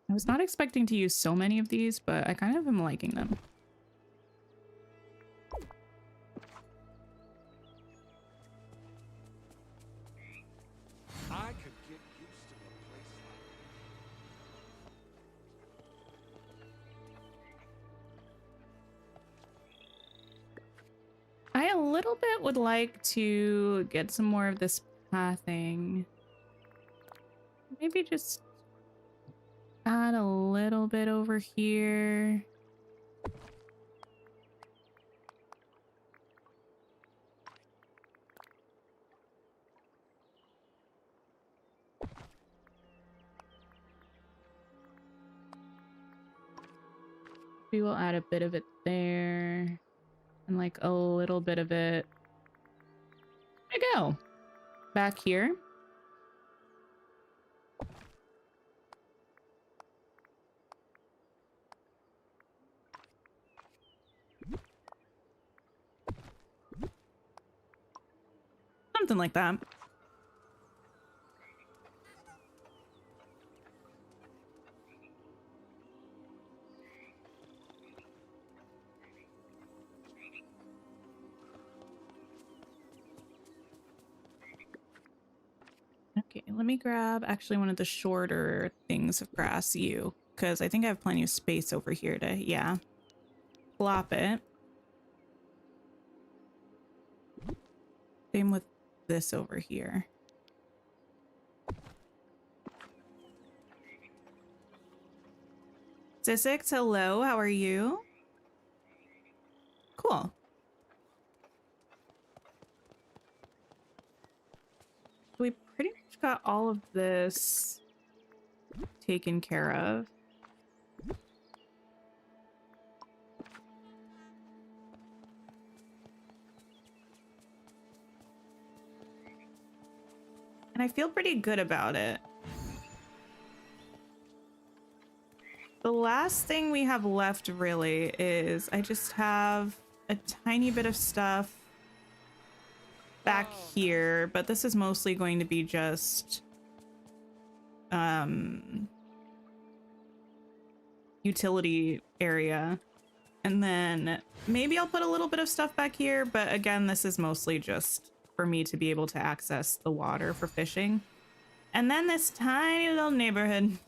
I was not expecting to use so many of these, but I kind of am liking them. I could get used to a place I a little bit would like to get some more of this pathing. Maybe just add a little bit over here. We will add a bit of it there. And like a little bit of it. There we go. Back here. Something like that. let me grab actually one of the shorter things of grass, because I think I have plenty of space over here to, yeah, plop it. Same with this over here. Sissix, hello, how are you? Cool. We pretty much got all of this taken care of. And I feel pretty good about it. The last thing we have left really is I just have a tiny bit of stuff back here, but this is mostly going to be just utility area. And then maybe I'll put a little bit of stuff back here, but again, this is mostly just for me to be able to access the water for fishing. And then this tiny little neighborhood.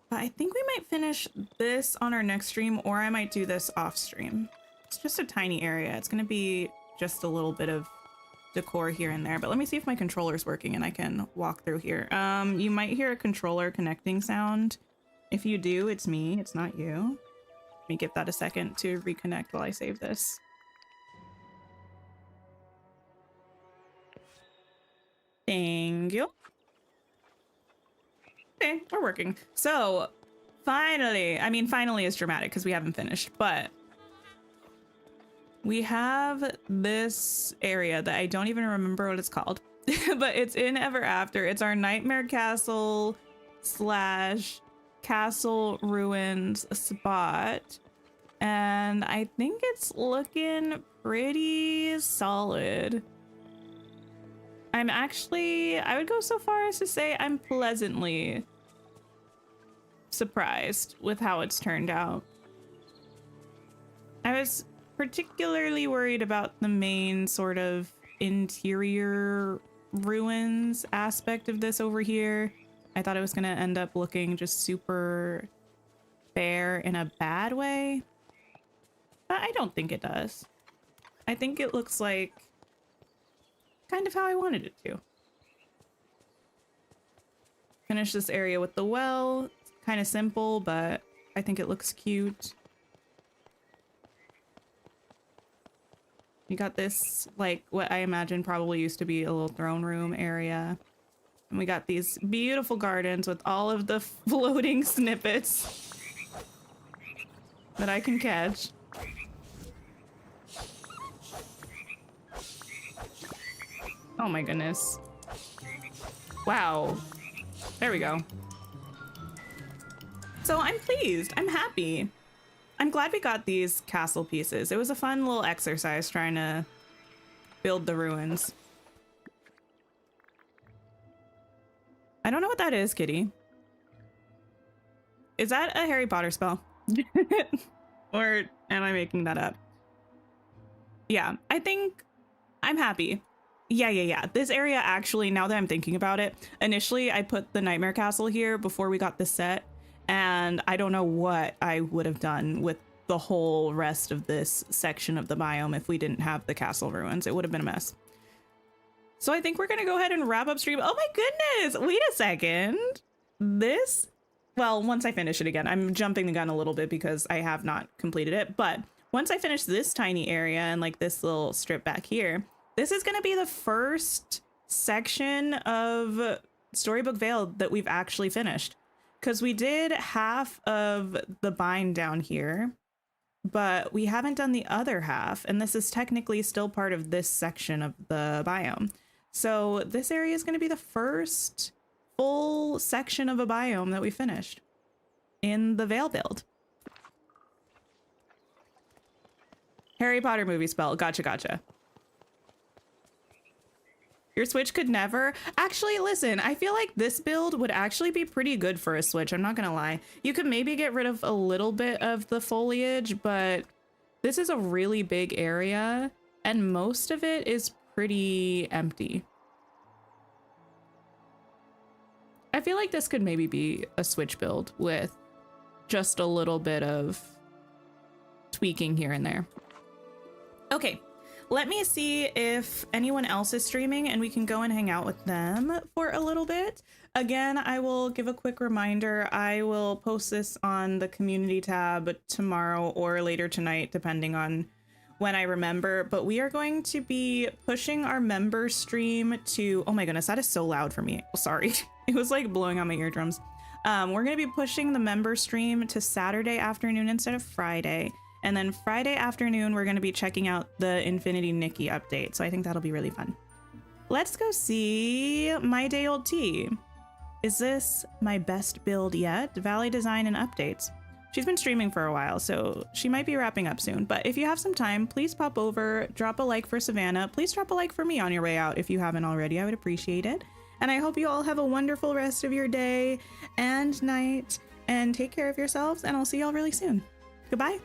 But I think we might finish this on our next stream, or I might do this off stream. It's just a tiny area. It's going to be just a little bit of decor here and there, but let me see if my controller's working and I can walk through here. You might hear a controller connecting sound. If you do, it's me, it's not you. Let me give that a second to reconnect while I save this. Thank you. Okay, we're working. So finally, I mean, finally is dramatic because we haven't finished, but we have this area that I don't even remember what it's called, but it's in Ever After. It's our Nightmare Castle / Castle Ruins spot. And I think it's looking pretty solid. I'm actually, I would go so far as to say I'm pleasantly surprised with how it's turned out. I was particularly worried about the main sort of interior ruins aspect of this over here. I thought it was gonna end up looking just super bare in a bad way, but I don't think it does. I think it looks like kind of how I wanted it to. Finish this area with the well. It's kind of simple, but I think it looks cute. We got this, like, what I imagine probably used to be a little throne room area. And we got these beautiful gardens with all of the floating snippets that I can catch. Oh my goodness. Wow. There we go. So I'm pleased. I'm happy. I'm glad we got these castle pieces. It was a fun little exercise trying to build the ruins. I don't know what that is, kitty. Is that a Harry Potter spell? Or am I making that up? Yeah, I think I'm happy. Yeah. This area actually, now that I'm thinking about it, initially I put the Nightmare Castle here before we got the set, and I don't know what I would have done with the whole rest of this section of the biome if we didn't have the castle ruins. It would have been a mess. So I think we're gonna go ahead and wrap up stream. Oh my goodness, wait a second. This, well, once I finish it again, I'm jumping the gun a little bit because I have not completed it, but once I finish this tiny area and like this little strip back here, this is gonna be the first section of Storybook Vale that we've actually finished. Because we did half of the bind down here, but we haven't done the other half, and this is technically still part of this section of the biome. So this area is going to be the first full section of a biome that we finished in the Vale build. Harry Potter movie spell. Gotcha. Your Switch could never. Actually, listen, I feel like this build would actually be pretty good for a Switch. I'm not gonna lie. You could maybe get rid of a little bit of the foliage, but this is a really big area and most of it is pretty empty. I feel like this could maybe be a Switch build with just a little bit of tweaking here and there. Okay, let me see if anyone else is streaming and we can go and hang out with them for a little bit. Again, I will give a quick reminder. I will post this on the community tab tomorrow or later tonight, depending on when I remember. But we are going to be pushing our member stream to, oh my goodness, that is so loud for me. Sorry. It was like blowing on my eardrums. We're going to be pushing the member stream to Saturday afternoon instead of Friday. And then Friday afternoon, we're going to be checking out the Infinity Nikki update. So I think that'll be really fun. Let's go see my day old tea. Is this my best build yet? Vale design and updates. She's been streaming for a while, so she might be wrapping up soon. But if you have some time, please pop over, drop a like for Savannah. Please drop a like for me on your way out if you haven't already. I would appreciate it. And I hope you all have a wonderful rest of your day and night. And take care of yourselves, and I'll see y'all really soon. Goodbye.